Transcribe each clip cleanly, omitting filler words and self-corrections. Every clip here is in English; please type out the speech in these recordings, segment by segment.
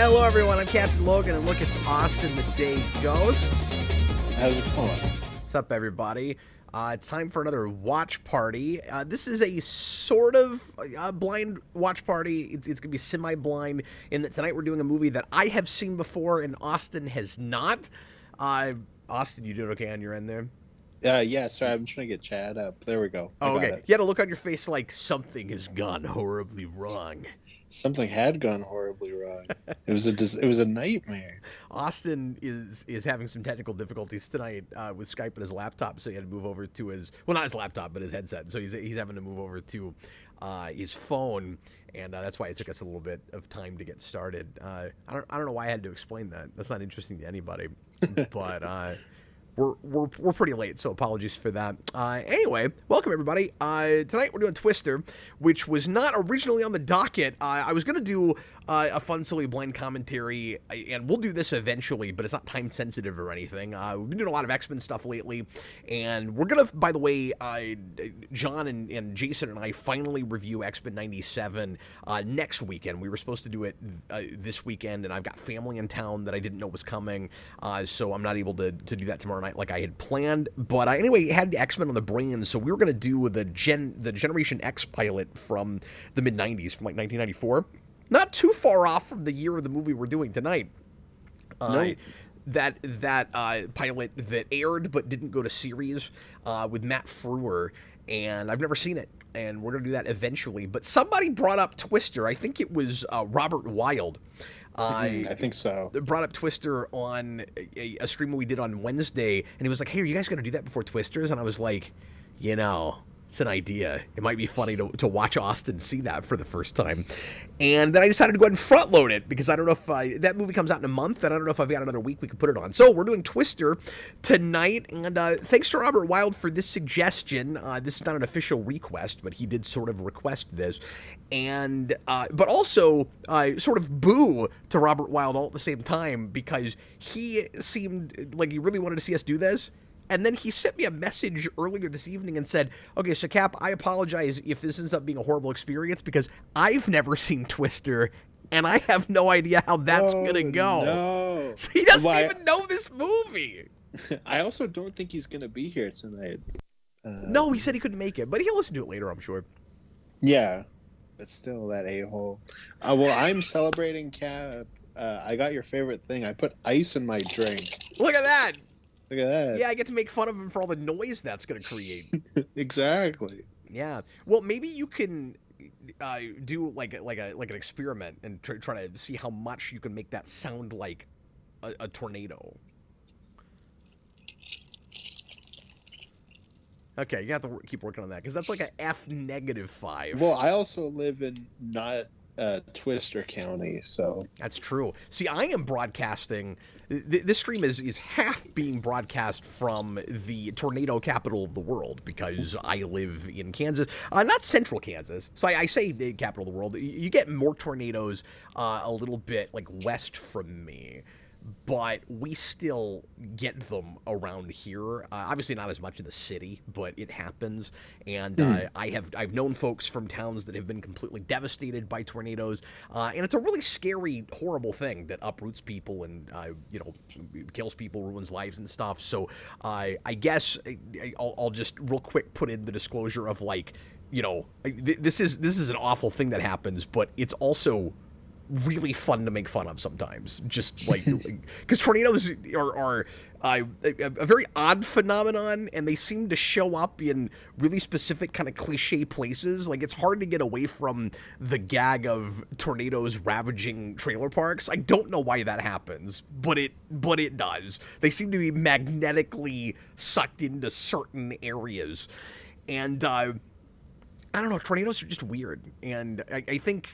Hello, everyone. I'm Captain Logan, and look, it's Austin the Day Ghost. How's it going? What's up, everybody? It's time for another watch party. This is a sort of blind watch party. It's going to be semi-blind in that tonight we're doing a movie that I have seen before and Austin has not. Austin, you doing okay on your end there? Yeah, sorry, I'm trying to get Chad up. There we go. Oh, okay. You had a look on your face like something has gone horribly wrong. Something had gone horribly wrong. It was a nightmare. Austin is having some technical difficulties tonight with Skype and his laptop, so he had to move over to his, well, not his laptop, but his headset. So he's having to move over to his phone, and that's why it took us a little bit of time to get started. I don't know why I had to explain that. That's not interesting to anybody, but we're pretty late, so apologies for that. Anyway, welcome everybody. Tonight we're doing Twister, which was not originally on the docket. I was gonna do a fun, silly blind commentary, and we'll do this eventually, but it's not time sensitive or anything. We've been doing a lot of X-Men stuff lately, and we're gonna, by the way, John and Jason and I finally review X-Men 97 next weekend. We were supposed to do it this weekend, and I've got family in town that I didn't know was coming, so I'm not able to do that tomorrow night like I had planned. But anyway, had X-Men on the brain, so we were going to do the Generation X pilot from the mid-90s, from like 1994. Not too far off from the year of the movie we're doing tonight. No. That pilot that aired but didn't go to series with Matt Frewer, and I've never seen it, and we're going to do that eventually. But somebody brought up Twister. I think it was Robert Wild. I think so. Brought up Twister on a stream we did on Wednesday, and he was like, hey, are you guys going to do that before Twisters? And I was like, you know, it's an idea. It might be funny to watch Austin see that for the first time. And then I decided to go ahead and front load it, because I don't know if that movie comes out in a month, and I don't know if I've got another week we could put it on. So we're doing Twister tonight, and thanks to Robert Wild for this suggestion. This is not an official request, but he did sort of request this. And but also sort of boo to Robert Wild all at the same time, because he seemed like he really wanted to see us do this. And then he sent me a message earlier this evening and said, okay, so Cap, I apologize if this ends up being a horrible experience, because I've never seen Twister, and I have no idea how that's going to go. No. So he doesn't even know this movie. I also don't think he's going to be here tonight. No, he said he couldn't make it, but he'll listen to it later, I'm sure. Yeah, but still that a-hole. Well, I'm celebrating, Cap. I got your favorite thing. I put ice in my drink. Look at that. Look at that. Yeah, I get to make fun of him for all the noise that's going to create. Exactly. Yeah. Well, maybe you can do like an experiment and try to see how much you can make that sound like a tornado. Okay, you have to keep working on that, because that's like a F-5. Well, I also live in not Twister County, so that's true. See, I am broadcasting. This stream is half being broadcast from the tornado capital of the world, because I live in Kansas, not central Kansas. So I say the capital of the world. You get more tornadoes a little bit like west from me, but we still get them around here. Obviously not as much in the city, but it happens. And I've known folks from towns that have been completely devastated by tornadoes, and it's a really scary, horrible thing that uproots people and kills people, ruins lives and stuff. So I guess I'll just real quick put in the disclosure of, like, this is an awful thing that happens, but it's also really fun to make fun of sometimes, just like because tornadoes are a very odd phenomenon, and they seem to show up in really specific kind of cliche places. Like, it's hard to get away from the gag of tornadoes ravaging trailer parks. I don't know why that happens, but it does. They seem to be magnetically sucked into certain areas, and I don't know, tornadoes are just weird, and I think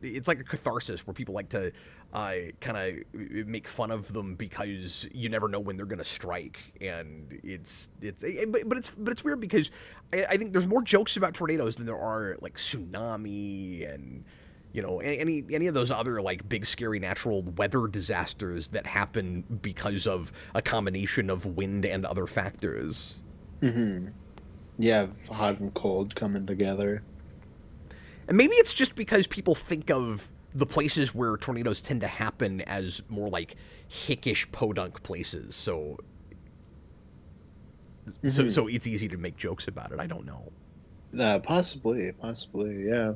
it's like a catharsis where people like to kind of make fun of them, because you never know when they're going to strike, and but it's weird, because I think there's more jokes about tornadoes than there are like tsunami and any of those other like big scary natural weather disasters that happen because of a combination of wind and other factors. Mm-hmm. Yeah, hot and cold coming together. And maybe it's just because people think of the places where tornadoes tend to happen as more like hickish podunk places. So it's easy to make jokes about it. I don't know. Possibly, yeah.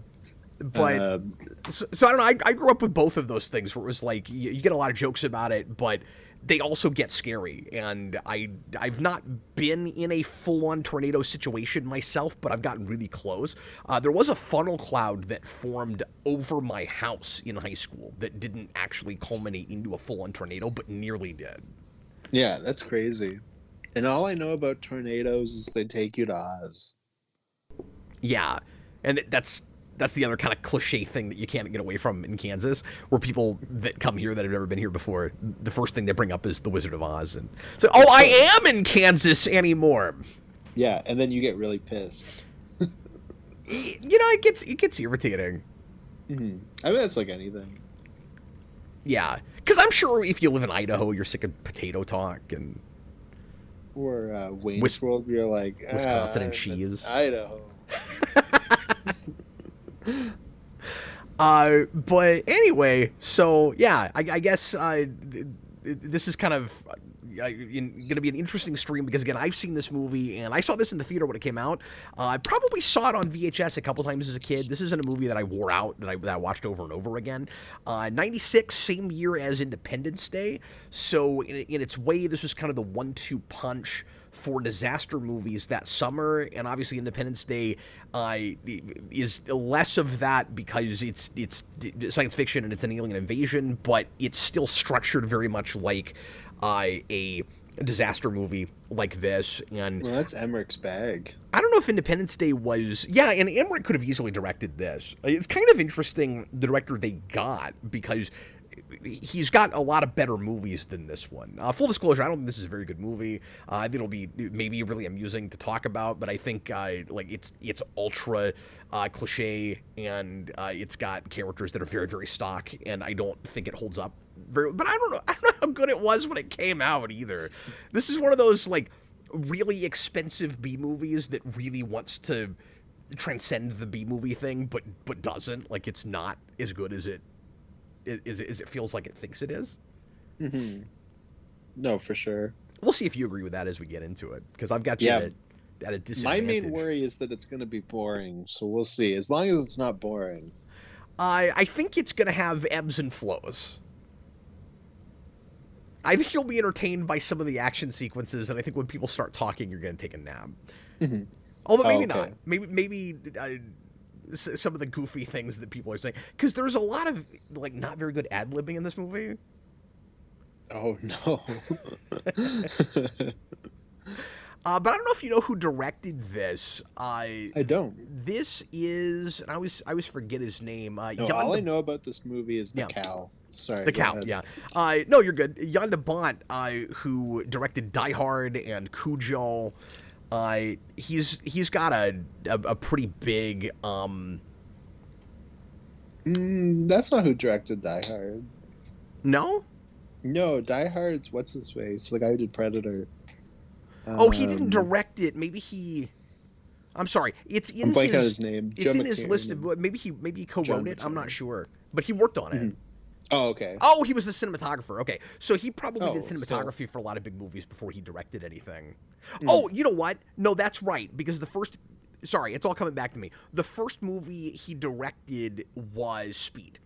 But so I don't know. I grew up with both of those things where it was like you get a lot of jokes about it, but they also get scary. And I've not been in a full-on tornado situation myself, but I've gotten really close. There was a funnel cloud that formed over my house in high school that didn't actually culminate into a full-on tornado, but nearly did. Yeah, that's crazy. And all I know about tornadoes is they take you to Oz. Yeah, and that's the other kind of cliche thing that you can't get away from in Kansas, where people that come here that have never been here before, the first thing they bring up is the Wizard of Oz, and so, oh, I am in Kansas anymore. Yeah, and then you get really pissed. It gets irritating. Mm-hmm. I mean, that's like anything. Yeah, because I'm sure if you live in Idaho, you're sick of potato talk and. Or Wayne's World, you're like Wisconsin and cheese. Idaho. But anyway, so yeah, I guess this is kind of going to be an interesting stream because again, I've seen this movie and I saw this in the theater when it came out. I probably saw it on VHS a couple times as a kid. This isn't a movie that I wore out that I watched over and over again. 96, same year as Independence Day. So in its way, this was kind of the 1-2 punch for disaster movies that summer, and obviously Independence Day is less of that because it's science fiction and it's an alien invasion, but it's still structured very much like a disaster movie like this. And well, that's Emmerich's bag. I don't know if Independence Day was... Yeah, and Emmerich could have easily directed this. It's kind of interesting, the director they got, because he's got a lot of better movies than this one. Full disclosure, I don't think this is a very good movie. I think it'll be maybe really amusing to talk about, but I think it's ultra cliche, and it's got characters that are very, very stock, and I don't think it holds up very. But I don't know how good it was when it came out either. This is one of those like really expensive B movies that really wants to transcend the B movie thing, but doesn't. Like, it's not as good as it feels like it thinks it is. Mm-hmm. No, for sure. We'll see if you agree with that as we get into it, because I've got you at a disadvantage. My main worry is that it's going to be boring, so we'll see. As long as it's not boring. I think it's going to have ebbs and flows. I think you'll be entertained by some of the action sequences, and I think when people start talking, you're going to take a nap. Mm-hmm. Although maybe not. Maybe some of the goofy things that people are saying, because there's a lot of like not very good ad-libbing in this movie. Oh no. But I don't know if you know who directed this. I don't. This is, and I always forget his name. All I know about this movie is the cow. Sorry, the cow. Yeah. No, you're good. Jan de Bont, who directed Die Hard and Cujo. He's got a pretty big. That's not who directed Die Hard. No. No, Die Hard's what's his face, the guy who did Predator. Oh, he didn't direct it. Maybe he. I'm sorry. It's in I'm blanking on his name. It's in his list of. Maybe he co-wrote it. I'm not sure, but he worked on it. Mm-hmm. Oh, okay. Oh, he was the cinematographer. Okay, so he probably did cinematography for a lot of big movies before he directed anything. Mm. Oh, you know what? No, that's right, because the first... Sorry, it's all coming back to me. The first movie he directed was Speed.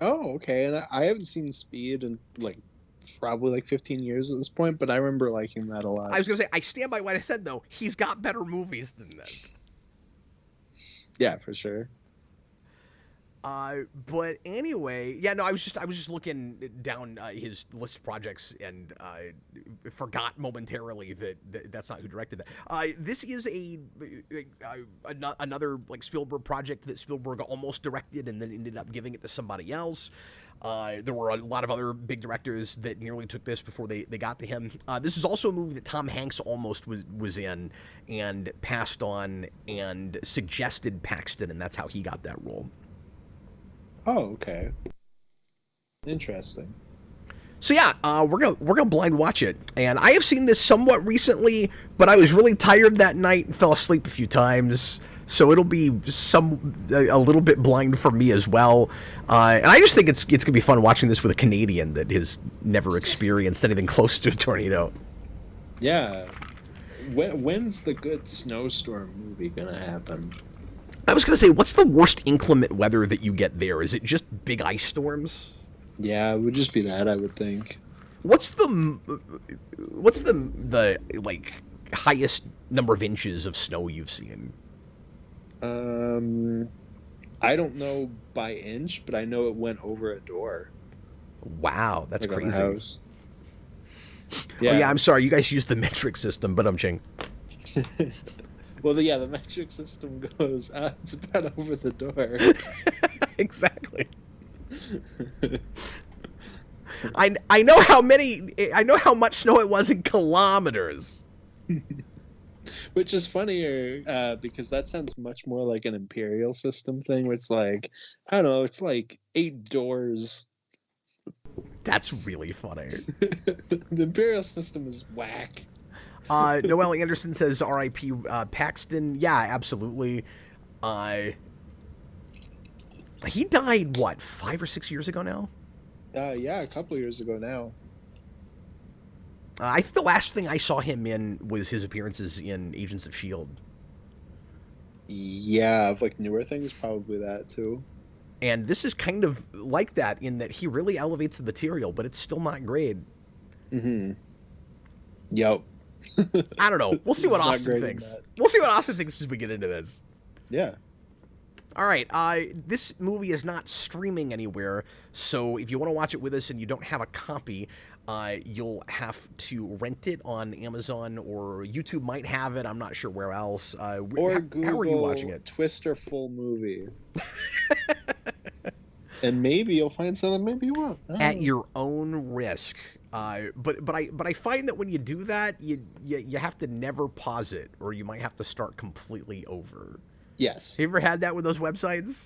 Oh, okay. And I haven't seen Speed in, probably 15 years at this point, but I remember liking that a lot. I was going to say, I stand by what I said, though. He's got better movies than this. Yeah, for sure. But anyway, yeah, no, I was just looking down his list of projects and forgot momentarily that's not who directed that. This is another Spielberg project that Spielberg almost directed and then ended up giving it to somebody else. There were a lot of other big directors that nearly took this before they got to him. This is also a movie that Tom Hanks almost was in and passed on and suggested Paxton, and that's how he got that role. Oh, okay. Interesting. So yeah, we're gonna blind watch it, and I have seen this somewhat recently, but I was really tired that night and fell asleep a few times. So it'll be a little bit blind for me as well, and I just think it's gonna be fun watching this with a Canadian that has never experienced anything close to a tornado. Yeah. When's the good snowstorm movie gonna happen? I was gonna say, what's the worst inclement weather that you get there? Is it just big ice storms? Yeah, it would just be that, I would think. What's the like highest number of inches of snow you've seen? I don't know by inch, but I know it went over a door. Wow, that's Like on a crazy. house. Yeah. Oh yeah, I'm sorry. You guys use the metric system, but I'm ching. Well, the metric system goes, it's about over the door. Exactly. I know how much snow it was in kilometers. Which is funnier because that sounds much more like an imperial system thing, where it's like, I don't know, it's like 8 doors. That's really funny. The imperial system is whack. Noelle Anderson says R.I.P. Paxton. Yeah, absolutely. He died, what, 5 or 6 years ago now? Yeah, a couple years ago now. I think the last thing I saw him in was his appearances in Agents of S.H.I.E.L.D. Yeah, of like newer things, probably that too. And this is kind of like that in that he really elevates the material, but it's still not great. Mm-hmm. Yep. I don't know. We'll see what It's not Austin great in thinks. that. We'll see what Austin thinks as we get into this. Yeah. All right. This movie is not streaming anywhere, so if you want to watch it with us and you don't have a copy, you'll have to rent it on Amazon, or YouTube might have it. I'm not sure where else. Or Google how are you watching it? Twister full movie. And maybe you'll find something maybe you won't. At your own risk. But I find that when you do that, you have to never pause it, or you might have to start completely over. Yes. Have you ever had that with those websites?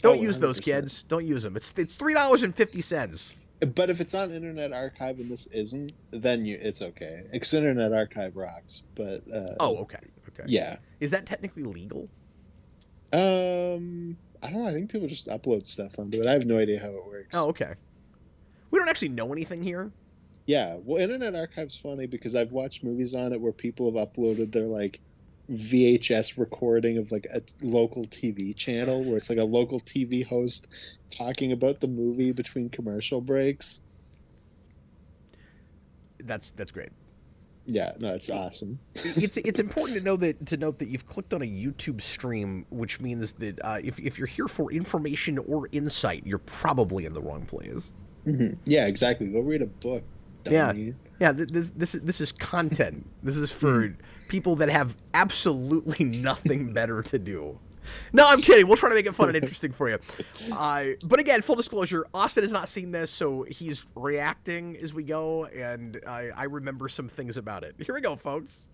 Don't use 100%. those, kids. Don't use them. It's $3.50. But if it's on Internet Archive and this isn't, then it's okay. Because Internet Archive rocks. But Okay. yeah. Is that technically legal? I don't know. I think people just upload stuff onto it. I have no idea how it works. Oh, okay. We don't actually know anything here. Yeah. Well, Internet Archive's funny because I've watched movies on it where people have uploaded their like VHS recording of like a local TV channel where it's like a local TV host talking about the movie between commercial breaks. That's great. Yeah, no, it's awesome. It's important to note that you've clicked on a YouTube stream, which means that if you're here for information or insight, you're probably in the wrong place. Mm-hmm. Yeah, exactly. Go read a book. Dummy. Yeah. This is content. This is for people that have absolutely nothing better to do. No, I'm kidding. We'll try to make it fun and interesting for you. But again, full disclosure, Austin has not seen this, so he's reacting as we go, and I remember some things about it. Here we go, folks.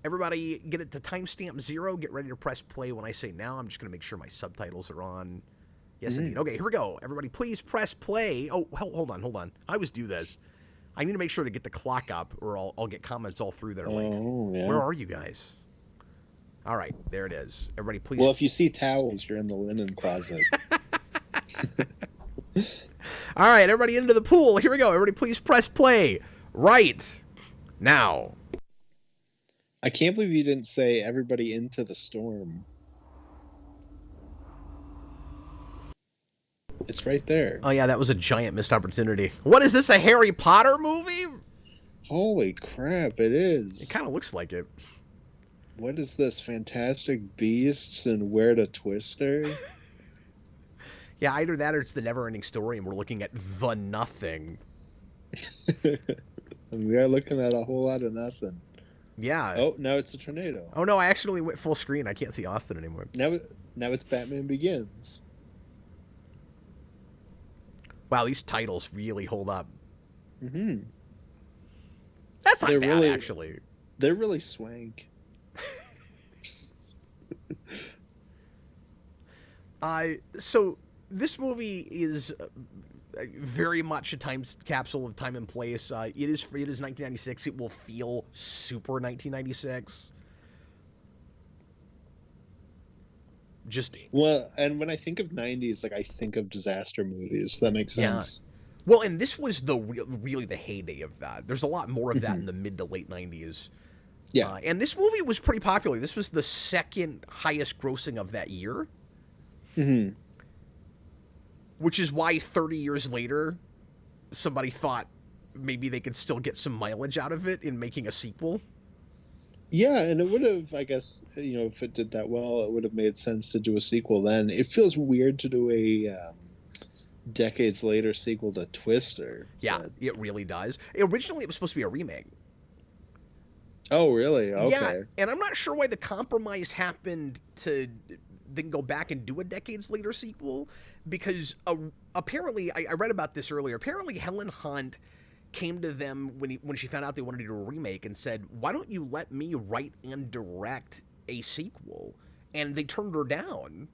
Everybody get it to timestamp 0. Get ready to press play when I say now. I'm just going to make sure my subtitles are on. Yes, indeed. Okay, here we go. Everybody, please press play. Oh, hold on. I always do this. I need to make sure to get the clock up, or I'll get comments all through there. Like, yeah. where are you guys? All right, there it is. Everybody, please. Well, if you see towels, you're in the linen closet. All right, everybody into the pool. Here we go. Everybody, please press play right now. I can't believe you didn't say everybody into the storm. It's right there. Oh, yeah, that was a giant missed opportunity. What is this, a Harry Potter movie? Holy crap, it is. It kind of looks like it. What is this? Fantastic Beasts and Where to Twister? Yeah, either that or it's the never-ending story, and we're looking at the nothing. We are looking at a whole lot of nothing. Yeah. Oh, now it's a tornado. Oh, no, I accidentally went full screen. I can't see Austin anymore. Now it's Batman Begins. Wow, these titles really hold up. Mm-hmm. That's not bad, actually. They're really swank. So this movie is very much a time capsule of time and place. It is 1996. It will feel super 1996. Just Well, and when I think of 90s, like I think of disaster movies. That makes sense. Well, and this was really the heyday of that. There's a lot more of that in the mid to late 90s. Yeah. And this movie was pretty popular. This was the second highest grossing of that year. Mm-hmm. Which is why 30 years later, somebody thought maybe they could still get some mileage out of it in making a sequel. Yeah, and it would have, I guess, if it did that well, it would have made sense to do a sequel then. It feels weird to do a decades later sequel to Twister. Yeah, but... it really does. Originally, it was supposed to be a remake. Oh, really? Okay. Yeah, and I'm not sure why the compromise happened to then go back and do a decades later sequel, because apparently, I read about this earlier, apparently Helen Hunt came to them when she found out they wanted to do a remake and said, why don't you let me write and direct a sequel? And they turned her down.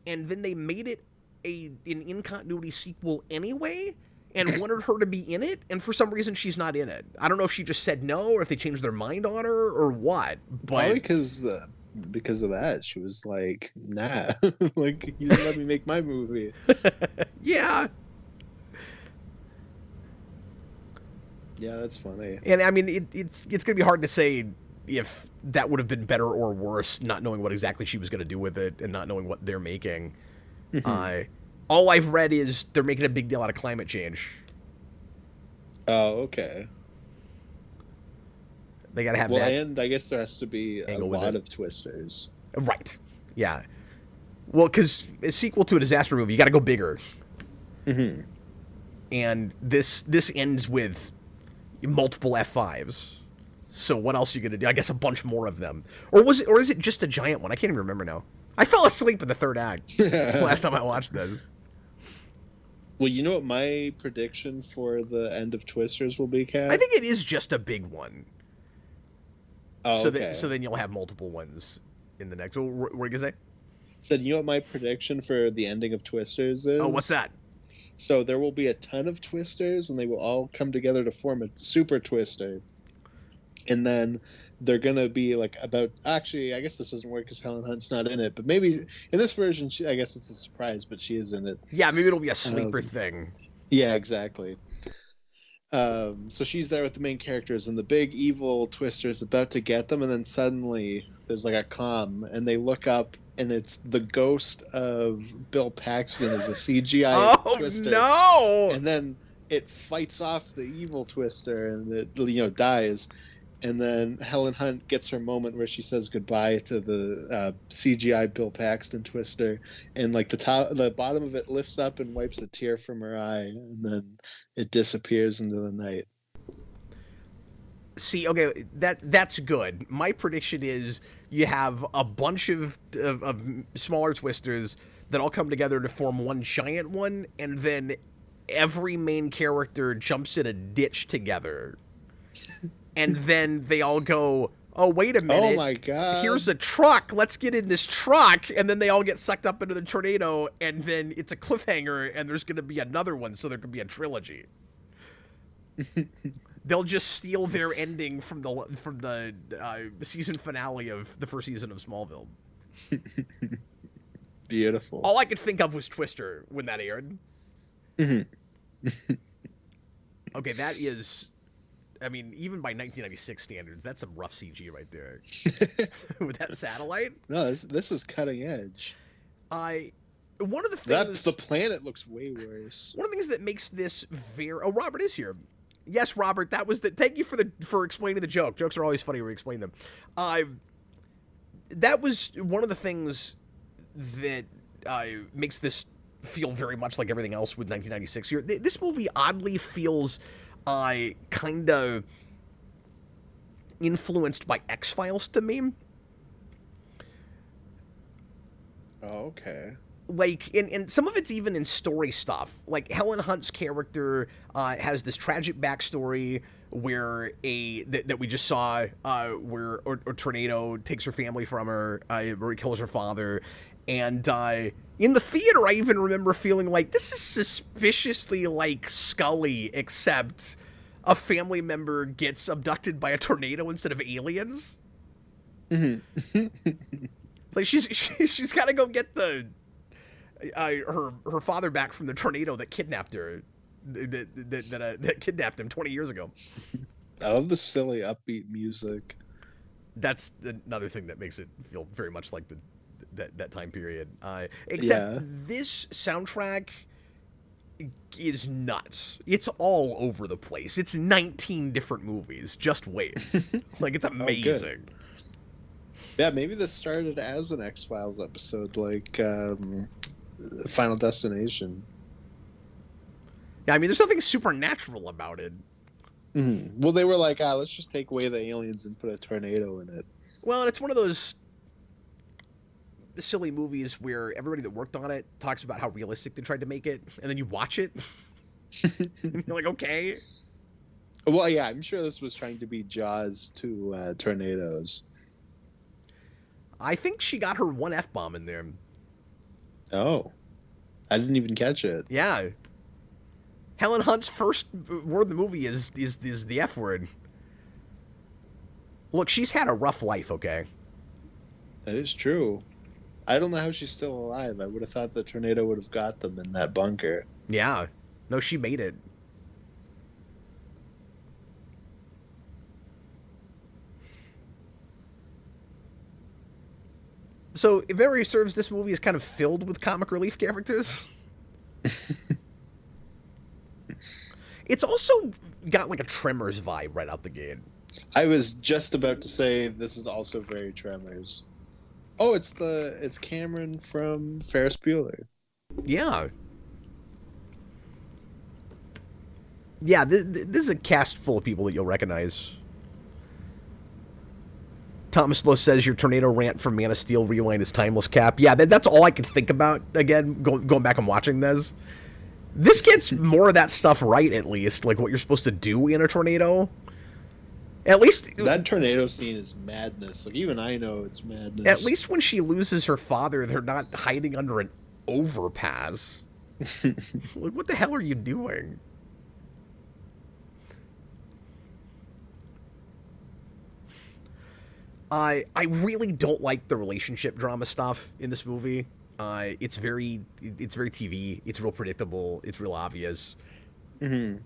And then they made it an in-continuity sequel anyway and wanted her to be in it, and for some reason she's not in it. I don't know if she just said no or if they changed their mind on her or what. But probably because of that. She was like, nah, like, you didn't let me make my movie. Yeah. Yeah, that's funny. And I mean, it's going to be hard to say if that would have been better or worse, not knowing what exactly she was going to do with it and not knowing what they're making. All I've read is they're making a big deal out of climate change. Oh, okay. They got to have that. Well, and I guess there has to be a lot of twisters. Right. Yeah. Well, because a sequel to a disaster movie, you got to go bigger. Mm-hmm. And this ends with multiple F5s. So what else are you going to do? I guess a bunch more of them. Or is it just a giant one? I can't even remember now. I fell asleep in the third act last time I watched this. Well, you know what my prediction for the end of Twisters will be, Kat? I think it is just a big one. Oh, so okay. So then you'll have multiple ones in the next. What were you going to say? Said, you know what my prediction for the ending of Twisters is? Oh, what's that? So there will be a ton of Twisters, and they will all come together to form a super Twister. And then they're going to be like about... Actually, I guess this doesn't work because Helen Hunt's not in it. But maybe in this version, I guess it's a surprise, but she is in it. Yeah, maybe it'll be a sleeper thing. Yeah, exactly. So she's there with the main characters, and the big evil Twister is about to get them, and then suddenly there's like a comm, and they look up, and it's the ghost of Bill Paxton as a CGI Twister. Oh, no! And then it fights off the evil Twister, and it dies. And then Helen Hunt gets her moment where she says goodbye to the CGI Bill Paxton Twister, and like the bottom of it lifts up and wipes a tear from her eye, and then it disappears into the night. See, okay, that's good. My prediction is you have a bunch of smaller Twisters that all come together to form one giant one, and then every main character jumps in a ditch together. And then they all go, oh, wait a minute. Oh, my God. Here's a truck. Let's get in this truck. And then they all get sucked up into the tornado. And then it's a cliffhanger. And there's going to be another one. So there could be a trilogy. They'll just steal their ending from the season finale of the first season of Smallville. Beautiful. All I could think of was Twister when that aired. Mm-hmm. Okay, that is... I mean, even by 1996 standards, that's some rough CG right there. With that satellite. No, this is cutting edge. One of the things... The planet looks way worse. One of the things that makes this very... Oh, Robert is here. Yes, Robert, that was the... Thank you for explaining the joke. Jokes are always funny when we explain them. That was one of the things that makes this feel very much like everything else with 1996 here. This movie oddly feels... kind of influenced by X-Files to me. Oh, okay. Like, and some of it's even in story stuff. Like, Helen Hunt's character has this tragic backstory where that we just saw where a tornado takes her family from her, where he kills her father, And in the theater, I even remember feeling like this is suspiciously like Scully, except a family member gets abducted by a tornado instead of aliens. Mm-hmm. It's like she's got to go get her father back from the tornado that kidnapped her, that kidnapped him 20 years ago. I love the silly, upbeat music. That's another thing that makes it feel very much like that time period. Except this soundtrack is nuts. It's all over the place. It's 19 different movies. Just wait. Like, it's amazing. Yeah, maybe this started as an X-Files episode, like Final Destination. Yeah, I mean, there's nothing supernatural about it. Mm-hmm. Well, they were like, let's just take away the aliens and put a tornado in it. Well, and it's one of those silly movies where everybody that worked on it talks about how realistic they tried to make it, and then you watch it, and you're like, okay. Well, yeah, I'm sure this was trying to be Jaws to tornadoes. I think she got her one F-bomb in there. Oh. I didn't even catch it. Yeah. Helen Hunt's first word in the movie is the F word. Look, she's had a rough life, okay? That is true. I don't know how she's still alive. I would have thought the tornado would have got them in that bunker. Yeah. No, she made it. So, if memory serves, this movie is kind of filled with comic relief characters. It's also got like a Tremors vibe right out the gate. I was just about to say this is also very Tremors. Oh, it's Cameron from Ferris Bueller. Yeah. Yeah, this is a cast full of people that you'll recognize. Thomas Lowe says your tornado rant from Man of Steel Rewind is timeless, Cap. Yeah, that's all I could think about, again, going back and watching this. This gets more of that stuff right, at least, like what you're supposed to do in a tornado. At least that tornado scene is madness. Like, even I know it's madness. At least when she loses her father, they're not hiding under an overpass. Like, what the hell are you doing? I really don't like the relationship drama stuff in this movie. It's very TV. It's real predictable. It's real obvious. Mm-hmm.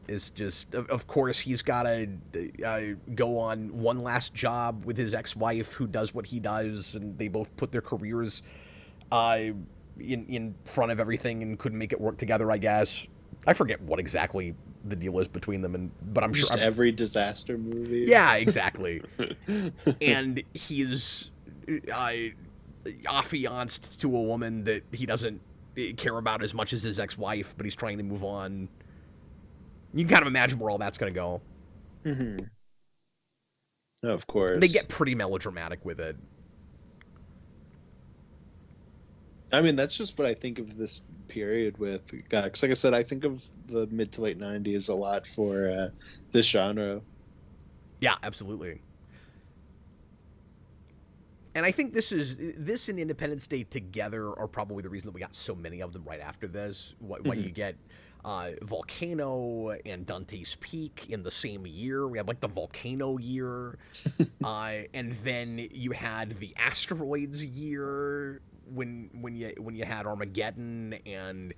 It's just, of course, he's got to go on one last job with his ex-wife who does what he does, and they both put their careers in front of everything and couldn't make it work together, I guess. I forget what exactly the deal is between them, but I'm sure every disaster movie. Yeah, exactly. And he's affianced to a woman that he doesn't care about as much as his ex-wife, but he's trying to move on. You can kind of imagine where all that's going to go. Mm-hmm. Of course. They get pretty melodramatic with it. I mean, that's just what I think of this period with. Because, like I said, I think of the mid to late 90s a lot for this genre. Yeah, absolutely. And I think this and Independence Day together are probably the reason that we got so many of them right after this. Why you get Volcano and Dante's Peak in the same year. We had like the Volcano year. And then you had the Asteroids year when you had Armageddon, and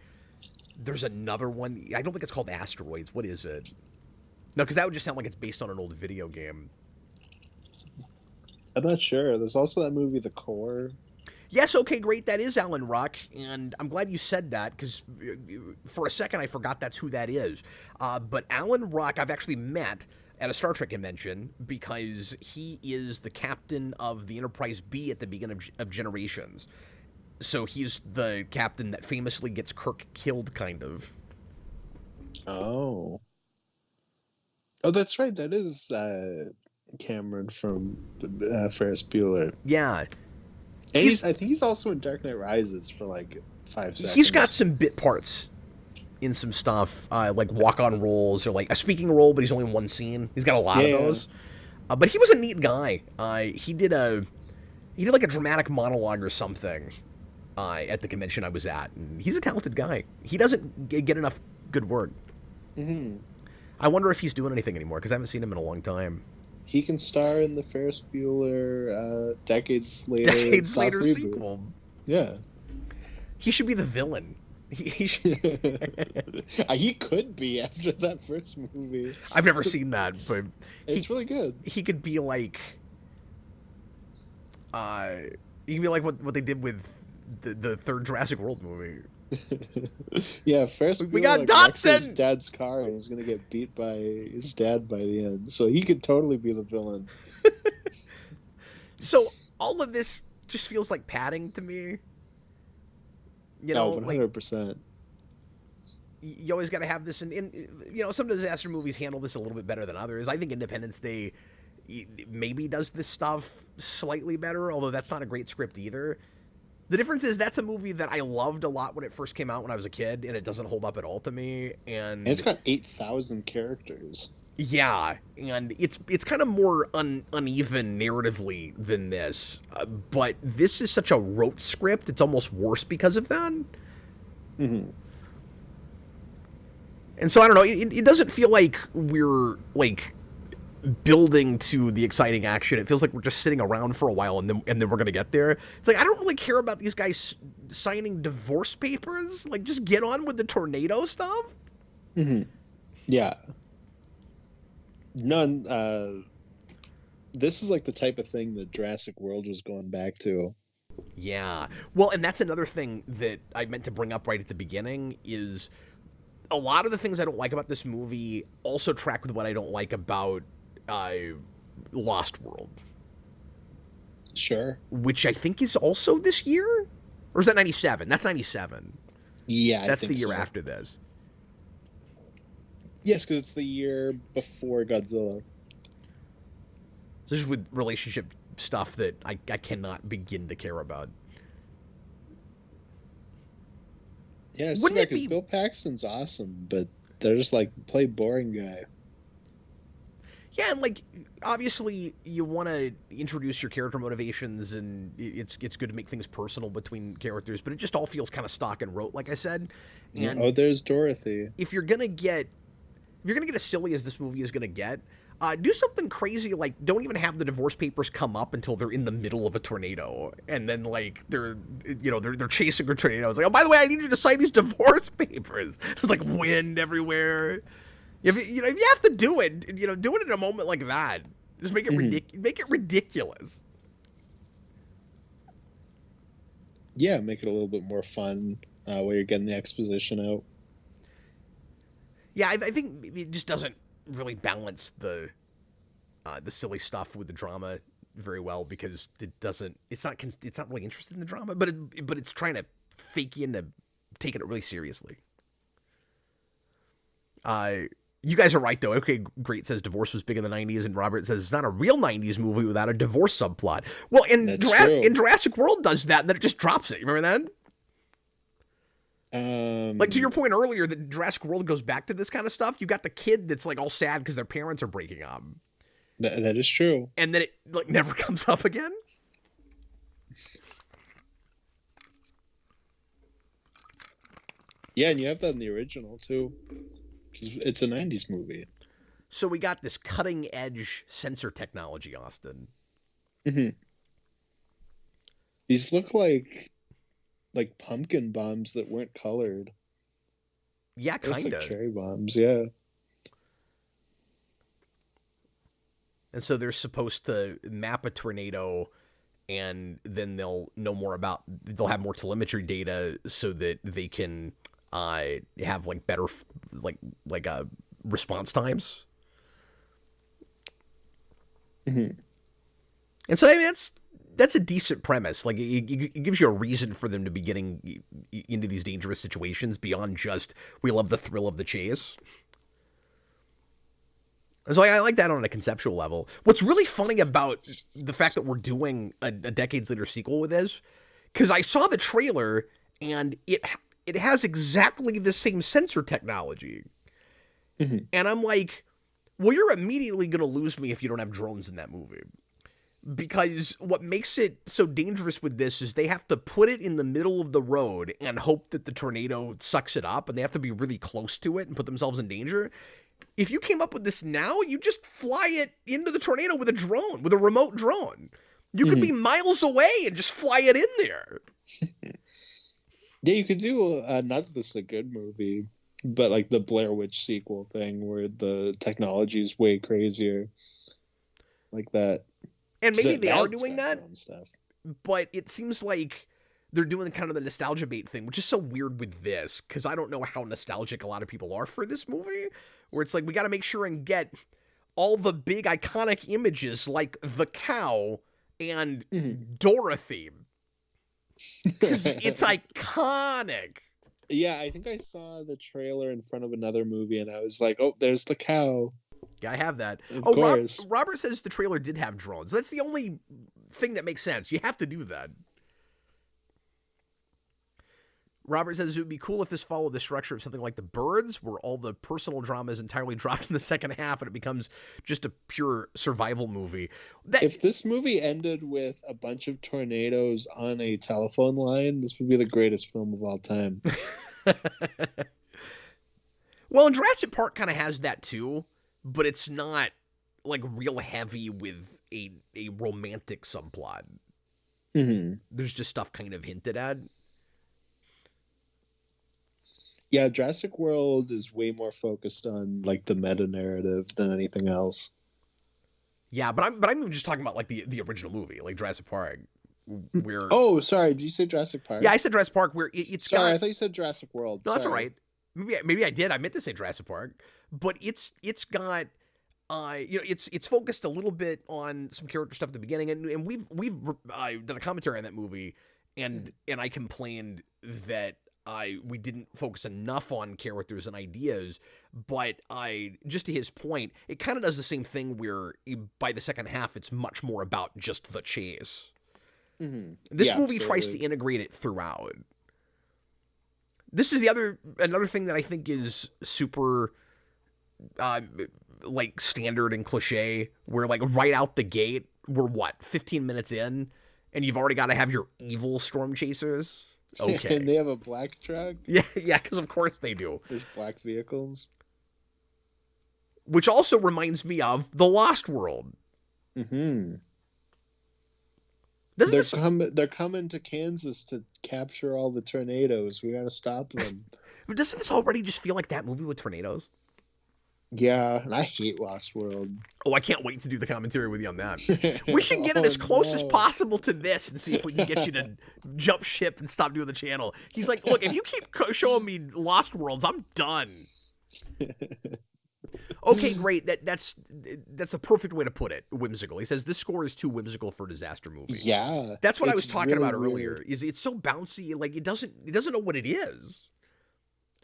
there's another one. I don't think it's called Asteroids. What is it? No, because that would just sound like it's based on an old video game. I'm not sure. There's also that movie, The Core. Yes, okay, great. That is Alan Ruck, and I'm glad you said that, because for a second I forgot that's who that is. But Alan Ruck, I've actually met at a Star Trek convention, because he is the captain of the Enterprise B at the beginning of Generations. So he's the captain that famously gets Kirk killed, kind of. Oh, that's right. That is Cameron from Ferris Bueller. Yeah. And I think he's also in Dark Knight Rises for like 5 seconds. He's got some bit parts in some stuff, like walk-on roles, or like a speaking role, but he's only in one scene. He's got a lot of those. But he was a neat guy. He did He did like a dramatic monologue or something at the convention I was at. And he's a talented guy. He doesn't get enough good work. Mm-hmm. I wonder if he's doing anything anymore because I haven't seen him in a long time. He can star in the Ferris Bueller Decades Later Decades Later sequel. Yeah. He should be the villain. He could be after that first movie. I've never seen that, but it's really good. He could be like, he could be like what they did with the third Jurassic World movie. Yeah, Ferris Bueller, we got Dotson. His dad's car and was gonna get beat by his dad by the end, so he could totally be the villain. So all of this just feels like padding to me. You know, 100%. Like, you always got to have this, and you know, some disaster movies handle this a little bit better than others. I think Independence Day maybe does this stuff slightly better, although that's not a great script either. The difference is that's a movie that I loved a lot when it first came out when I was a kid, and it doesn't hold up at all to me. And it's got 8,000 characters. Yeah, and it's kind of more uneven narratively than this, but this is such a rote script, it's almost worse because of that. Mm-hmm. And so I don't know, it doesn't feel like we're like building to the exciting action. It feels like we're just sitting around for a while and then we're gonna get there. It's like I don't really care about these guys signing divorce papers. Like, just get on with the tornado stuff. Mm-hmm. Yeah. None. This is like the type of thing that Jurassic World was going back to. Yeah. Well, and that's another thing that I meant to bring up right at the beginning is a lot of the things I don't like about this movie also track with what I don't like about Lost World. Sure. Which I think is also this year? Or is that 97? That's 97. Yeah, that's the year after this. Yes, because it's the year before Godzilla. This is with relationship stuff that I cannot begin to care about. Yeah, it's wouldn't it be... Bill Paxton's awesome, but they're just like, play boring guy. Yeah, and like, obviously you want to introduce your character motivations, and it's good to make things personal between characters, but it just all feels kind of stock and rote, like I said. And there's Dorothy. If you're gonna get as silly as this movie is gonna get, do something crazy like don't even have the divorce papers come up until they're in the middle of a tornado, and then like they're chasing a tornado. It's like, oh, by the way, I need you to sign these divorce papers. There's like wind everywhere. If you have to do it, do it in a moment like that. Just make it make it ridiculous. Yeah, make it a little bit more fun while you're getting the exposition out. Yeah, I think it just doesn't really balance the silly stuff with the drama very well, because it's not really interested in the drama, but it's trying to fake you into taking it really seriously. You guys are right though. Okay, Great says divorce was big in the 90s, and Robert says it's not a real 90s movie without a divorce subplot. Well, and Jurassic World does that, and then it just drops it. You remember that? Like, to your point earlier that Jurassic World goes back to this kind of stuff, you got the kid that's like all sad because their parents are breaking up. That is true. And then it like never comes up again. Yeah, and you have that in the original too. It's a 90s movie. So we got this cutting edge sensor technology, Austin. Mm-hmm. These look like pumpkin bombs that weren't colored. Yeah, kind of. Like cherry bombs, yeah. And so they're supposed to map a tornado, and then they'll have more telemetry data so that they can have like better response times. Mm-hmm. And so I mean, that's a decent premise. Like, it gives you a reason for them to be getting into these dangerous situations beyond just, we love the thrill of the chase. So I like that on a conceptual level. What's really funny about the fact that we're doing a Decades Later sequel with this, because I saw the trailer, and it has exactly the same sensor technology. Mm-hmm. And I'm like, well, you're immediately going to lose me if you don't have drones in that movie. Because what makes it so dangerous with this is they have to put it in the middle of the road and hope that the tornado sucks it up, and they have to be really close to it and put themselves in danger. If you came up with this now, you just fly it into the tornado with a drone, with a remote drone. You could be miles away and just fly it in there. Yeah, you could do not this is a good movie, but like the Blair Witch sequel thing where the technology is way crazier, like that. And maybe they are doing that, stuff. But it seems like they're doing kind of the nostalgia bait thing, which is so weird with this, because I don't know how nostalgic a lot of people are for this movie, where it's like, we got to make sure and get all the big iconic images like the cow and Dorothy. Because it's iconic. Yeah, I think I saw the trailer in front of another movie, and I was like, oh, there's the cow. Yeah, I have that. Of course. Robert says the trailer did have drones. That's the only thing that makes sense. You have to do that. Robert says it would be cool if this followed the structure of something like The Birds, where all the personal drama is entirely dropped in the second half and it becomes just a pure survival movie. If this movie ended with a bunch of tornadoes on a telephone line, this would be the greatest film of all time. Well, and Jurassic Park kind of has that too, but it's not like real heavy with a romantic subplot. There's just stuff kind of hinted at. Yeah, Jurassic World is way more focused on like the meta narrative than anything else. Yeah, but I'm just talking about like the original movie, like Jurassic Park, where. Oh, sorry, did you say Jurassic Park? Yeah, I said Jurassic Park, where it's. Sorry, I thought you said Jurassic World. No, that's all right. Maybe I did. I meant to say Jurassic Park, but it's got. It's focused a little bit on some character stuff at the beginning, and we've done a commentary on that movie, and I complained that we didn't focus enough on characters and ideas, but just to his point, it kind of does the same thing where by the second half, it's much more about just the chase. This movie tries to integrate it throughout. This is another thing that I think is super like standard and cliche, where like right out the gate, we're 15 minutes in, and you've already got to have your evil stormchasers. Okay. And they have a black truck? Yeah, because of course they do. There's black vehicles. Which also reminds me of The Lost World. They're coming to Kansas to capture all the tornadoes. We gotta stop them. But doesn't this already just feel like that movie with tornadoes? Yeah, and I hate Lost World. Oh, I can't wait to do the commentary with you on that. We should get it as close as possible to this and see if we can get you to jump ship and stop doing the channel. He's like, look, if you keep showing me Lost Worlds, I'm done. Okay, great. That's the perfect way to put it. Whimsical. He says this score is too whimsical for a disaster movie. Yeah, that's what I was talking about earlier. Is it's so bouncy, like it doesn't know what it is.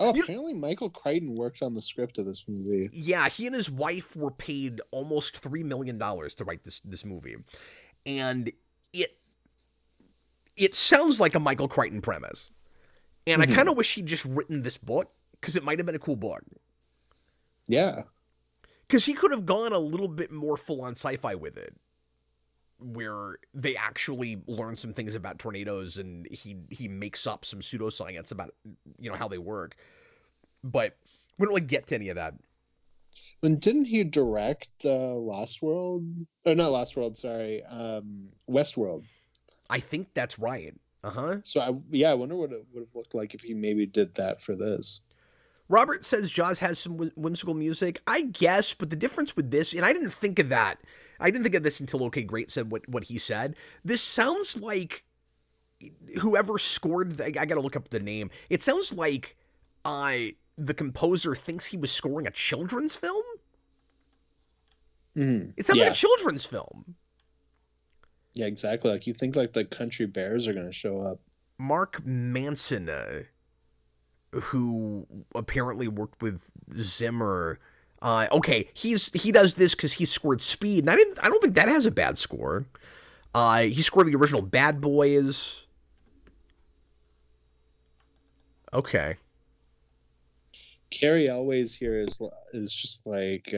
Oh, apparently Michael Crichton worked on the script of this movie. Yeah, he and his wife were paid almost $3 million to write this movie, and it sounds like a Michael Crichton premise. And I kind of wish he'd just written this book, because it might have been a cool book. Yeah. Because he could have gone a little bit more full-on sci-fi with it, where they actually learn some things about tornadoes, and he makes up some pseudoscience about how they work. But we don't really get to any of that. When didn't he direct Lost World? Or not Lost World, sorry. Westworld. I think that's right. So I wonder what it would have looked like if he maybe did that for this. Robert says Jaws has some whimsical music. I guess, but the difference with this, and I didn't think of that. I didn't think of this until OK Great said what he said. This sounds like whoever scored, I got to look up the name. It sounds like the composer thinks he was scoring a children's film. It sounds like a children's film. Yeah, exactly. Like you think like the Country Bears are going to show up. Mark Manson, who apparently worked with Zimmer. Okay, he does this because he scored Speed, and I don't think that has a bad score. He scored the original Bad Boys. Okay. Carrie Elways here is just like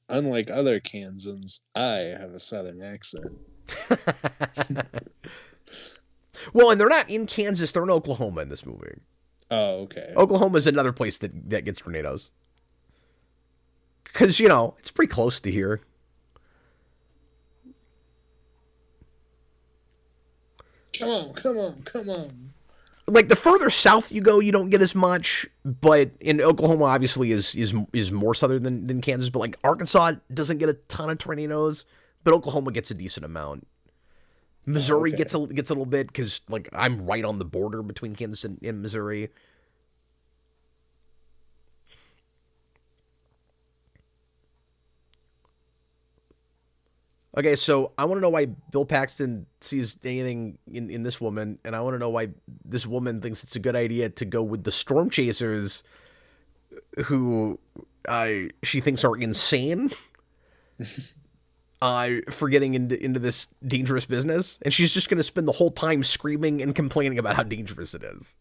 unlike other Kansans, I have a Southern accent. Well, and they're not in Kansas; they're in Oklahoma in this movie. Oh, okay. Oklahoma is another place that gets tornadoes. Because, it's pretty close to here. Come on. Like, the further south you go, you don't get as much. But in Oklahoma, obviously, is more southern than Kansas. But, like, Arkansas doesn't get a ton of tornadoes. But Oklahoma gets a decent amount. Missouri gets a little bit because, like, I'm right on the border between Kansas and Missouri. Okay, so I want to know why Bill Paxton sees anything in this woman, and I want to know why this woman thinks it's a good idea to go with the stormchasers, who she thinks are insane, for getting into this dangerous business, and she's just going to spend the whole time screaming and complaining about how dangerous it is.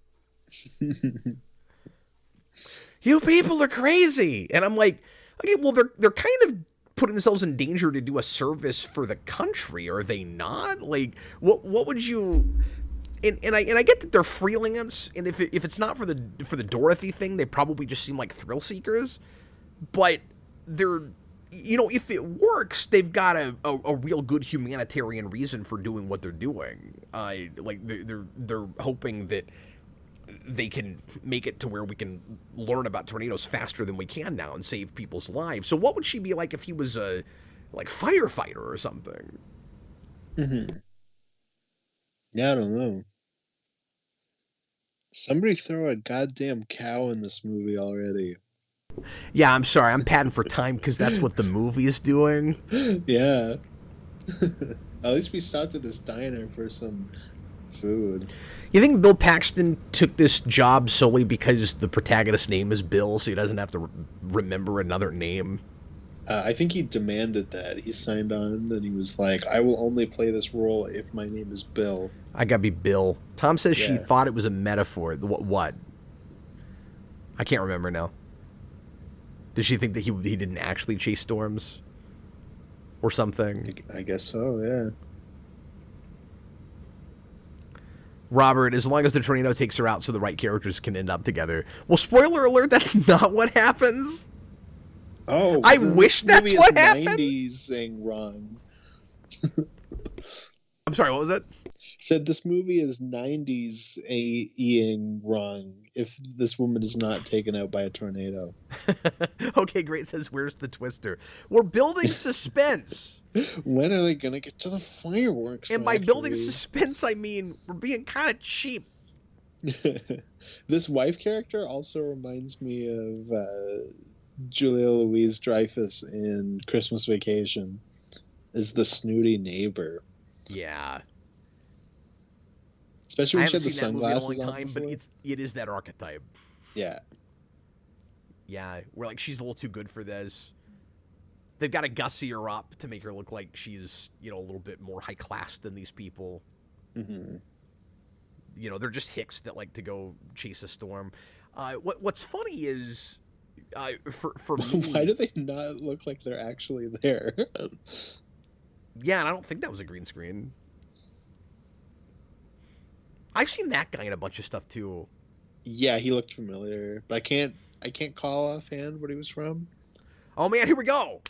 You people are crazy, and I'm like, okay, well they're kind of putting themselves in danger to do a service for the country, are they not? Like, what would you? And I get that they're freelance, and if it's not for the Dorothy thing, they probably just seem like thrill seekers. But they're, if it works, they've got a real good humanitarian reason for doing what they're doing. Like they're hoping that they can make it to where we can learn about tornadoes faster than we can now and save people's lives. So what would she be like if he was a firefighter or something? Mm-hmm. Yeah, I don't know. Somebody throw a goddamn cow in this movie already. Yeah, I'm sorry. I'm padding for time because that's what the movie's doing. Yeah. At least we stopped at this diner for some food. You think Bill Paxton took this job solely because the protagonist's name is Bill, so he doesn't have to remember another name? I think he demanded that. He signed on and he was like, I will only play this role if my name is Bill. I gotta be Bill. Tom says she Yeah. thought it was a metaphor. What? I can't remember now. Did she think that he didn't actually chase storms? Or something? I guess so, yeah. Robert, as long as the tornado takes her out so the right characters can end up together. Well, spoiler alert, that's not what happens. Oh, I wish that's what happened. 90s-ing wrong. I'm sorry, what was that? Said this movie is 90s-ing wrong if this woman is not taken out by a tornado. Okay, great, says, where's the twister? We're building suspense. When are they going to get to the fireworks? And by building suspense, I mean we're being kind of cheap. This wife character also reminds me of Julia Louis-Dreyfus in Christmas Vacation. Is the snooty neighbor. Yeah. Especially when I she had haven't the seen that movie in a sunglasses long on time, before. but it is that archetype. Yeah. Yeah, where like she's a little too good for this. They've got to gussy her up to make her look like she's, a little bit more high class than these people. Mm-hmm. They're just hicks that like to go chase a storm. What's funny is, for me, Why do they not look like they're actually there? Yeah, and I don't think that was a green screen. I've seen that guy in a bunch of stuff too. Yeah, he looked familiar, but I can't call offhand what he was from. Oh man, here we go.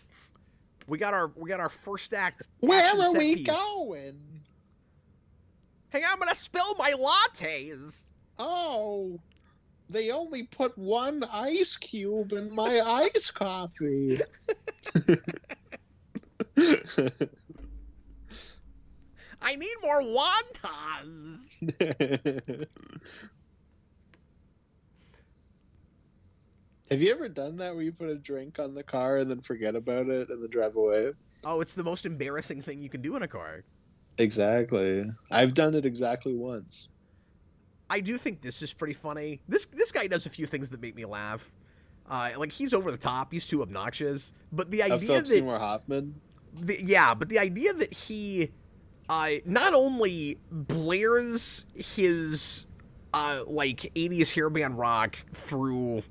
We got our first act. Where action are set we piece. going? Hey, I'm gonna spill my lattes. Oh, they only put one ice cube in my iced coffee. I need more wontons. Have you ever done that where you put a drink on the car and then forget about it and then drive away? Oh, it's the most embarrassing thing you can do in a car. Exactly. I've done it exactly once. I do think this is pretty funny. This guy does a few things that make me laugh. Like he's over the top. He's too obnoxious. But the idea Philip that Seymour Hoffman. but the idea that he not only blares his like 80s hairband rock through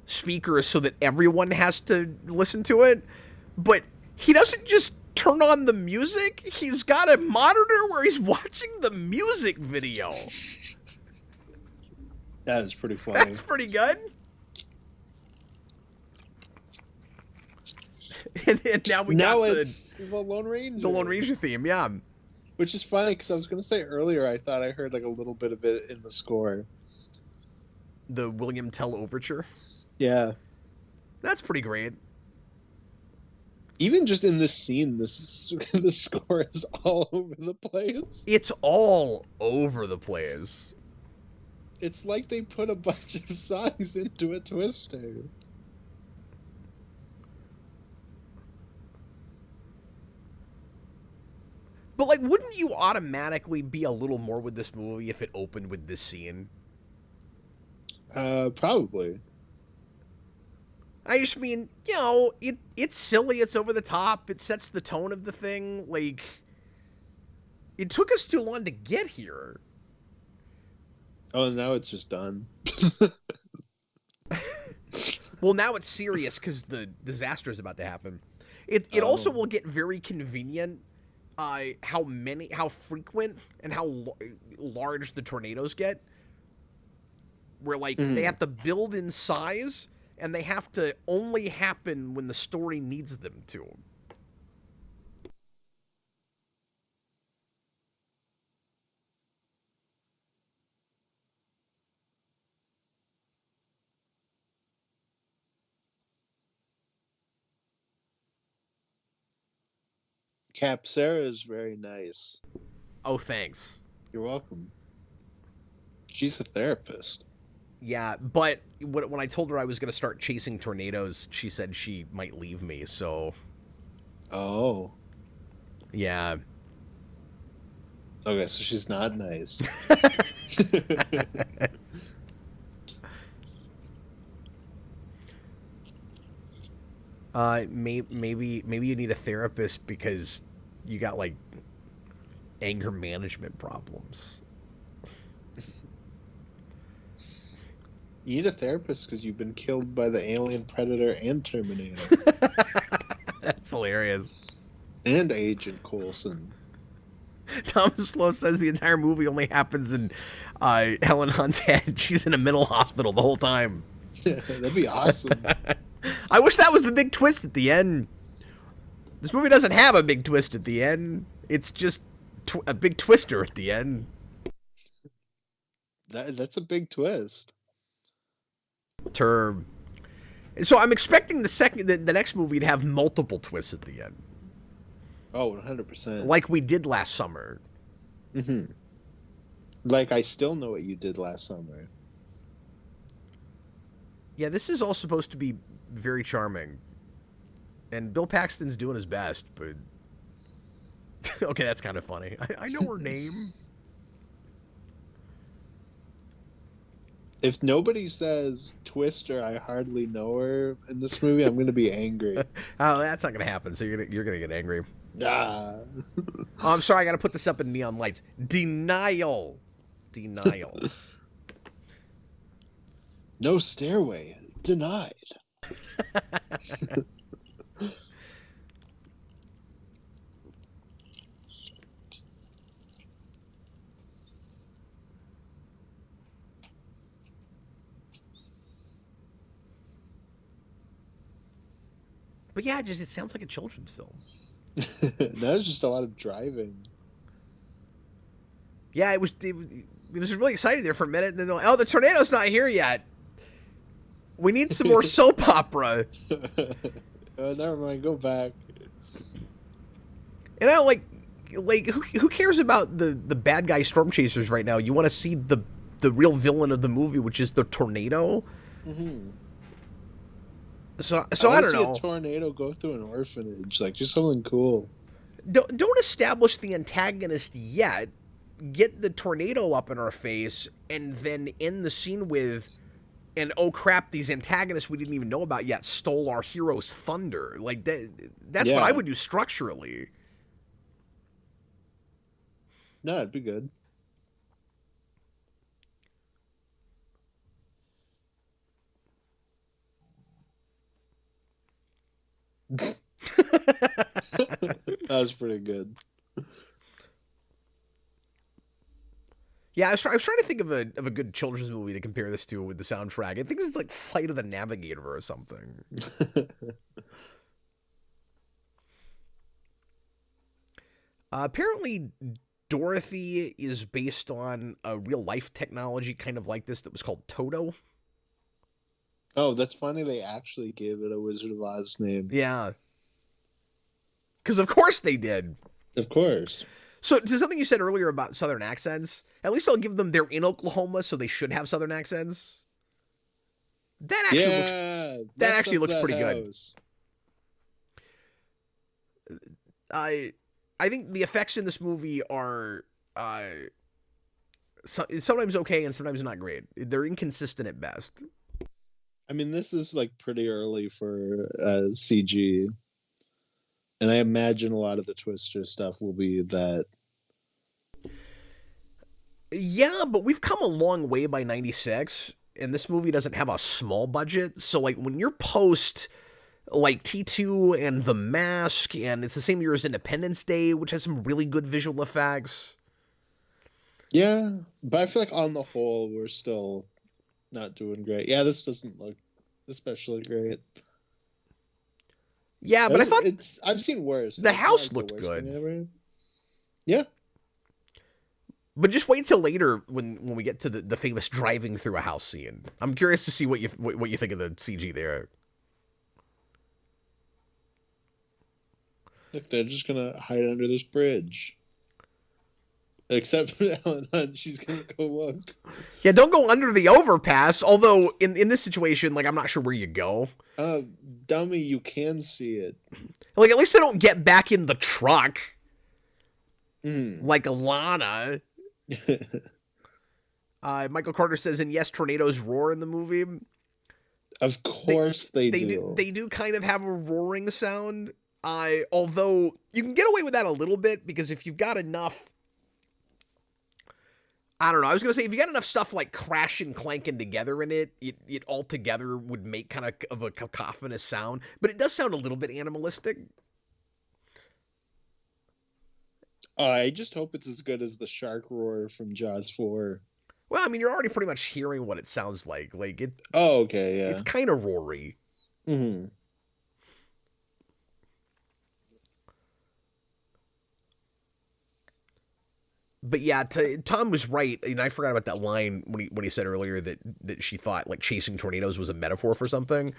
speakers so that everyone has to listen to it, but he doesn't just turn on the music. He's got a monitor where he's watching the music video. That is pretty funny. That's pretty good. And now it's the Lone Ranger. The Lone Ranger theme, yeah. Which is funny because I was going to say earlier I thought I heard like a little bit of it in the score. The William Tell overture. Yeah. That's pretty great. Even just in this scene, the score is all over the place. It's all over the place. It's like they put a bunch of songs into a Twister. But, like, wouldn't you automatically be a little more with this movie if it opened with this scene? Probably. I just mean, you know, it's silly, it's over the top, it sets the tone of the thing, like, it took us too long to get here. Oh, now it's just done. Well, now it's serious because the disaster is about to happen. It also will get very convenient how frequent and how large the tornadoes get. Where, like, they have to build in size, and they have to only happen when the story needs them to. Cap Sarah is very nice. Oh, thanks. You're welcome. She's a therapist. Yeah, but when I told her I was going to start chasing tornadoes, she said she might leave me, so... Oh. Yeah. Okay, so she's not nice. Maybe you need a therapist because you got, like, anger management problems. You need a therapist because you've been killed by the alien predator and Terminator. That's hilarious. And Agent Coulson. Thomas Lowe says the entire movie only happens in Helen Hunt's head. She's in a mental hospital the whole time. That'd be awesome. I wish that was the big twist at the end. This movie doesn't have a big twist at the end. It's just a big twister at the end. That's a big twist. Term. So I'm expecting the next movie to have multiple twists at the end. Oh, 100%. Like we did last summer. Mm-hmm. Like I still know what you did last summer. Yeah, this is all supposed to be very charming. And Bill Paxton's doing his best, but... Okay, that's kind of funny. I know her name. If nobody says Twister, I hardly know her in this movie, I'm going to be angry. Oh, that's not going to happen, so you're gonna get angry. Nah. Oh, I'm sorry, I got to put this up in neon lights. Denial. No stairway. Denied. But yeah, it sounds like a children's film. That was just a lot of driving. Yeah, it was really exciting there for a minute, and then they're like, oh, the tornado's not here yet. We need some more soap opera. Never mind, go back. And I like who cares about the bad guy stormchasers right now? You want to see the real villain of the movie, which is the tornado. Mm-hmm. So I don't know. A tornado go through an orphanage, like just something cool. Don't establish the antagonist yet. Get the tornado up in our face, and then end the scene with, and oh crap, these antagonists we didn't even know about yet stole our hero's thunder. Like that's what I would do structurally. No, it'd be good. That was pretty good. Yeah, I was trying to think of a good children's movie to compare this to with the soundtrack. I think it's like Flight of the Navigator or something. Apparently, Dorothy is based on a real life technology kind of like this that was called Toto. Oh, that's funny. They actually gave it a Wizard of Oz name. Yeah. Because of course they did. Of course. So, to something you said earlier about Southern accents, at least I'll give them they're in Oklahoma, so they should have Southern accents. That actually looks pretty good. I think the effects in this movie are sometimes okay and sometimes not great. They're inconsistent at best. I mean, this is like pretty early for CG, and I imagine a lot of the Twister stuff will be that. Yeah, but we've come a long way by '96, and this movie doesn't have a small budget. So, like, when you're post like T2 and The Mask, and it's the same year as Independence Day, which has some really good visual effects. Yeah, but I feel like on the whole, we're still not doing great. Yeah, this doesn't look especially great. Yeah, but I thought I've seen worse. The house looked good. Yeah. But just wait till later when we get to the famous driving through a house scene. I'm curious to see what you think of the CG there. Look, they're just gonna hide under this bridge. Except for Ellen Hunt, she's gonna go look. Yeah, don't go under the overpass. Although in this situation, like, I'm not sure where you go. Dummy, you can see it. Like, at least they don't get back in the truck. Like Alana. Michael Carter says, and yes, tornadoes roar in the movie. Of course they do. They do kind of have a roaring sound. Although you can get away with that a little bit because if you've got enough, I don't know. I was going to say, if you got enough stuff like crashing, clanking together in it all together would make kind of a cacophonous sound. But it does sound a little bit animalistic. I just hope it's as good as the shark roar from Jaws 4. Well, I mean, you're already pretty much hearing what it sounds like. Like it. Oh, okay, yeah. It's kind of roary. Mm-hmm. But yeah, Tom was right, and I forgot about that line when he said earlier that she thought like chasing tornadoes was a metaphor for something.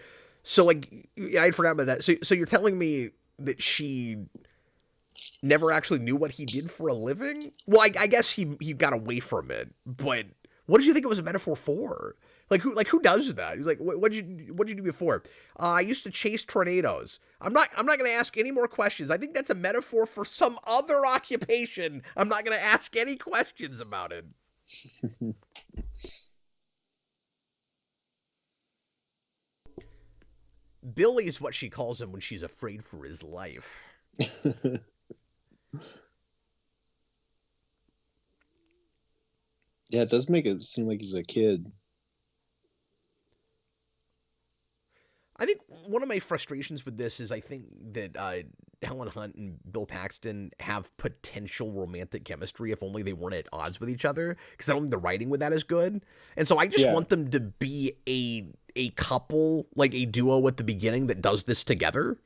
So like, I'd forgotten about that. So you're telling me that she never actually knew what he did for a living? Well, I guess he got away from it, but what did you think it was a metaphor for? Like who does that? He's like, what'd you do before? I used to chase tornadoes. I'm not going to ask any more questions. I think that's a metaphor for some other occupation. I'm not going to ask any questions about it. Billy's what she calls him when she's afraid for his life. Yeah, it does make it seem like he's a kid. I think one of my frustrations with this is I think that Helen Hunt and Bill Paxton have potential romantic chemistry if only they weren't at odds with each other, because I don't think the writing with that is good. And so I just want them to be a couple, like a duo at the beginning that does this together.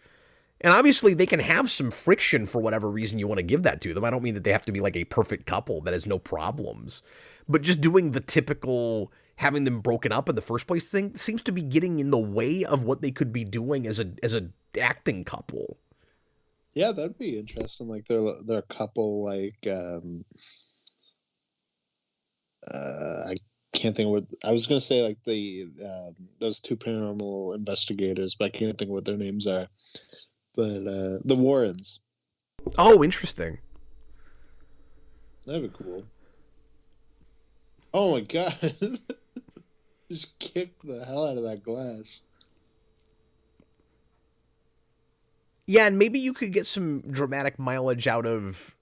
And obviously they can have some friction for whatever reason you want to give that to them. I don't mean that they have to be like a perfect couple that has no problems. But just doing the typical having them broken up in the first place thing seems to be getting in the way of what they could be doing as a acting couple. Yeah, that'd be interesting. Like they're a couple, like I can't think of what I was gonna say, like the those two paranormal investigators, but I can't think of what their names are. But the Warrens. Oh, interesting. That'd be cool. Oh my god. Just kicked the hell out of that glass. Yeah, and maybe you could get some dramatic mileage out of,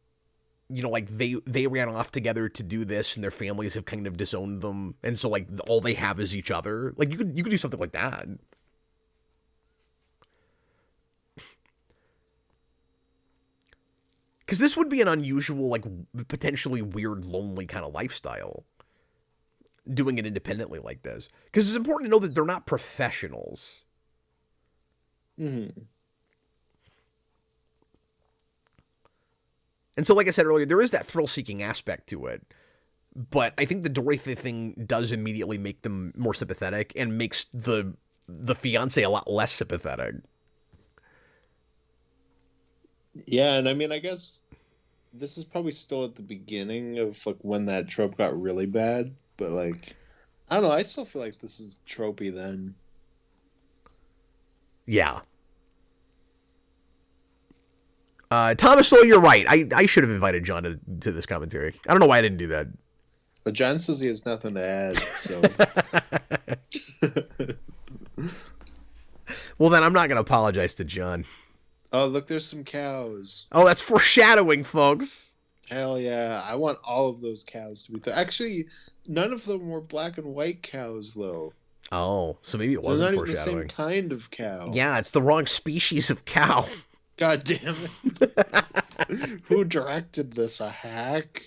you know, like they ran off together to do this and their families have kind of disowned them. And so like all they have is each other. Like you could do something like that. Because this would be an unusual, like, potentially weird, lonely kind of lifestyle. Doing it independently like this. Because it's important to know that they're not professionals. Mm-hmm. And so, like I said earlier, there is that thrill-seeking aspect to it. But I think the Dorothy thing does immediately make them more sympathetic and makes the fiance a lot less sympathetic. Yeah, and I mean, I guess this is probably still at the beginning of like when that trope got really bad, but like I don't know, I still feel like this is tropey then. Yeah. Thomas, though, you're right. I should have invited John to this commentary. I don't know why I didn't do that. But John says he has nothing to add, so. Well, then I'm not going to apologize to John. Oh, look, there's some cows. Oh, that's foreshadowing, folks. Hell yeah. I want all of those cows to be there. Actually, none of them were black and white cows, though. Oh, so maybe it wasn't They're not even foreshadowing. the same kind of cow. Yeah, it's the wrong species of cow. God damn it. Who directed this? A hack?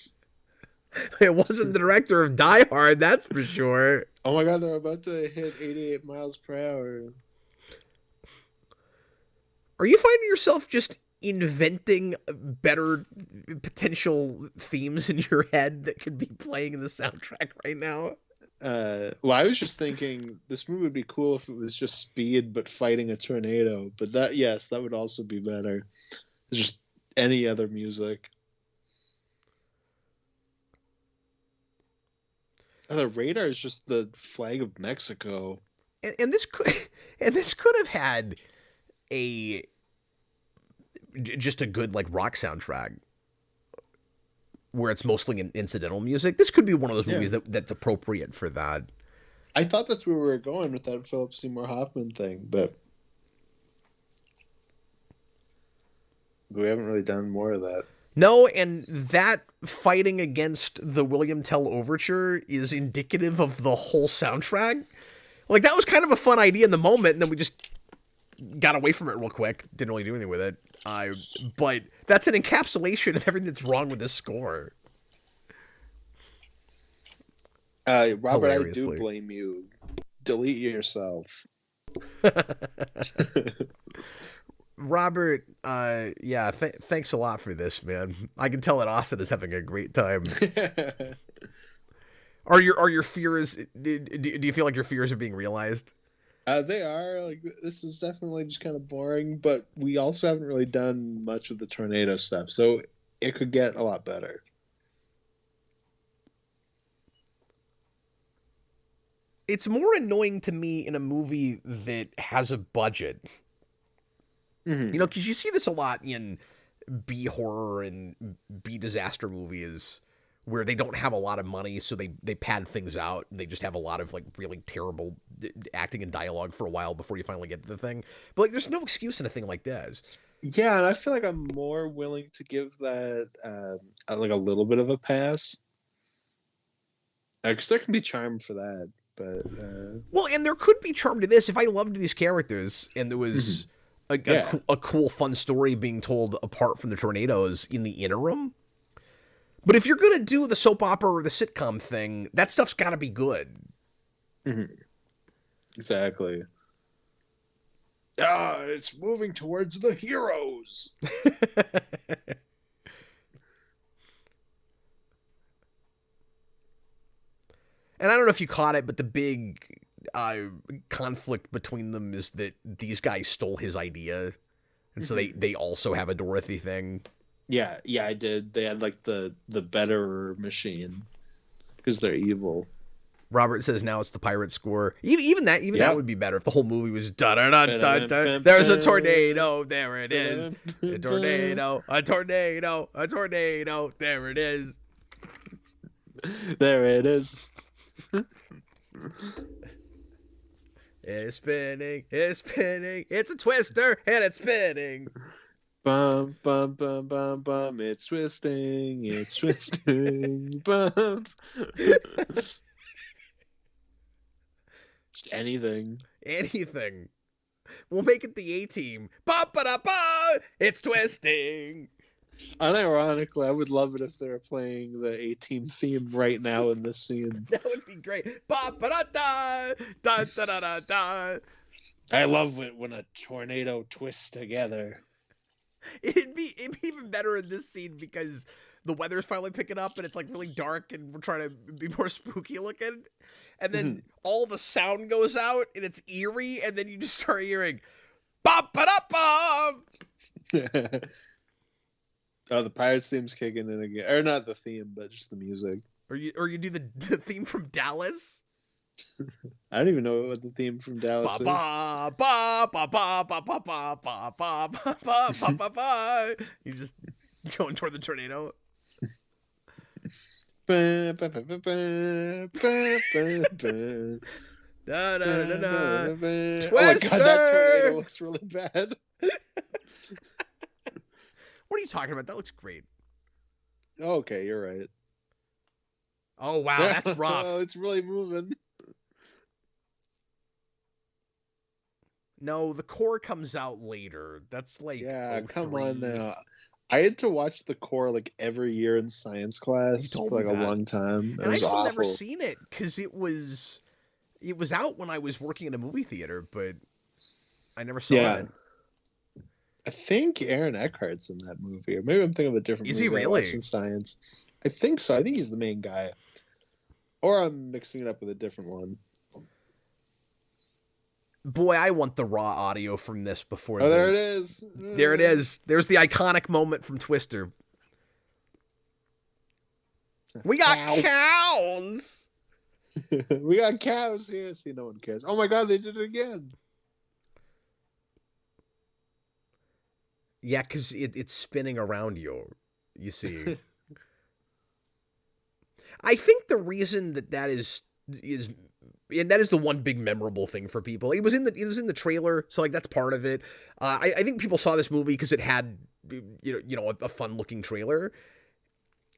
It wasn't the director of Die Hard, that's for sure. Oh my god, they're about to hit 88 miles per hour. Are you finding yourself just inventing better potential themes in your head that could be playing in the soundtrack right now? Well, I was just thinking this movie would be cool if it was just speed but fighting a tornado. But that, yes, that would also be better. It's just any other music. Oh, the radar is just the flag of Mexico. And this could have had just a good like rock soundtrack where it's mostly incidental music. This could be one of those movies that's appropriate for that. I thought that's where we were going with that Philip Seymour Hoffman thing, but we haven't really done more of that. No, and that fighting against the William Tell Overture is indicative of the whole soundtrack. Like, that was kind of a fun idea in the moment, and then we just got away from it real quick. Didn't really do anything with it. But that's an encapsulation of everything that's wrong with this score. Robert, I do blame you. Delete yourself. Robert, thanks a lot for this, man. I can tell that Austin is having a great time. Are your fears? Do you feel like your fears are being realized? They are. Like, this is definitely just kind of boring, but we also haven't really done much of the tornado stuff, so it could get a lot better. It's more annoying to me in a movie that has a budget. Mm-hmm. You know, because you see this a lot in B horror and B disaster movies where they don't have a lot of money, so they pad things out, and they just have a lot of, like, really terrible acting and dialogue for a while before you finally get to the thing. But, like, there's no excuse in a thing like this. Yeah, and I feel like I'm more willing to give that, like, a little bit of a pass. Because there can be charm for that, but... Well, and there could be charm to this if I loved these characters, and there was a cool, fun story being told apart from the tornadoes in the interim. But if you're going to do the soap opera or the sitcom thing, that stuff's got to be good. Mm-hmm. Exactly. It's moving towards the heroes. And I don't know if you caught it, but the big conflict between them is that these guys stole his idea. And so they also have a Dorothy thing. Yeah, I did. They had, like, the better machine because they're evil. Robert says now it's the pirate score. Even that would be better if the whole movie was da da da da da. There's a tornado. There it is. A tornado. A tornado. A tornado. There it is. There it is. It's spinning. It's spinning. It's a twister and it's spinning. Bum, bum, bum, bum, bum. It's twisting. It's twisting. Bum. Just anything. Anything. We'll make it the A-Team. Ba ba da ba. It's twisting. Unironically, I would love it if they were playing the A-Team theme right now in this scene. That would be great. Ba ba da da da da da da da. I love it when a tornado twists together. It'd be even better in this scene because the weather's finally picking up and it's like really dark and we're trying to be more spooky looking. And then all the sound goes out and it's eerie, and then you just start hearing ba ba da ba. Oh, the Pirates theme's kicking in again. Or not the theme, but just the music. Or you do the theme from Dallas. I don't even know what the theme from Dallas is. Ba ba ba ba ba ba ba ba ba ba ba ba ba ba. You just going toward the tornado. Ba, ba, ba, ba, ba, ba, ba, ba. Da, da, da, da. Oh my Twister! god, that tornado looks really bad. What are you talking about? That looks great. Okay, you're right. Oh wow, that's rough. Oh, it's really moving. No, the core comes out later. That's like Yeah, come 03. on now. I had to watch the core like every year in science class You told for like me a that. long time. It And I've was still awful. never seen it because it was out when I was working in a movie theater, but I never saw Yeah. it. I think Aaron Eckhart's in that movie, or maybe I'm thinking of a different Is movie he I really? watched in science. I think so. I think he's the main guy. Or I'm mixing it up with a different one. Boy, I want the raw audio from this before. Oh, there it is. There it is. There's the iconic moment from Twister. We got Cow. cows. We got cows here. See, no one cares. Oh my god, they did it again. Yeah, because it's spinning around you. You see. I think the reason that is, and that is the one big memorable thing for people. It was in the trailer, so like that's part of it. I think people saw this movie because it had a fun looking trailer.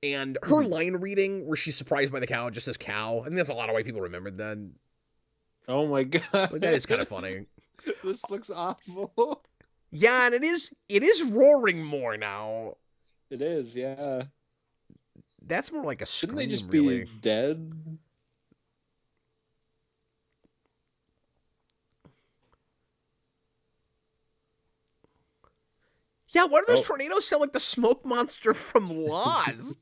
And her line reading, where she's surprised by the cow, just says cow. I think that's a lot of why people remembered that. Oh my god. Like, that is kind of funny. This looks awful. Yeah, and it is roaring more now. It is, yeah. That's more like a scream, Shouldn't they just really. be dead? Yeah, why do those tornadoes sound like the smoke monster from Lost?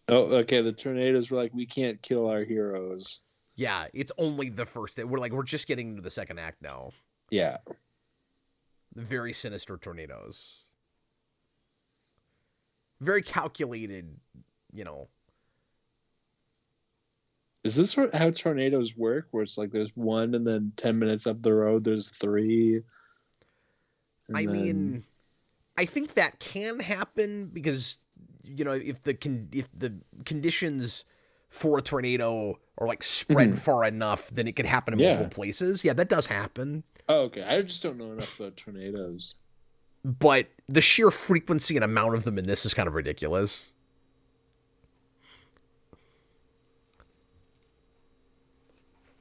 Oh, okay. The tornadoes were like, we can't kill our heroes. Yeah, it's only the first. We're just getting into the second act now. Yeah. The very sinister tornadoes. Very calculated, Is this how tornadoes work? Where it's like there's one, and then 10 minutes up the road there's three. I mean, I think that can happen because if the conditions for a tornado are like spread far enough, then it could happen in multiple places. Yeah, that does happen. Oh, okay. I just don't know enough about tornadoes. But the sheer frequency and amount of them in this is kind of ridiculous.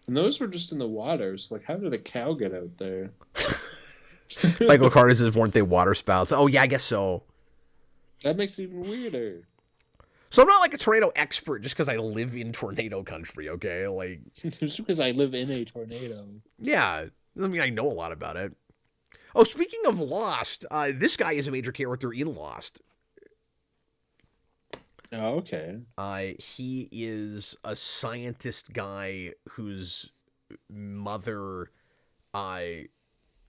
And those were just in the waters. Like, how did a cow get out there? Michael Carter says, weren't they water spouts? Oh, yeah, I guess so. That makes it even weirder. So I'm not like a tornado expert just because I live in tornado country, okay? Like, Just because I live in a tornado. yeah, I mean, I know a lot about it. Oh, speaking of Lost, this guy is a major character in Lost. Oh, okay. He is a scientist guy whose mother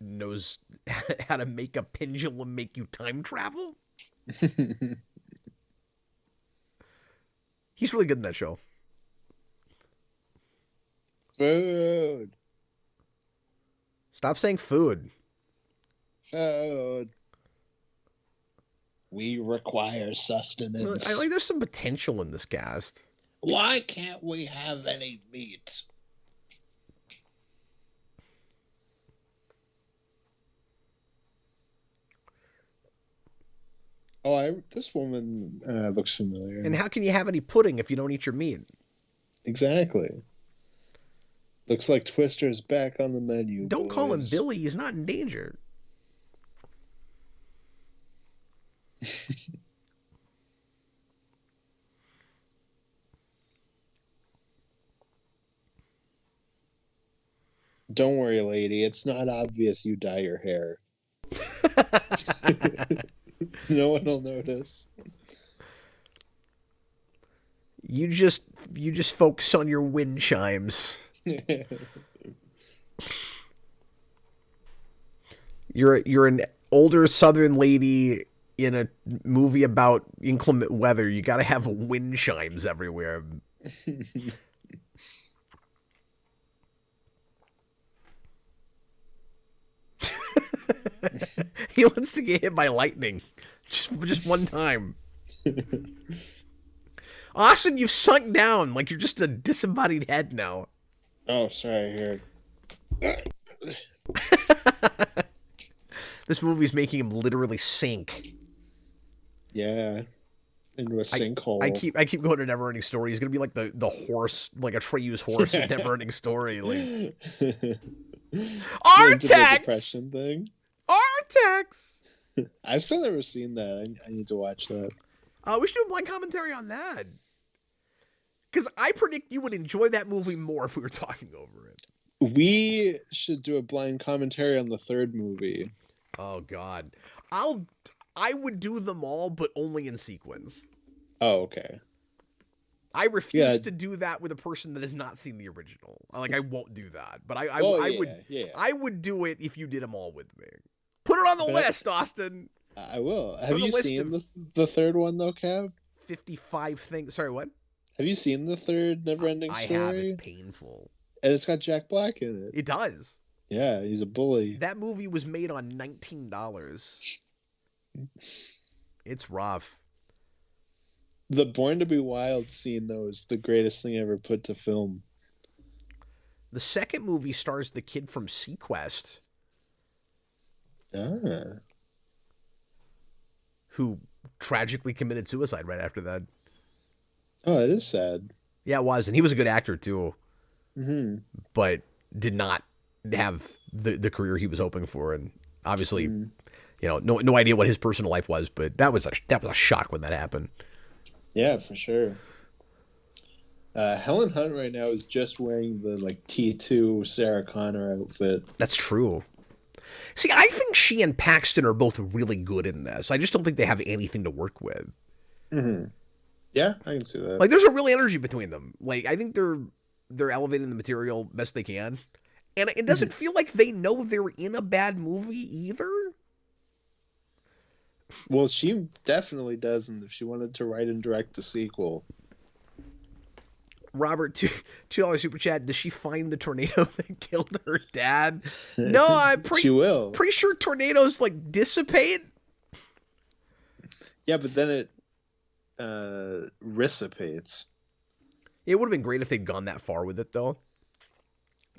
knows how to make a pendulum make you time travel. He's really good in that show. Food. Stop saying food. Food. We require sustenance. I like there's some potential in this cast. Why can't we have any meat? Oh, this woman looks familiar. And how can you have any pudding if you don't eat your meat? Exactly. Looks like Twister's back on the menu. Don't call him boys. Billy. He's not in danger. Don't worry, lady. It's not obvious you dye your hair. No one will notice. You just focus on your wind chimes. You're an older Southern lady in a movie about inclement weather. You got to have wind chimes everywhere. He wants to get hit by lightning, just one time. Austin, you've sunk down like you're just a disembodied head now. Oh, sorry. Here. This movie's making him literally sink. Yeah, into a sinkhole. I keep going to Neverending Story. He's gonna be like the horse, like Atreus horse in Neverending Story. Like Artax depression thing. Artax. I've still never seen that. I need to watch that. We should do a blind commentary on that. Because I predict you would enjoy that movie more if we were talking over it. We should do a blind commentary on the third movie. Oh God, I would do them all, but only in sequence. Oh, okay. I refuse to do that with a person that has not seen the original. Like, I won't do that. But I would do it if you did them all with me. Put it on the list, Austin. I will. Have you seen the third one though, Cav? 55 things. Sorry, what? Have you seen the third Neverending Story? I have. It's painful. And it's got Jack Black in it. It does. Yeah, he's a bully. That movie was made on $19. It's rough. The Born to Be Wild scene, though, is the greatest thing ever put to film. The second movie stars the kid from Sequest. Ah. Who tragically committed suicide right after that. Oh, it is sad. Yeah, it was. And he was a good actor, too. Mm-hmm. But did not have the career he was hoping for. And obviously, no idea what his personal life was. But that was a shock when that happened. Yeah, for sure. Helen Hunt right now is just wearing the T2 Sarah Connor outfit. That's true. See, I think she and Paxton are both really good in this. I just don't think they have anything to work with. Mm-hmm. Yeah, I can see that. Like, there's a real energy between them. Like, I think they're elevating the material best they can. And it doesn't feel like they know they're in a bad movie either. Well, she definitely doesn't if she wanted to write and direct the sequel. Robert, $2 super chat. Does she find the tornado that killed her dad? No, I'm she will. Pretty sure tornadoes dissipate. Yeah, but then it recipates. It would have been great if they'd gone that far with it, though.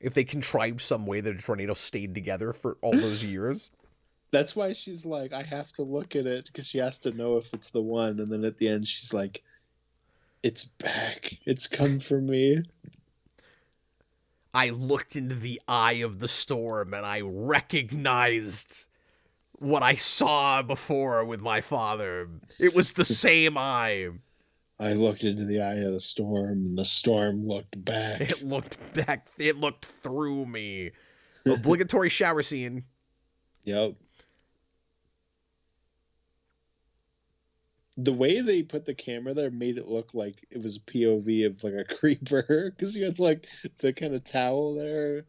If they contrived some way that a tornado stayed together for all those years. That's why she's like, I have to look at it because she has to know if it's the one. And then at the end, she's like, it's back. It's come for me. I looked into the eye of the storm and I recognized what I saw before with my father. It was the same eye. I looked into the eye of the storm and the storm looked back. It looked back. It looked through me. Obligatory shower scene. Yep. The way they put the camera there made it look like it was a POV of a creeper because you had the kind of towel there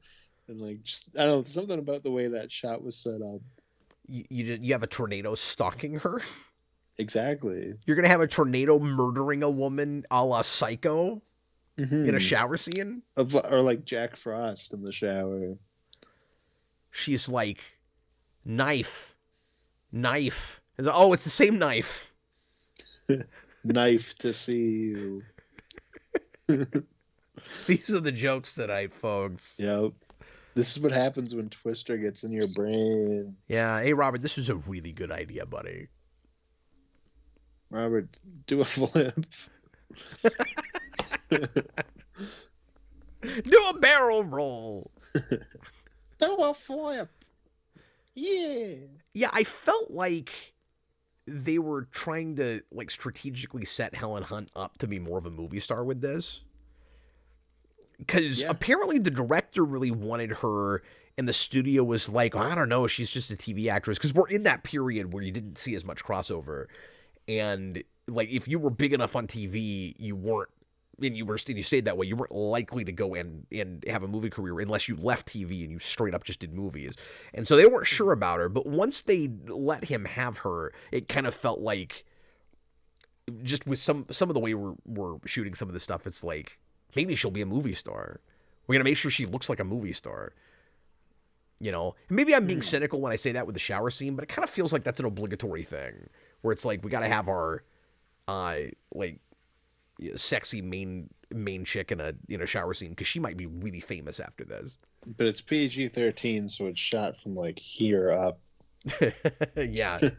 and just I don't know, something about the way that shot was set up. You have a tornado stalking her. Exactly. You're gonna have a tornado murdering a woman a la Psycho in a shower scene, or like Jack Frost in the shower. She's like, knife. Oh, it's the same knife. Knife to see you. These are the jokes tonight, folks. Yep. This is what happens when Twister gets in your brain. Yeah. Hey, Robert, this was a really good idea, buddy. Robert, do a flip. Do a barrel roll. Do a flip. Yeah. Yeah, I felt like they were trying to like strategically set Helen Hunt up to be more of a movie star with this. Because apparently the director really wanted her, and the studio was like, oh, I don't know, she's just a TV actress. Because we're in that period where you didn't see as much crossover. And like, if you were big enough on TV, you weren't, and you stayed that way, you weren't likely to go and have a movie career unless you left TV and you straight up just did movies. And so they weren't sure about her. But once they let him have her, it kind of felt like, just with some of the way we're shooting some of this stuff, it's like, maybe she'll be a movie star. We're going to make sure she looks like a movie star. You know? Maybe I'm being cynical when I say that with the shower scene, but it kind of feels like that's an obligatory thing. Where it's like, we got to have our, like, sexy main chick in a shower scene, because she might be really famous after this. But it's PG-13, so it's shot from, like, here up. Yeah.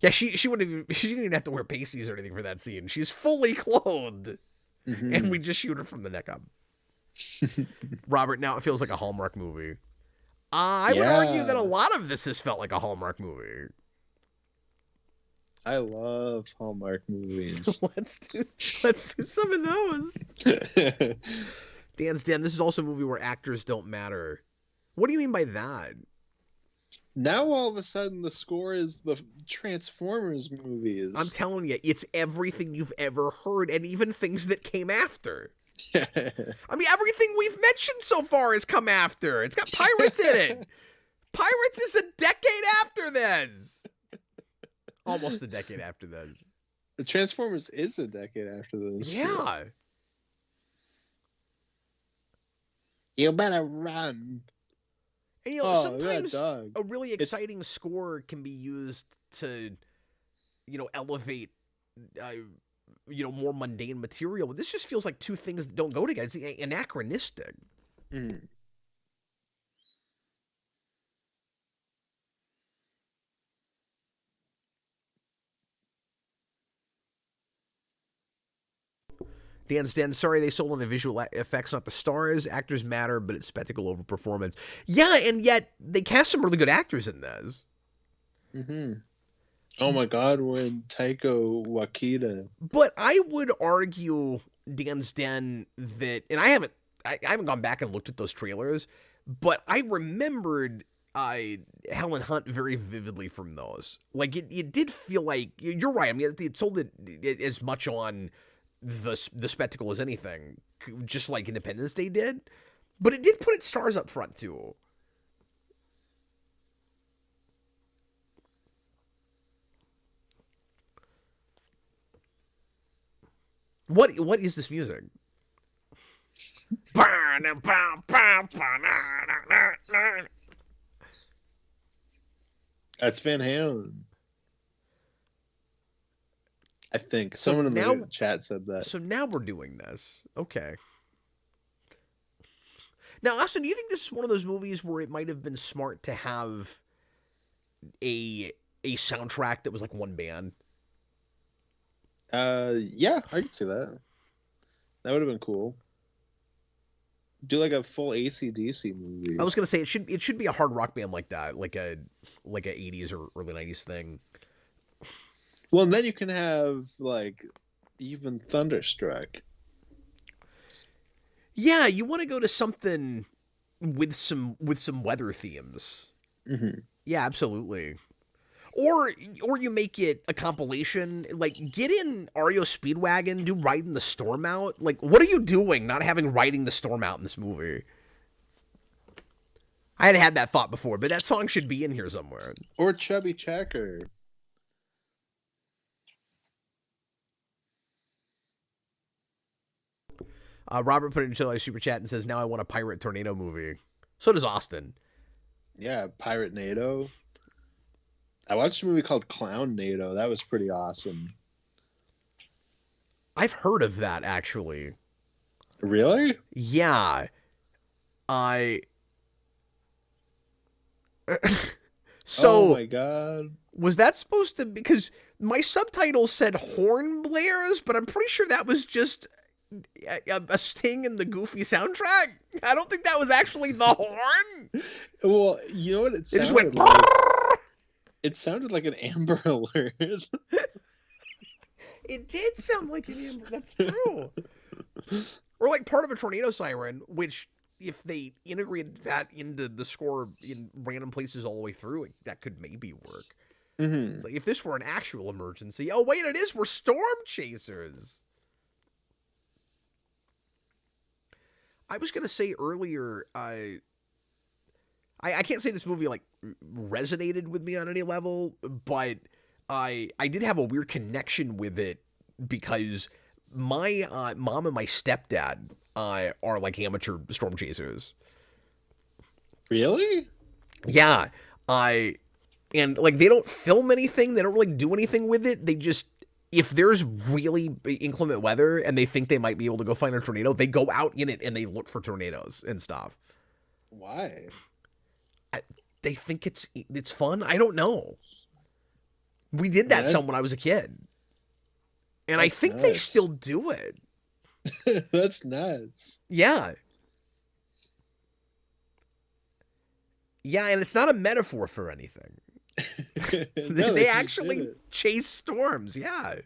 Yeah, she didn't even have to wear pasties or anything for that scene. She's fully clothed. Mm-hmm. And we just shoot her from the neck up. Robert, now it feels like a Hallmark movie. I would argue that a lot of this has felt like a Hallmark movie. I love Hallmark movies. Let's do some of those. Dan's Den, this is also a movie where actors don't matter. What do you mean by that? Now all of a sudden the score is the Transformers movies. I'm telling you, it's everything you've ever heard, and even things that came after. I mean, everything we've mentioned so far has come after. It's got pirates in it. Pirates is a decade after this. Almost a decade after this. The Transformers is a decade after this. Yeah. You better run. And, you know, sometimes a really exciting score can be used to, you know, elevate, you know, more mundane material. But this just feels like two things that don't go together. It's anachronistic. Mm. Dan's Den, sorry they sold on the visual effects, not the stars. Actors matter, but it's spectacle over performance. Yeah, and yet they cast some really good actors in this. Mm-hmm. Oh my God, we're in Taika Waititi. But I would argue, Dan's Den, that, and I haven't gone back and looked at those trailers, but I remembered Helen Hunt very vividly from those. Like, it did feel like, you're right, I mean, it sold it as much on the spectacle as anything, just like Independence Day did, but it did put its stars up front too. What is this music? That's Van Halen. I think someone in the chat said that. So now we're doing this. Okay. Now, Austin, do you think this is one of those movies where it might have been smart to have a soundtrack that was like one band? Yeah, I could see that. That would have been cool. Do like a full AC/DC movie. I was gonna say it should be a hard rock band like that, like a 80s or early 90s thing. Well, and then you can have like even Thunderstruck. Yeah, you want to go to something with some weather themes. Mm-hmm. Yeah, absolutely. Or you make it a compilation, like get in REO Speedwagon, do Riding the Storm Out. Like, what are you doing not having Riding the Storm Out in this movie? I had that thought before, but that song should be in here somewhere. Or Chubby Checker. Robert put it into a super chat and says, now I want a Pirate Tornado movie. So does Austin. Yeah, Pirate NATO. I watched a movie called Clown NATO. That was pretty awesome. I've heard of that, actually. Really? Yeah. So, oh my God. Was that supposed to, because my subtitles said horn blares, but I'm pretty sure that was just a sting in the Goofy soundtrack. I don't think that was actually the horn. Well, you know what it sounded just went like? It sounded like an Amber Alert. It did sound like an Amber. That's true. Or like part of a tornado siren, which if they integrated that into the score in random places all the way through, that could maybe work. Mm-hmm. It's like if this were an actual emergency. Oh wait, it is. We're storm chasers. I was gonna say earlier, I can't say this movie like resonated with me on any level, but I did have a weird connection with it because my mom and my stepdad are like amateur storm chasers. Really? Yeah, and like they don't film anything, they don't really do anything with it. They just if there's really inclement weather and they think they might be able to go find a tornado, they go out in it and they look for tornadoes and stuff. Why? They think it's fun. I don't know. We did that some when I was a kid, and I think they still do it. That's nuts. Yeah. Yeah, and it's not a metaphor for anything. No, they actually chase storms. Yeah.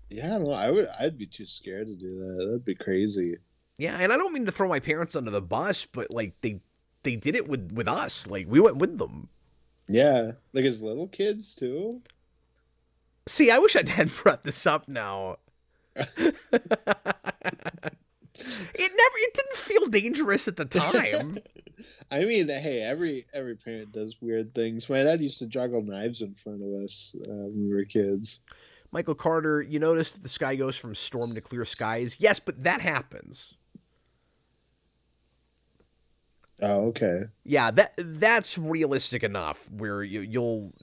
Yeah, I don't know. I'd be too scared to do that. That'd be crazy. Yeah, and I don't mean to throw my parents under the bus, but like they did it with us. Like we went with them. Yeah, like as little kids too. See, I wish I hadn't brought this up now. It didn't feel dangerous at the time. I mean, hey, every parent does weird things. My dad used to juggle knives in front of us when we were kids. Michael Carter, you noticed that the sky goes from storm to clear skies? Yes, but that happens. Oh, okay. Yeah, that's realistic enough where you'll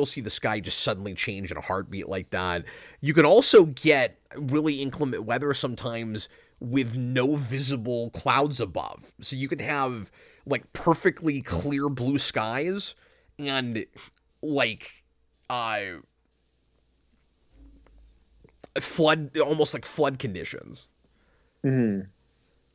see the sky just suddenly change in a heartbeat like that. You can also get really inclement weather sometimes with no visible clouds above. So you can have like perfectly clear blue skies and like flood, almost like flood conditions. Mm-hmm.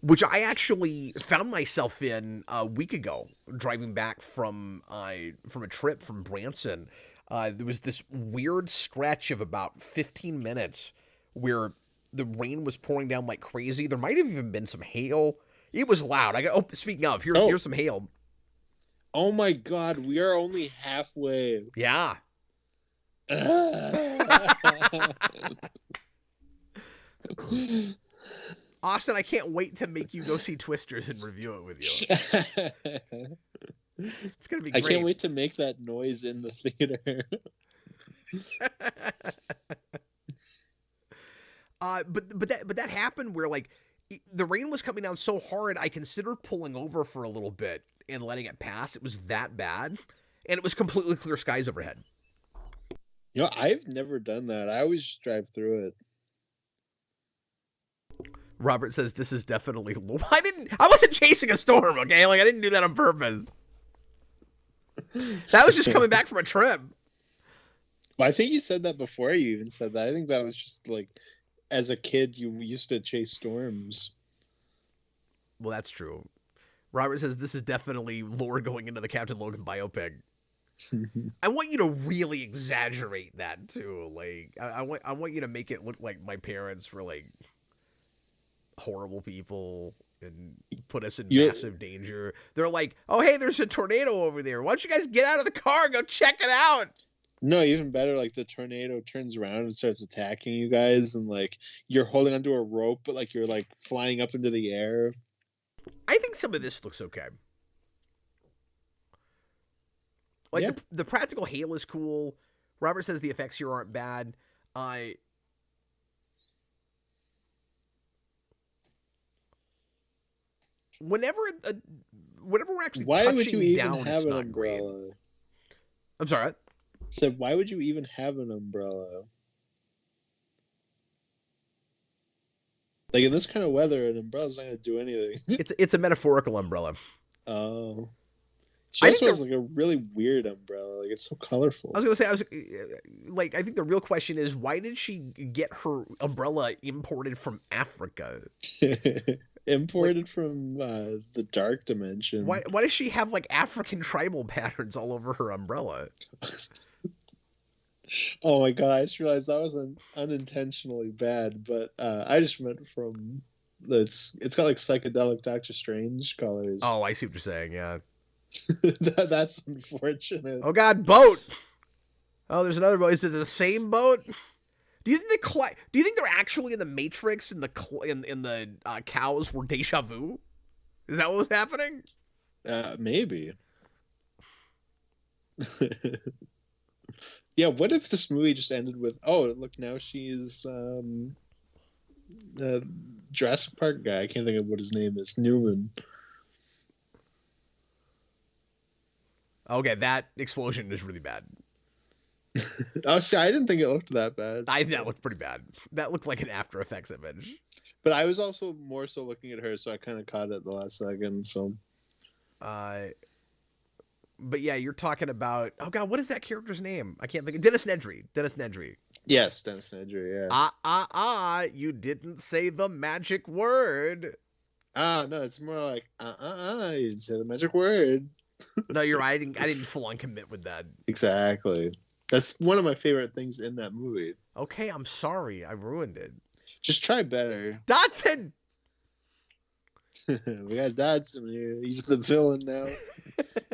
Which I actually found myself in a week ago, driving back from a trip from Branson. There was this weird stretch of about 15 minutes where the rain was pouring down like crazy. There might have even been some hail. It was loud. Speaking of, here's some hail. Oh my God, we are only halfway. Yeah. Austin, I can't wait to make you go see Twisters and review it with you. It's gonna be great. I can't wait to make that noise in the theater. But that happened where like the rain was coming down so hard I considered pulling over for a little bit and letting it pass. It was that bad, and it was completely clear skies overhead. You know, I've never done that. I always just drive through it. Robert says this is definitely. I wasn't chasing a storm. Okay, like I didn't do that on purpose. That was just coming back from a trip. Well, I think you said that before you even said that. I think that was just like, as a kid, you used to chase storms. Well, that's true. Robert says this is definitely lore going into the Captain Logan biopic. I want you to really exaggerate that too. Like, I want you to make it look like my parents were like horrible people and put us in massive danger. They're like, oh, hey, there's a tornado over there. Why don't you guys get out of the car and go check it out? No, even better, like the tornado turns around and starts attacking you guys, and like you're holding onto a rope, but like you're like flying up into the air. I think some of this looks okay. Like the practical hail is cool. Robert says the effects here aren't bad. Whenever we're actually touching down, it's not great. I'm sorry. So why would you even have an umbrella? Like in this kind of weather, an umbrella's not gonna do anything. It's a metaphorical umbrella. Oh. She also has like a really weird umbrella. Like it's so colorful. I was gonna say, I think the real question is why did she get her umbrella imported from Africa? Imported from the dark dimension. Why does she have like African tribal patterns all over her umbrella? Oh my god! I just realized that was unintentionally bad, but I just meant from it's got like psychedelic Doctor Strange colors. Oh, I see what you're saying. Yeah. That's unfortunate. Oh god, boat. Oh, there's another boat. Is it the same boat? Do you think do you think they're actually in the Matrix and the cows were deja vu? Is that what was happening? Maybe. Yeah, what if this movie just ended with, oh, look, now she's the Jurassic Park guy. I can't think of what his name is. Newman. Okay, that explosion is really bad. Oh, see, I didn't think it looked that bad. That looked pretty bad. That looked like an After Effects image. But I was also more so looking at her, so I kind of caught it at the last second. So, but yeah, you're talking about, oh god, what is that character's name? I can't think of Dennis Nedry. Dennis Nedry. Yes, Dennis Nedry. Yeah. You didn't say the magic word. No, it's more like you didn't say the magic word. No, you're right. I didn't full on commit with that. Exactly. That's one of my favorite things in that movie. Okay, I'm sorry. I ruined it. Just try better. Dodson! We got Dodson here. He's the villain now.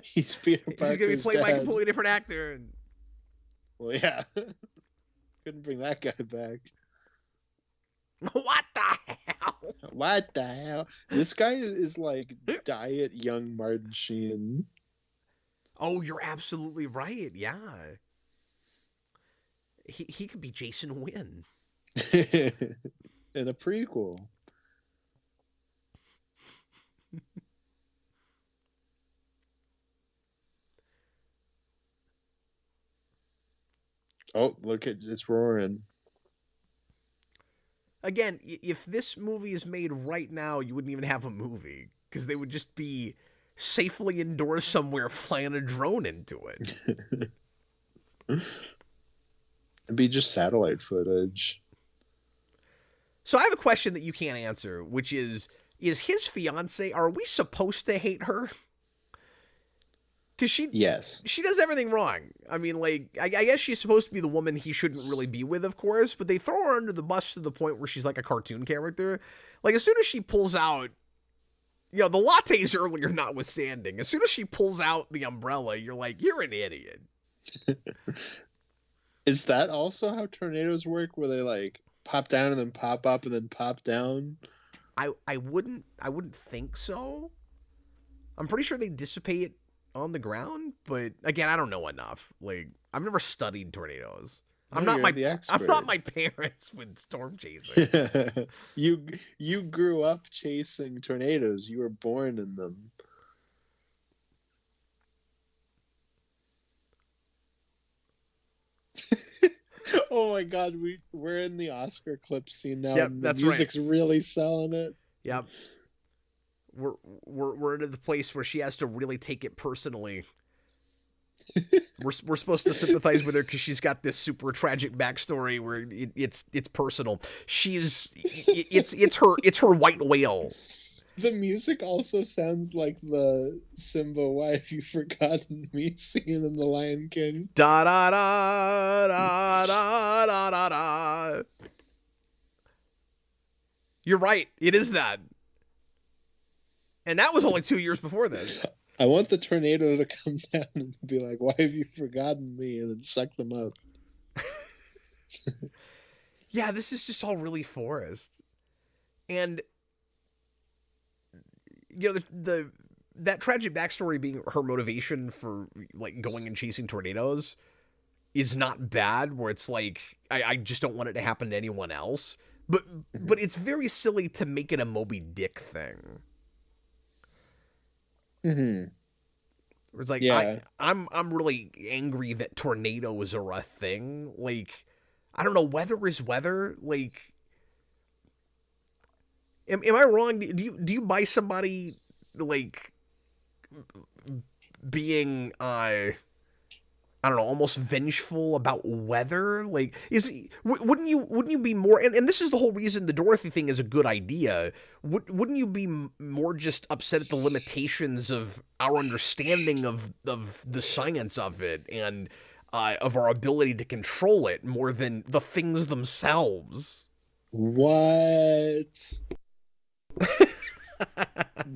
He's Peter Parker's He's going to be played by a dad. completely different actor. Well, yeah. Couldn't bring that guy back. What the hell? What the hell? This guy is like diet young Martin Sheen. Oh, you're absolutely right. Yeah. He could be Jason Wynn. In a prequel. Oh, look at it's roaring. Again, if this movie is made right now, you wouldn't even have a movie because they would just be safely indoors somewhere flying a drone into it. It'd be just satellite footage. So I have a question that you can't answer, which is his fiance, are we supposed to hate her? Because she does everything wrong. I mean, like, I guess she's supposed to be the woman he shouldn't really be with, of course, but they throw her under the bus to the point where she's like a cartoon character. Like, as soon as she pulls out, the lattes earlier notwithstanding, as soon as she pulls out the umbrella, you're like, you're an idiot. Is that also how tornadoes work, where they, like, pop down and then pop up and then pop down? I wouldn't think so. I'm pretty sure they dissipate on the ground, but again, I don't know enough. Like, I've never studied tornadoes. I'm not my parents with storm chasing. You grew up chasing tornadoes. You were born in them. Oh my god, we're in the Oscar clip scene now. Yep, and that's the music's right. really selling it. Yep. We're into the place where she has to really take it personally. We're supposed to sympathize with her because she's got this super tragic backstory where it's personal. It's her white whale. The music also sounds like the Simba "Why Have You Forgotten Me" scene in The Lion King. Da da da da da da da da. You're right. It is that. And that was only 2 years before this. I want the tornado to come down and be like, "Why have you forgotten me?" and then suck them up. Yeah, this is just all really forest. And that tragic backstory being her motivation for like going and chasing tornadoes is not bad, where it's like I just don't want it to happen to anyone else. But it's very silly to make it a Moby Dick thing. Mm-hmm. It's like, yeah. I'm really angry that tornadoes are a thing. Like, I don't know, weather is weather. Like, am I wrong? Do you buy somebody like being I don't know, almost vengeful about weather. Like, wouldn't you be more? And this is the whole reason the Dorothy thing is a good idea. Wouldn't you be more just upset at the limitations of our understanding of the science of it and of our ability to control it more than the things themselves? What?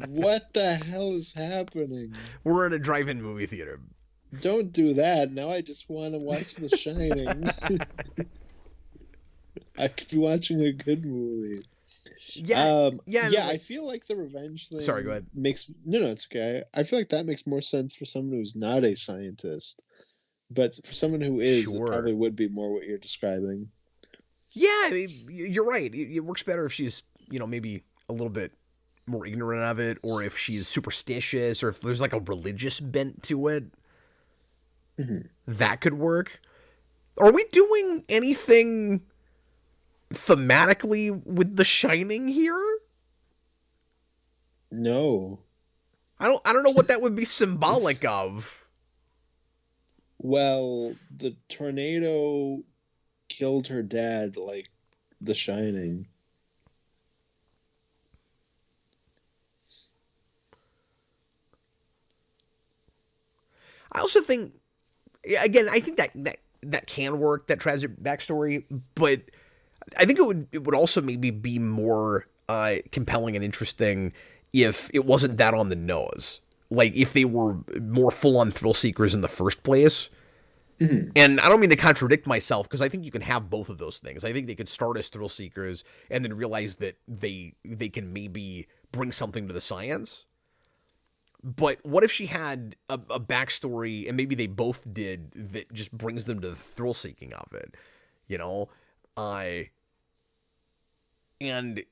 What the hell is happening? We're in a drive-in movie theater. Don't do that. Now I just want to watch The Shining. I could be watching a good movie. Yeah, I feel like the revenge thing. Sorry, go ahead. No, it's okay. I feel like that makes more sense for someone who's not a scientist, but for someone who is, Sure. It probably would be more what you're describing. Yeah, I mean, you're right. It works better if she's, maybe a little bit more ignorant of it, or if she's superstitious, or if there's like a religious bent to it. Mm-hmm. That could work. Are we doing anything thematically with The Shining here? No. I don't know what that would be symbolic of. Well, the tornado killed her dad like The Shining. I also think, again, I think that can work, that tragic backstory, but I think it would also maybe be more compelling and interesting if it wasn't that on the nose. Like, if they were more full-on thrill seekers in the first place. Mm-hmm. And I don't mean to contradict myself, because I think you can have both of those things. I think they could start as thrill seekers and then realize that they can maybe bring something to the science. But what if she had a backstory, and maybe they both did, that just brings them to the thrill seeking of it, and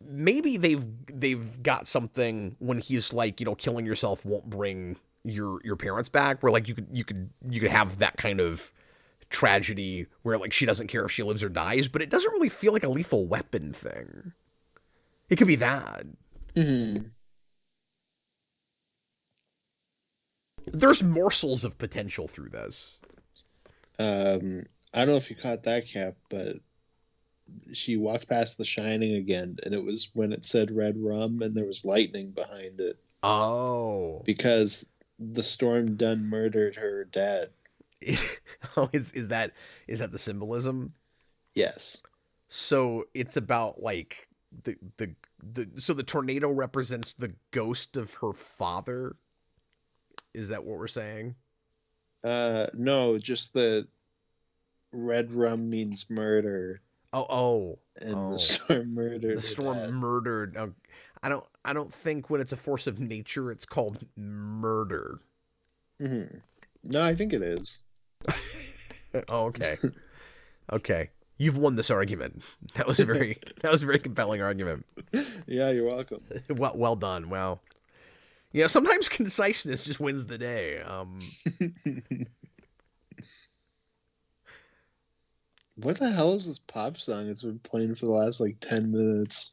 maybe they've got something when he's like, killing yourself won't bring your parents back, where like you could have that kind of tragedy where like she doesn't care if she lives or dies, but it doesn't really feel like a Lethal Weapon thing. It could be that. Mm-hmm. There's morsels of potential through this. I don't know if you caught that, Cap, but she walked past The Shining again, and it was when it said red rum and there was lightning behind it. Oh. Because the storm done murdered her dad. Oh, is that the symbolism? Yes. So it's about like so the tornado represents the ghost of her father. Is that what we're saying? No, just the red rum means murder. Oh. And the storm murdered. The storm murdered. Oh, I don't think when it's a force of nature, it's called murder. Mm-hmm. No, I think it is. Oh, okay. Okay. You've won this argument. That was a very compelling argument. Yeah, you're welcome. Well done. Wow. Sometimes conciseness just wins the day. What the hell is this pop song? It's been playing for the last 10 minutes.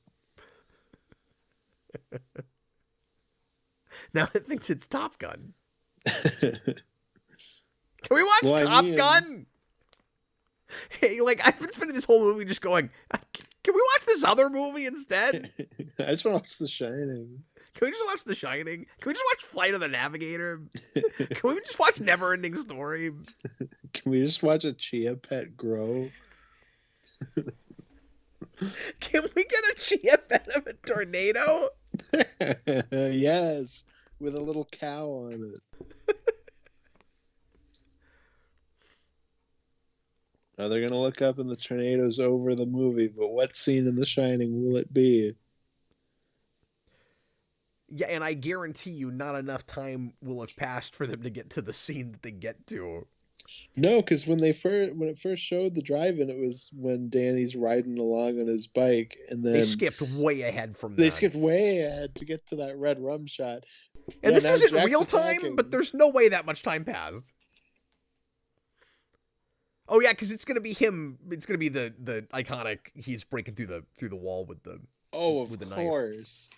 Now it thinks it's Top Gun. Can we watch Top Gun? Hey, I've been spending this whole movie just going, can we watch this other movie instead? I just want to watch The Shining. Can we just watch The Shining? Can we just watch Flight of the Navigator? Can we just watch Neverending Story? Can we just watch a chia pet grow? Can we get a chia pet of a tornado? Yes, with a little cow on it. Now they're gonna look up and the tornado's over the movie, but what scene in The Shining will it be? Yeah, and I guarantee you not enough time will have passed for them to get to the scene that they get to. No, because when it first showed the drive-in, it was when Danny's riding along on his bike, and then they skipped way ahead from that. They skipped way ahead to get to that red rum shot. And this isn't real time, but there's no way that much time passed. Oh yeah, because it's gonna be him. It's gonna be the iconic. He's breaking through the wall with the of course,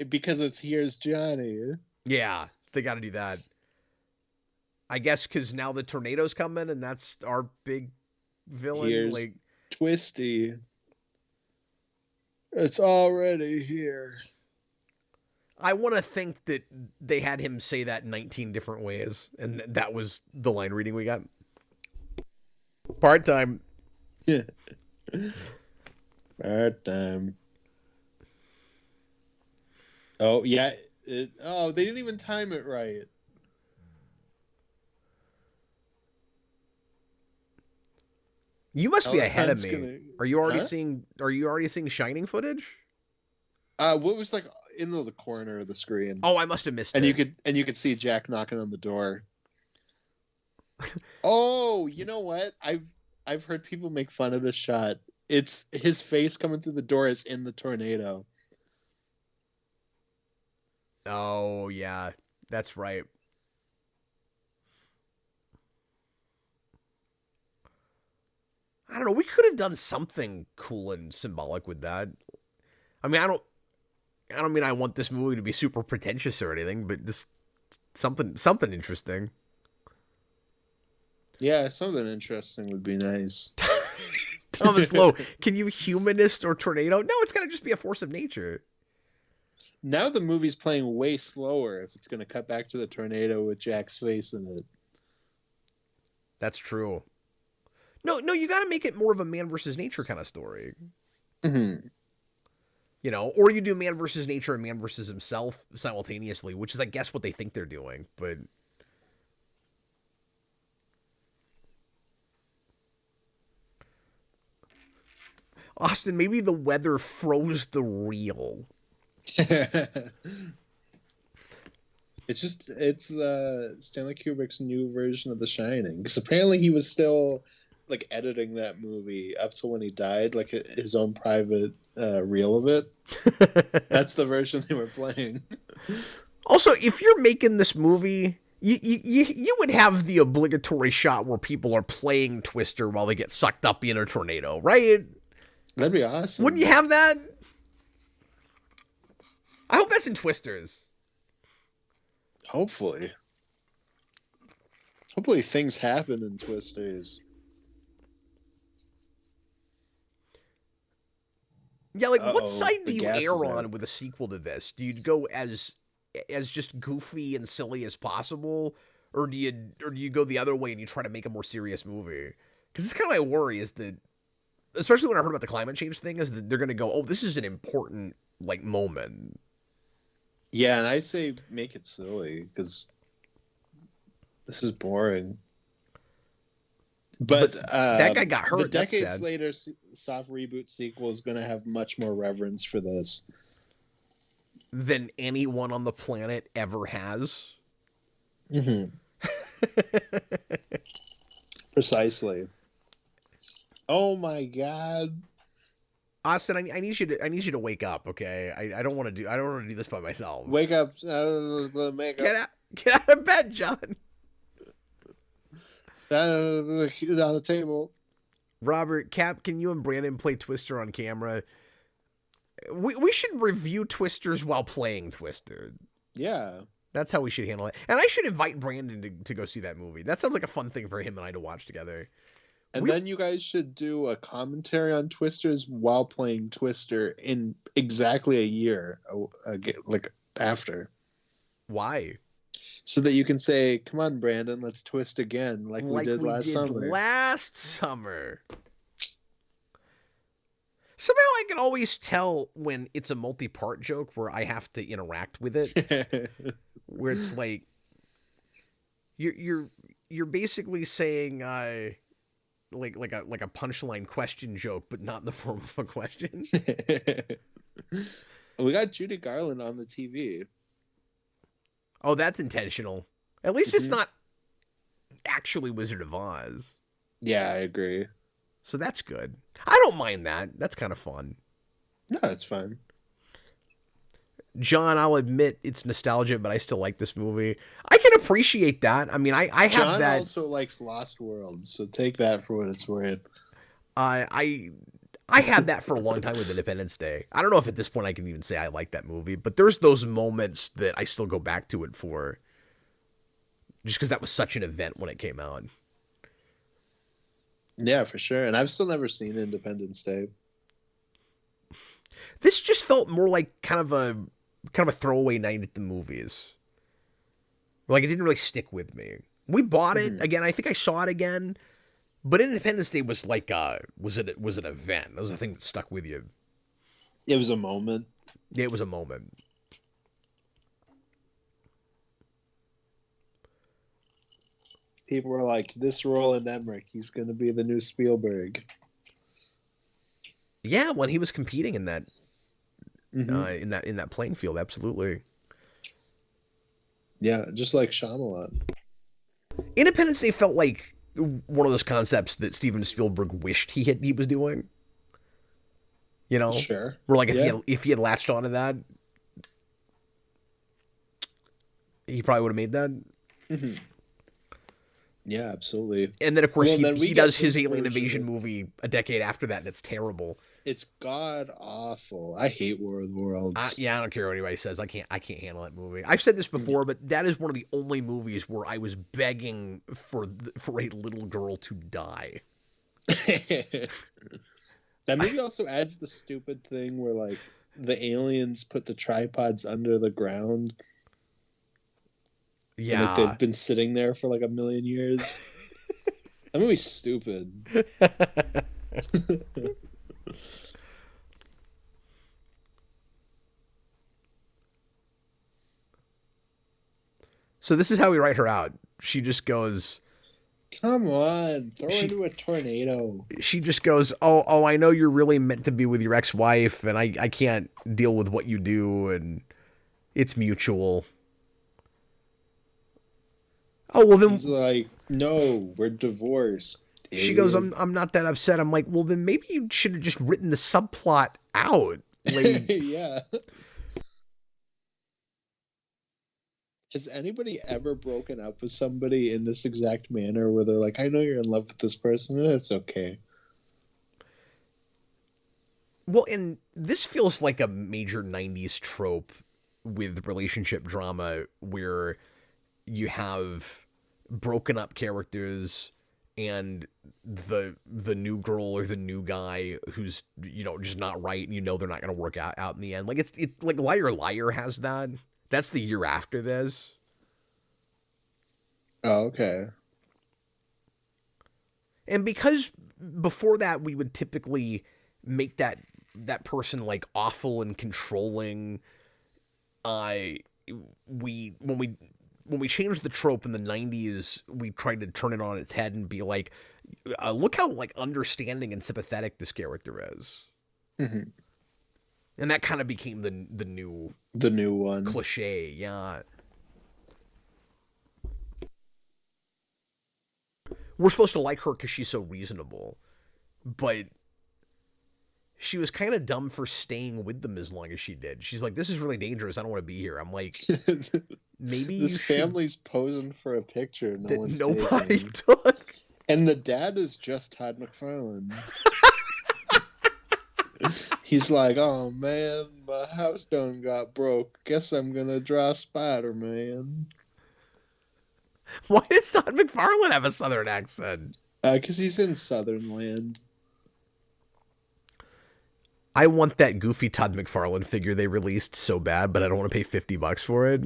because it's Here's Johnny. Yeah, they got to do that. I guess because now the tornado's coming, and that's our big villain. Here's Like, Twisty. It's already here. I want to think that they had him say that 19 different ways, and that was the line reading we got. Part time. Yeah. Part time. Oh yeah. They didn't even time it right. You must be ahead of me. Gonna... Are you already seeing? Are you already seeing Shining footage? What was like in the corner of the screen? Oh, I must have missed it. And you could see Jack knocking on the door. Oh, you know what? I've heard people make fun of this shot. It's his face coming through the door is in the tornado. Oh yeah, that's right. I don't know. We could have done something cool and symbolic with that. I mean, I don't mean I want this movie to be super pretentious or anything, but just something interesting. Yeah, something interesting would be nice. Thomas Lowe, can you humanist or tornado? No, it's gotta just be a force of nature. Now the movie's playing way slower if it's going to cut back to the tornado with Jack's face in it. That's true. No, you got to make it more of a man versus nature kind of story. Mm-hmm. You know, or you do man versus nature and man versus himself simultaneously, which is, I guess, what they think they're doing. But Austin, maybe the weather froze the reel. It's Stanley Kubrick's new version of The Shining, because apparently he was still like editing that movie up to when he died, like his own private reel of it. That's the version they were playing. Also, if you're making this movie, you would have the obligatory shot where people are playing Twister while they get sucked up in a tornado, right? That'd be awesome. Wouldn't you have that? I hope that's in Twisters. Hopefully things happen in Twisters. Yeah, like what side do you err on with a sequel to this? Do you go as just goofy and silly as possible, or do you go the other way and you try to make a more serious movie? Because it's kind of my worry is that, especially when I heard about the climate change thing, is that they're going to go, oh, this is an important like moment. Yeah, and I say make it silly because this is boring. But that guy got hurt. The decades later soft reboot sequel is going to have much more reverence for this than anyone on the planet ever has. Mm-hmm. Precisely. Oh my God, Austin, I need you to wake up, okay? I don't want to do this by myself. Wake up! Get out of bed, John. On the table. Robert, Cap, can you and Brandon play Twister on camera? We should review Twisters while playing Twister. Yeah. That's how we should handle it. And I should invite Brandon to go see that movie. That sounds like a fun thing for him and I to watch together. And then you guys should do a commentary on Twisters while playing Twister in exactly a year, like after. Why? So that you can say, "Come on, Brandon, let's twist again, like we did last summer." Last summer. Somehow I can always tell when it's a multi-part joke where I have to interact with it. Where it's like you're basically saying like a punchline question joke, but not in the form of a question. We got Judy Garland on the TV. Oh, that's intentional. At least it's not actually Wizard of Oz. Yeah, I agree. So that's good. I don't mind that. That's kind of fun. No, that's fun. John, I'll admit it's nostalgia, but I still like this movie. I can appreciate that. I mean, I have John that. John also likes Lost Worlds, so take that for what it's worth. I had that for a long time with Independence Day. I don't know if at this point I can even say I like that movie, but there's those moments that I still go back to it for. just because that was such an event when it came out. Yeah, for sure. And I've still never seen Independence Day. This just felt more like kind of a throwaway night at the movies. Like, it didn't really stick with me. We bought it again. I think I saw it again, but Independence Day was like was an event. It was a thing that stuck with you. It was a moment. Yeah, it was a moment. People were like, "This Roland Emmerich, he's going to be the new Spielberg." Yeah, when he was competing in that, in that playing field, absolutely. Yeah, just like Shyamalan. Independence Day felt like one of those concepts that Steven Spielberg wished he was doing. You know, Sure. Where like if he had latched onto that, he probably would have made that. Mm-hmm. Yeah, absolutely. And then of course he does his alien version. invasion movie a decade after that, and it's terrible. It's god awful. I hate War of the Worlds. I don't care what anybody says. I can't handle that movie. I've said this before, but that is one of the only movies where I was begging for a little girl to die. That movie also adds the stupid thing where like the aliens put the tripods under the ground. Yeah, like they've been sitting there for like 1,000,000 years. That movie's stupid. So this is how we write her out. She just goes, "Come on, throw her into a tornado." She just goes, "Oh, I know you're really meant to be with your ex-wife, and I can't deal with what you do, and it's mutual." Oh, well then... He's like, "No, we're divorced." She goes, I'm not that upset. I'm like, well, then maybe you should have just written the subplot out. Like, yeah. Has anybody ever broken up with somebody in this exact manner where they're like, "I know you're in love with this person, and it's okay"? Well, and this feels like a major 90s trope with relationship drama where you have broken up characters and the new girl or the new guy who's, you know, just not right, and you know they're not going to work out in the end. Like it's like Liar Liar has that. That's the year after this. Oh, okay. And because before that we would typically make that person like awful and controlling, when we changed the trope in the 90s, we tried to turn it on its head and be like, look how like understanding and sympathetic this character is. Mm-hmm. And that kind of became the new one cliche. Yeah. We're supposed to like her because she's so reasonable, but she was kind of dumb for staying with them as long as she did. She's like, this is really dangerous. I don't want to be here. I'm like, maybe this family's posing for a picture nobody took. And the dad is just Todd McFarlane. He's like, "Oh man, my house done got broke. Guess I'm gonna draw Spider-Man." Why does Todd McFarlane have a southern accent? Because he's in Southern Land. I want that goofy Todd McFarlane figure they released so bad, but I don't want to pay $50 for it.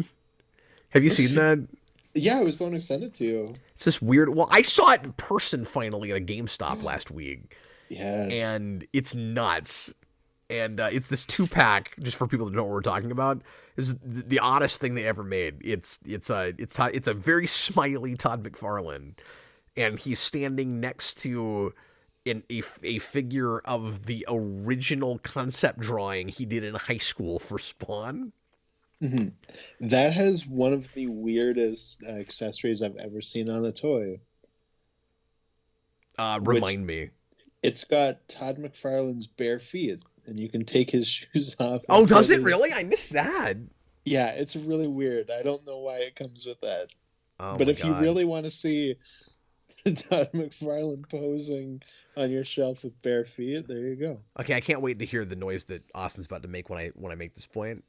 Have you seen that? Yeah, I was the one who sent it to you. It's this weird... Well, I saw it in person finally at a GameStop last week. Yes. And it's nuts. And it's this 2-pack, just for people that know what we're talking about. It's the oddest thing they ever made. It's a very smiley Todd McFarlane, and he's standing next to a figure of the original concept drawing he did in high school for Spawn. Mm-hmm. That has one of the weirdest accessories I've ever seen on a toy. Remind me. It's got Todd McFarlane's bare feet, and you can take his shoes off. Oh, does it really? I missed that. Yeah, it's really weird. I don't know why it comes with that. Oh, but if God. you really want to see Todd McFarlane posing on your shelf with bare feet, there you go. Okay, I can't wait to hear the noise that Austin's about to make when I make this point.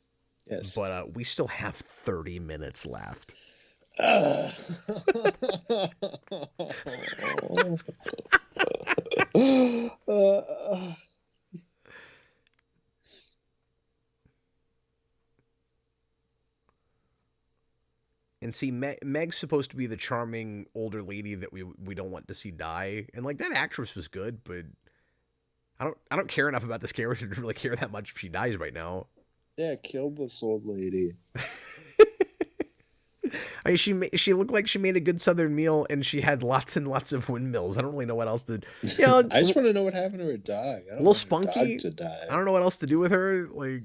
Yes. But we still have 30 minutes left. Uh, And see, Meg's supposed to be the charming older lady that we don't want to see die, and like that actress was good, but I don't care enough about this character to really care that much if she dies right now. yeah, killed this old lady. I mean, she looked like she made a good Southern meal, and she had lots and lots of windmills. I don't really know what else to. You know, I just want to know what happened to her dog. I a don't little want her spunky. dog to die. I don't know what else to do with her. Like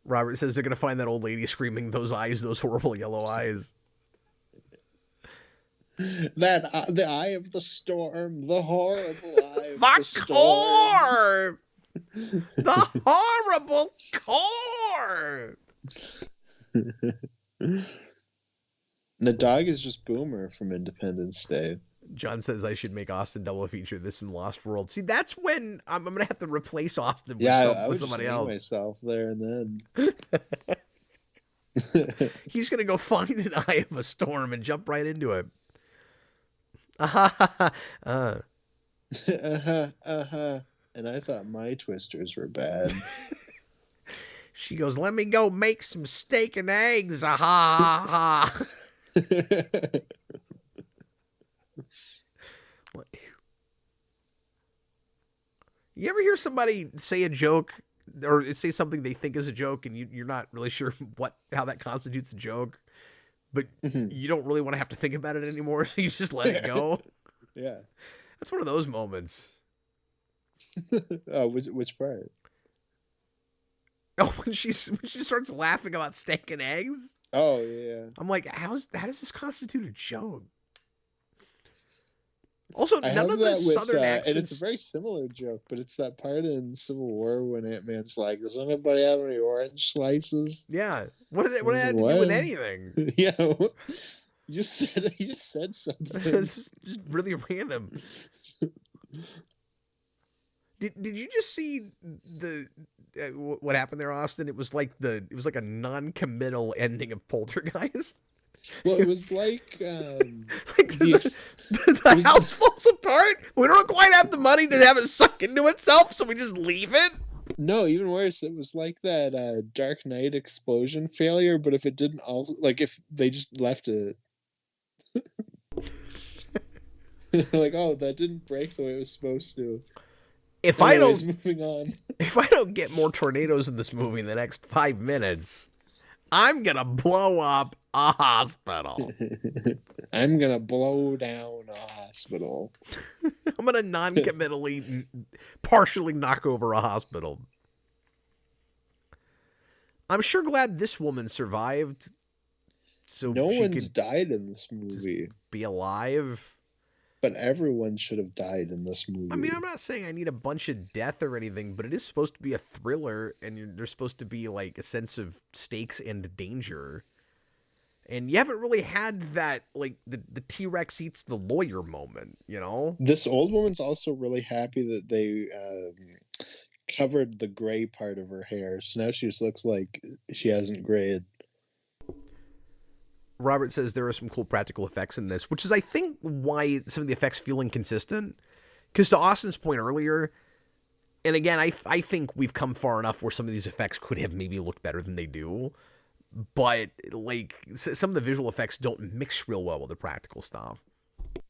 Robert says, they're gonna find that old lady screaming, "Those eyes, those horrible yellow eyes." That the eye of the storm, the horrible eye of The the storm. core, the horrible core. The dog is just Boomer from Independence Day. John says I should make Austin double feature this in Lost World. See, that's when I'm gonna have to replace Austin with, I would somebody just hang else. myself there and then. He's gonna go find an eye of a storm and jump right into it. And I thought my twisters were bad. She goes, "Let me go make some steak and eggs." Ha ha ha. You ever hear somebody say a joke or say something they think is a joke, and you're not really sure how that constitutes a joke, but you don't really want to have to think about it anymore, so you just let it go? Yeah, that's one of those moments. Oh, which part? Oh, when she starts laughing about steak and eggs. Oh yeah. I'm like, how does this constitute a joke? Also, none of the Southern accents. And it's a very similar joke, but it's that part in Civil War when Ant-Man's like, "Does anybody have any orange slices?" Yeah. What did it have to do with anything? Yeah. You said something. It's just really random. Did you just see what happened there, Austin? It was like a non-committal ending of Poltergeist. Well, it was like the house falls apart. We don't quite have the money to have it suck into itself, so we just leave it. No, even worse. It was like that Dark Knight explosion failure, but if it didn't also, like, if they just left it. Like, oh, that didn't break the way it was supposed to. Moving on. If I don't get more tornadoes in this movie in the next 5 minutes, I'm gonna blow up a hospital. I'm gonna blow down a hospital. I'm gonna non-committally, partially knock over a hospital. I'm sure glad this woman survived. So no one's died in this movie. Be alive. But everyone should have died in this movie. I mean, I'm not saying I need a bunch of death or anything, but it is supposed to be a thriller, and there's supposed to be like a sense of stakes and danger. And you haven't really had that, like, the T-Rex eats the lawyer moment, you know? This old woman's also really happy that they covered the gray part of her hair. So now she just looks like she hasn't grayed. Robert says there are some cool practical effects in this, which is, I think, why some of the effects feel inconsistent. Because to Austin's point earlier, and again, I think we've come far enough where some of these effects could have maybe looked better than they do. But, like, some of the visual effects don't mix real well with the practical stuff.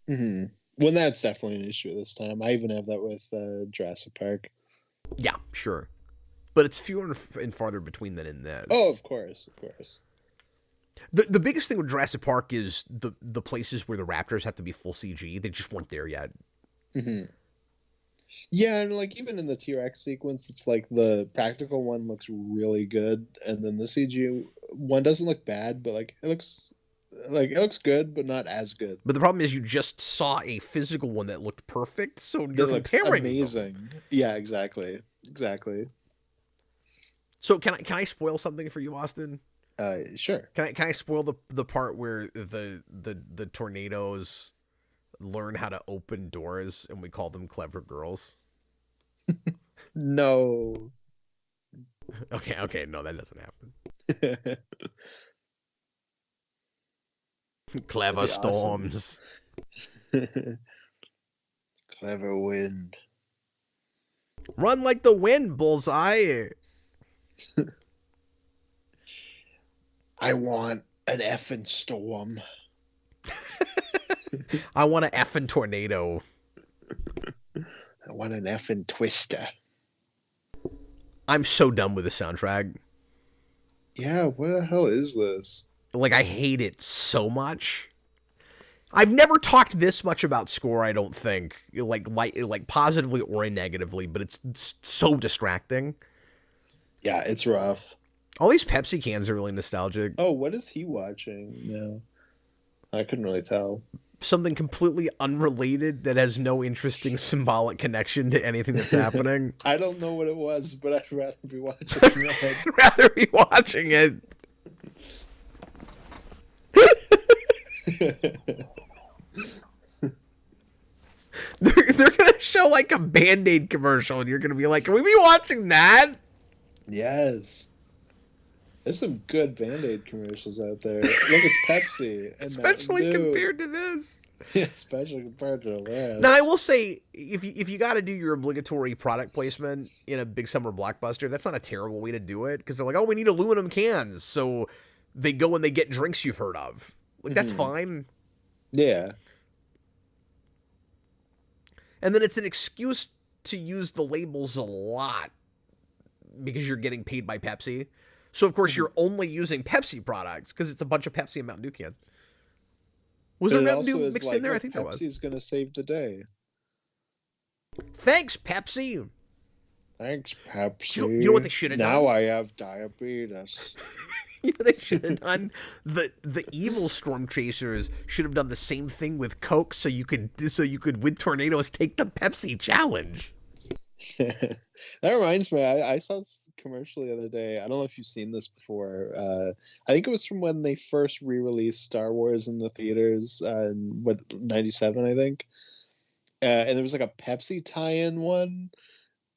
Mm-hmm. Well, that's definitely an issue this time. I even have that with Jurassic Park. Yeah, sure. But it's fewer and farther between than in this. Oh, of course, of course. The biggest thing with Jurassic Park is the places where the raptors have to be full CG. They just weren't there yet. Mm-hmm. Yeah, and like even in the T-Rex sequence, it's like the practical one looks really good, and then the CG one doesn't look bad, but like it looks good, but not as good. But the problem is you just saw a physical one that looked perfect, so you're comparing amazing. Them. Yeah, exactly. So can I spoil something for you, Austin? Sure. Can I spoil the part where the tornadoes learn how to open doors and we call them clever girls? No. Okay, no, that doesn't happen. Clever That'd be awesome. storms. Clever wind. Run like the wind, Bullseye. I want an effing storm. I want an effing tornado. I want an effing twister. I'm so done with the soundtrack. Yeah, what the hell is this? Like, I hate it so much. I've never talked this much about score, I don't think. Like positively or negatively, but it's so distracting. Yeah, it's rough. All these Pepsi cans are really nostalgic. Oh, what is he watching now? I couldn't really tell. Something completely unrelated that has no interesting symbolic connection to anything that's happening. I don't know what it was, but I'd rather be watching that. I'd rather be watching it. They're gonna show like a Band-Aid commercial, and you're gonna be like, "Can we be watching that?" Yes. There's some good Band-Aid commercials out there. Look, it's Pepsi. And Especially compared to this. Yeah, especially compared to the last. Now, I will say, if you got to do your obligatory product placement in a big summer blockbuster, that's not a terrible way to do it. Because they're like, oh, we need aluminum cans. So they go and they get drinks you've heard of. Like, that's fine. Yeah. And then it's an excuse to use the labels a lot because you're getting paid by Pepsi. So, of course, you're only using Pepsi products because it's a bunch of Pepsi and Mountain Dew cans. Was there Mountain Dew mixed in there? I think there was. Pepsi's going to save the day. Thanks, Pepsi. Thanks, Pepsi. You know what they should have done? Now I have diabetes. You know they should have done? The evil stormchasers should have done the same thing with Coke so you could with tornadoes take the Pepsi challenge. That reminds me, I saw this commercial the other day. I don't know if you've seen this before. I think it was from when they first re-released Star Wars in the theaters in 97, I think. And there was like a Pepsi tie-in one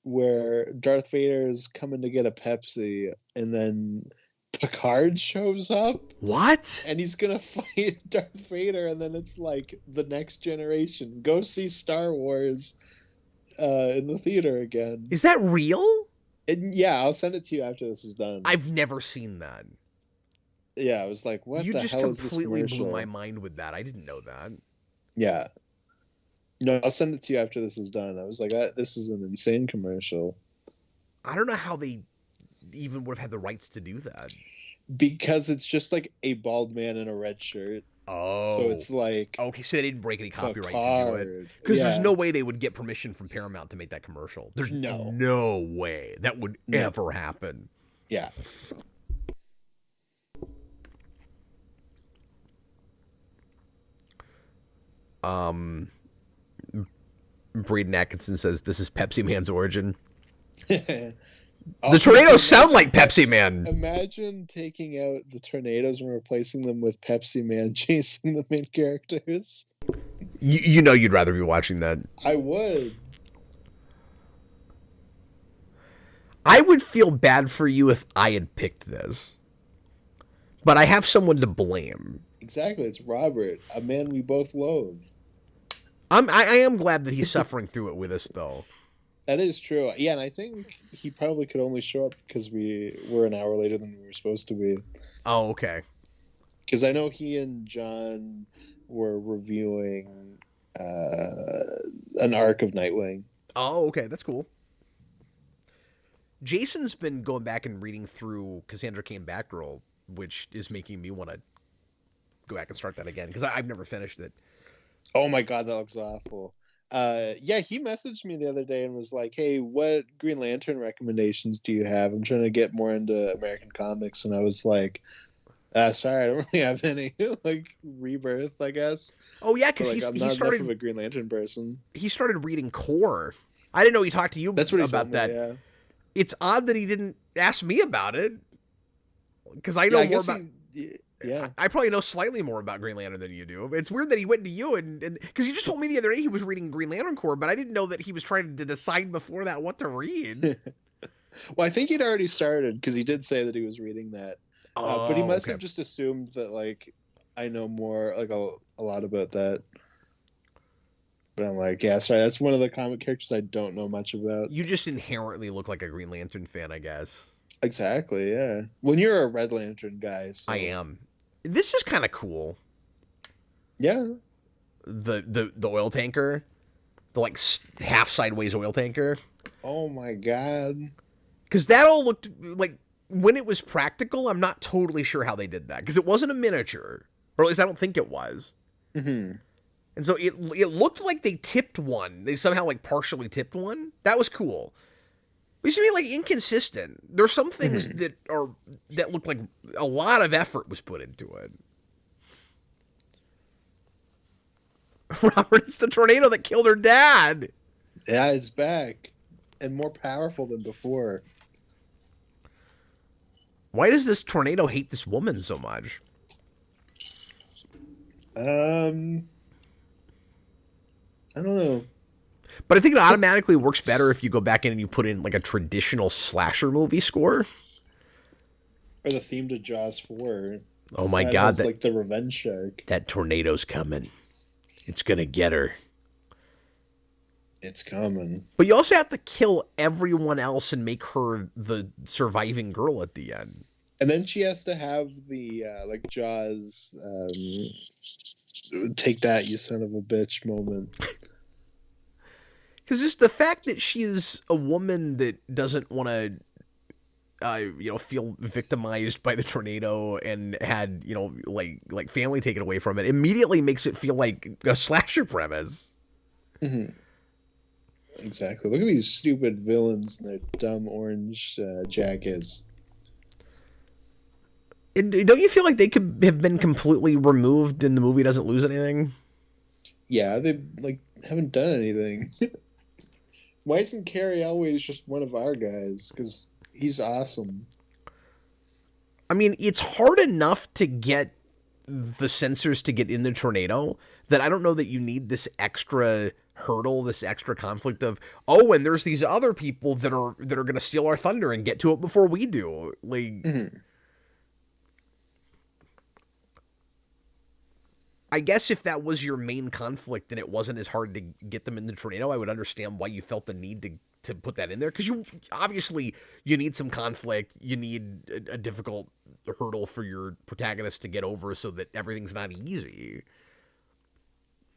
where Darth Vader is coming to get a Pepsi, and then Picard shows up. What? And he's gonna fight Darth Vader, and then it's like the next generation. Go see Star Wars in the theater again. Is that real? Yeah, I'll send it to you after this is done. I've never seen that. Yeah, I was like, what the hell is this commercial? You just completely blew my mind with that. I didn't know that. Yeah. No, I'll send it to you after this is done. I was like, this is an insane commercial. I don't know how they even would have had the rights to do that. Because it's just like a bald man in a red shirt. Oh. So it's like... Okay, so they didn't break any copyright to do it. Because there's no way they would get permission from Paramount to make that commercial. There's no way that would ever happen. Yeah. Braden Atkinson says, this is Pepsi Man's origin. The tornadoes sound like Pepsi Man. Imagine taking out the tornadoes and replacing them with Pepsi Man chasing the main characters. You know you'd rather be watching that. I would. I would feel bad for you if I had picked this. But I have someone to blame. Exactly, it's Robert, a man we both loathe. I am glad that he's suffering through it with us, though. That is true. Yeah, and I think he probably could only show up because we were an hour later than we were supposed to be. Oh, okay. Because I know he and John were reviewing an arc of Nightwing. Oh, okay. That's cool. Jason's been going back and reading through Cassandra Cain Batgirl, which is making me want to go back and start that again because I've never finished it. Oh my god, that looks awful. Yeah, he messaged me the other day and was like, hey, what Green Lantern recommendations do you have? I'm trying to get more into American comics. And I was like, sorry, I don't really have any. Like, Rebirth, I guess. Oh, yeah, because I'm not enough of a Green Lantern person. He started reading Core. I didn't know he talked to you about that. Yeah. It's odd that he didn't ask me about it. Because I know more about... Yeah, I probably know slightly more about Green Lantern than you do. It's weird that he went to you and because he just told me the other day he was reading Green Lantern Corps, but I didn't know that he was trying to decide before that what to read. Well, I think he'd already started because he did say that he was reading that. But he must have just assumed that like I know more, like a lot about that. But I'm like, yeah, sorry, that's one of the comic characters I don't know much about. You just inherently look like a Green Lantern fan, I guess. Exactly, yeah. When you're a Red Lantern guy, I so am. This is kind of cool. yeah. The oil tanker, the like half sideways oil tanker. Oh my god. Because that all looked like, when it was practical, I'm not totally sure how they did that. Because it wasn't a miniature. Or at least I don't think it was. Mm-hmm. And so it looked like they tipped one. They somehow like partially tipped one. That was cool. But you see, like, inconsistent. There's some things that look like a lot of effort was put into it. Robert, it's the tornado that killed her dad. Yeah, it's back. And more powerful than before. Why does this tornado hate this woman so much? I don't know. But I think it automatically works better if you go back in and you put in like a traditional slasher movie score. Or the theme to Jaws 4. Oh my god, that, like the revenge shark. That tornado's coming. It's gonna get her. It's coming. But you also have to kill everyone else and make her the surviving girl at the end. And then she has to have the like Jaws take that, you son of a bitch moment. Because just the fact that she is a woman that doesn't want to, feel victimized by the tornado and had, like family taken away from it, immediately makes it feel like a slasher premise. Mm-hmm. Exactly. Look at these stupid villains in their dumb orange jackets. Don't you feel like they could have been completely removed and the movie doesn't lose anything? Yeah, they haven't done anything. Why isn't Carrie always just one of our guys? Because he's awesome. I mean, it's hard enough to get the sensors to get in the tornado that I don't know that you need this extra hurdle, this extra conflict of, oh, and there's these other people that are going to steal our thunder and get to it before we do. Like, I guess if that was your main conflict and it wasn't as hard to get them in the tornado, I would understand why you felt the need to put that in there. Because you need some conflict. You need a difficult hurdle for your protagonist to get over so that everything's not easy.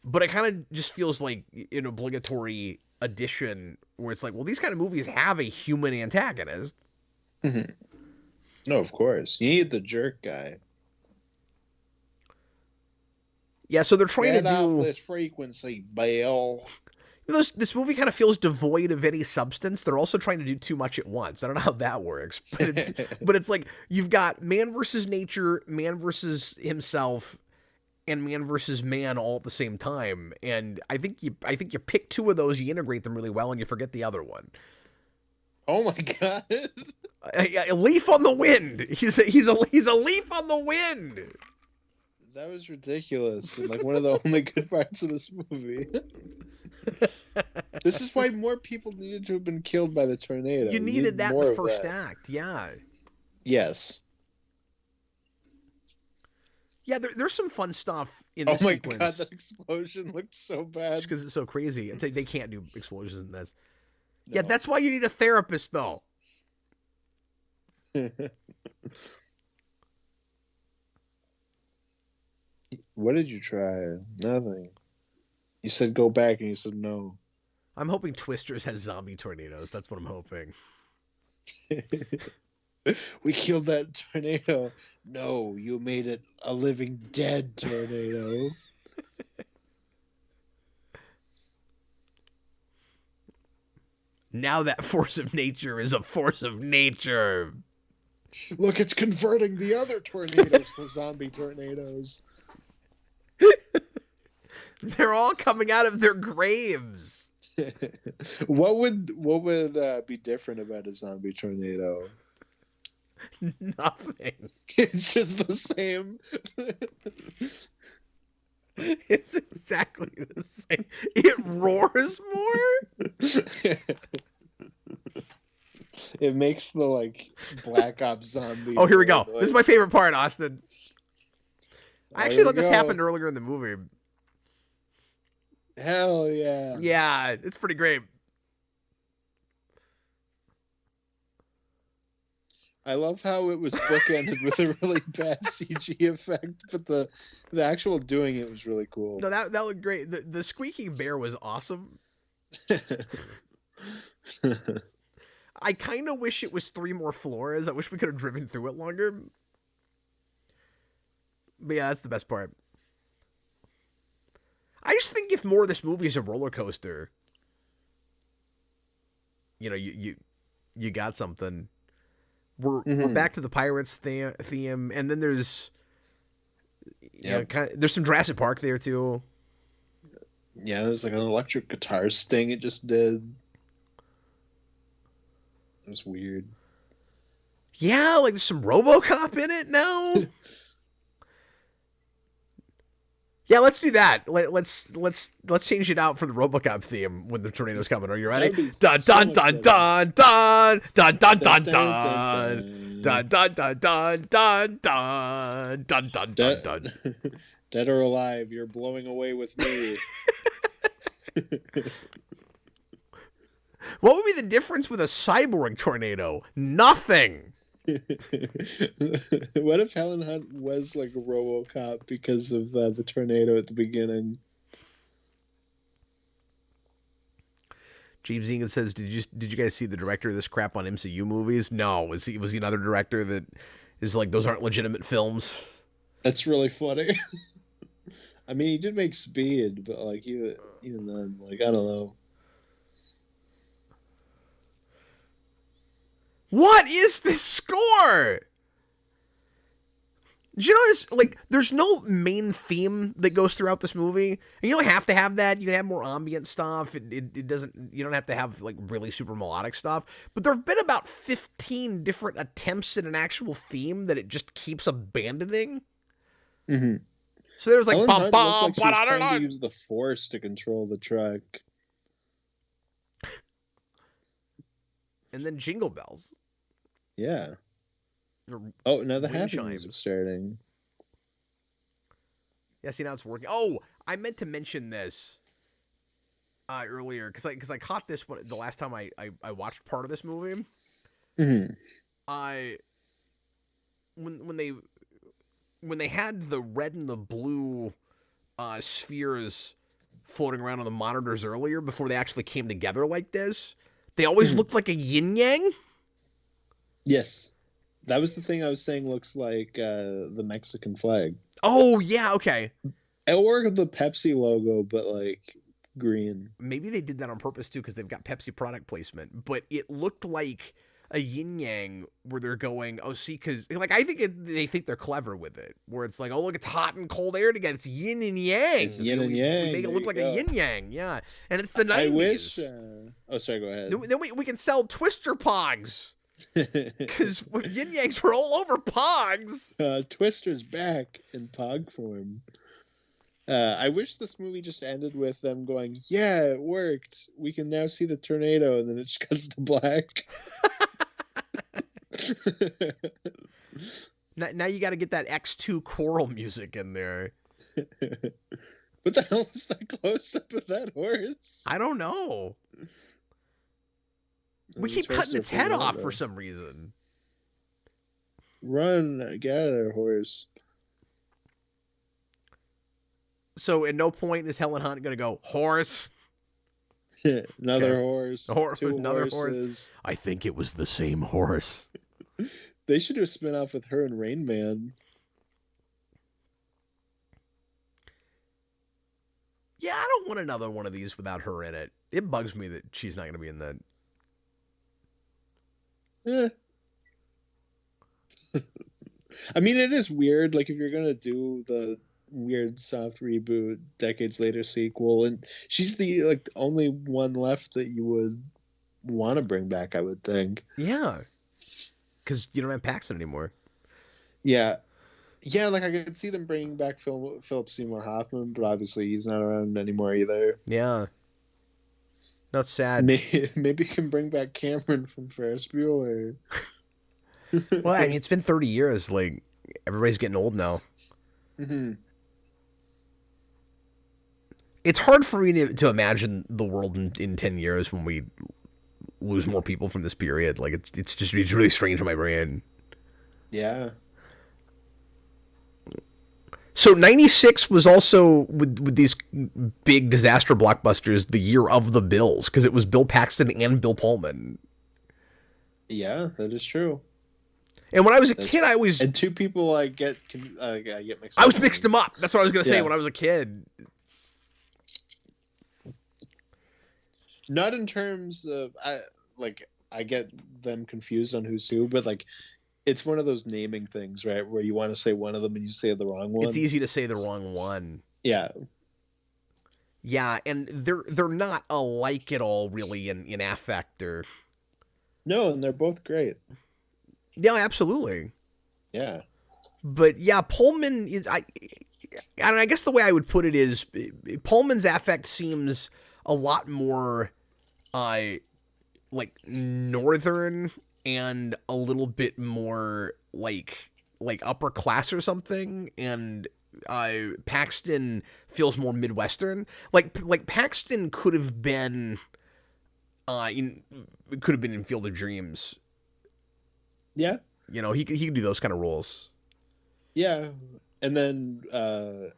But it kind of just feels like an obligatory addition where it's like, well, these kind of movies have a human antagonist. Mm-hmm. No, of course. You need the jerk guy. Yeah, so they're trying Get to do off this frequency, Bill. This movie kind of feels devoid of any substance. They're also trying to do too much at once. I don't know how that works, but it's like you've got man versus nature, man versus himself, and man versus man all at the same time. And I think you pick two of those, you integrate them really well, and you forget the other one. Oh my god! A leaf on the wind. He's a leaf on the wind. That was ridiculous. And like one of the only good parts of this movie. This is why more people needed to have been killed by the tornado. You needed that in the first act, yeah. Yes. Yeah, there's some fun stuff in this sequence. Oh my god, that explosion looked so bad. Just because it's so crazy. They can't do explosions in this. No. Yeah, that's why you need a therapist, though. What did you try? Nothing. You said go back and you said no. I'm hoping Twisters has zombie tornadoes. That's what I'm hoping. We killed that tornado. No, you made it a living dead tornado. Now that force of nature is a force of nature. Look, it's converting the other tornadoes to zombie tornadoes. They're all coming out of their graves. What would be different about a zombie tornado? Nothing. It's just the same. It's exactly the same. It roars more. It makes the Black Ops zombie. Oh, here we go. Noise. This is my favorite part, Austin. I actually we thought this go. happened earlier in the movie. Hell yeah. Yeah, it's pretty great. I love how it was bookended with a really bad CG effect, but the actual doing it was really cool. No, that looked great. The squeaking bear was awesome. I kind of wish it was 3 more floors. I wish we could have driven through it longer. But yeah, that's the best part. I just think if more of this movie is a roller coaster, you know, you got something. We're back to the Pirates theme, and then there's there's some Jurassic Park there too. Yeah, there's like an electric guitar sting it just did. It was weird. Yeah, like there's some RoboCop in it now. Yeah, let's do that. Let's change it out for the RoboCop theme when the tornado's coming. Are you ready? Dun dun dun dun dun dun dun dun dun dun dun dun dun dun dun dun dun dun. Dead or alive, you're blowing away with me. What would be the difference with a cyborg tornado? Nothing. What if Helen Hunt was like a RoboCop because of the tornado at the beginning? James Egan says, "Did you guys see the director of this crap on MCU movies? No, was he another director that is like those aren't legitimate films?" That's really funny. I mean, he did make Speed, but like even then, like I don't know. What is this score? Did you notice, like, there's no main theme that goes throughout this movie? And you don't have to have that. You can have more ambient stuff. It doesn't, you don't have to have, like, really super melodic stuff. But there have been about 15 different attempts at an actual theme that it just keeps abandoning. Mm-hmm. So there's, like, Helen Hunt looked like she was trying to use the Force to control the truck. And then Jingle Bells. Yeah. Oh, now the happy chimes. music starting. Yeah, see, now it's working. Oh, I meant to mention this earlier because I caught this the last time I watched part of this movie. Mm-hmm. When they had the red and the blue spheres floating around on the monitors earlier before they actually came together like this, they always looked like a yin yang. Yes. That was the thing I was saying looks like the Mexican flag. Oh, yeah, okay. Or the Pepsi logo, but like green. Maybe they did that on purpose too because they've got Pepsi product placement. But it looked like a yin yang where they're going, oh, see, because like I think they think they're clever with it, where it's like, oh, look, it's hot and cold air together. It's yin and yang. It's yin and yang. We make it look like a yin yang, yeah. And it's the 90s. I wish. Oh, sorry, go ahead. Then we can sell Twister Pogs. Because yin yangs were all over Pogs. Twister's back in Pog form. I wish this movie just ended with them going, yeah, it worked. We can now see the tornado, and then it just cuts to black. Now you got to get that X2 choral music in there. What the hell was that close-up of that horse? I don't know. We keep cutting its head off for some reason. Run, get out of there, horse. So at no point is Helen Hunt going to go, horse. Another horse. Two another horses. horse. I think it was the same horse. They should have spin off with her and Rain Man. Yeah, I don't want another one of these without her in it. It bugs me that she's not going to be in that. Yeah. I mean, it is weird. Like, if you're going to do the weird soft reboot decades later sequel, and she's the like only one left that you would want to bring back, I would think. Yeah. Because you don't have Paxton anymore. Yeah. Yeah, like I could see them bringing back Philip Seymour Hoffman, but obviously he's not around anymore either. Yeah. Not sad. Maybe you can bring back Cameron from Ferris Bueller. Well, I mean, it's been 30 years. Like, everybody's getting old now. Mm-hmm. It's hard for me to imagine the world in 10 years when we lose more people from this period. Like, it's really strange in my brain. Yeah. So 96 was also, with these big disaster blockbusters, the year of the Bills, because it was Bill Paxton and Bill Pullman. Yeah, that is true. And when I was a kid, I was... And two people I get mixed up. I was mixed them up. That's what I was going to say Yeah. when I was a kid. Not in terms of... I get them confused on who's who, but, like, it's one of those naming things, right? Where you want to say one of them and you say the wrong one. It's easy to say the wrong one. Yeah. Yeah, and they're not alike at all, really, in affect or... No, and they're both great. Yeah, absolutely. Yeah. But yeah, Pullman is... I guess the way I would put it is Pullman's affect seems a lot more like northern and a little bit more like upper class or something, and Paxton feels more Midwestern. Like Paxton could have been in Field of Dreams. Yeah. You know, he could do those kind of roles. Yeah. And then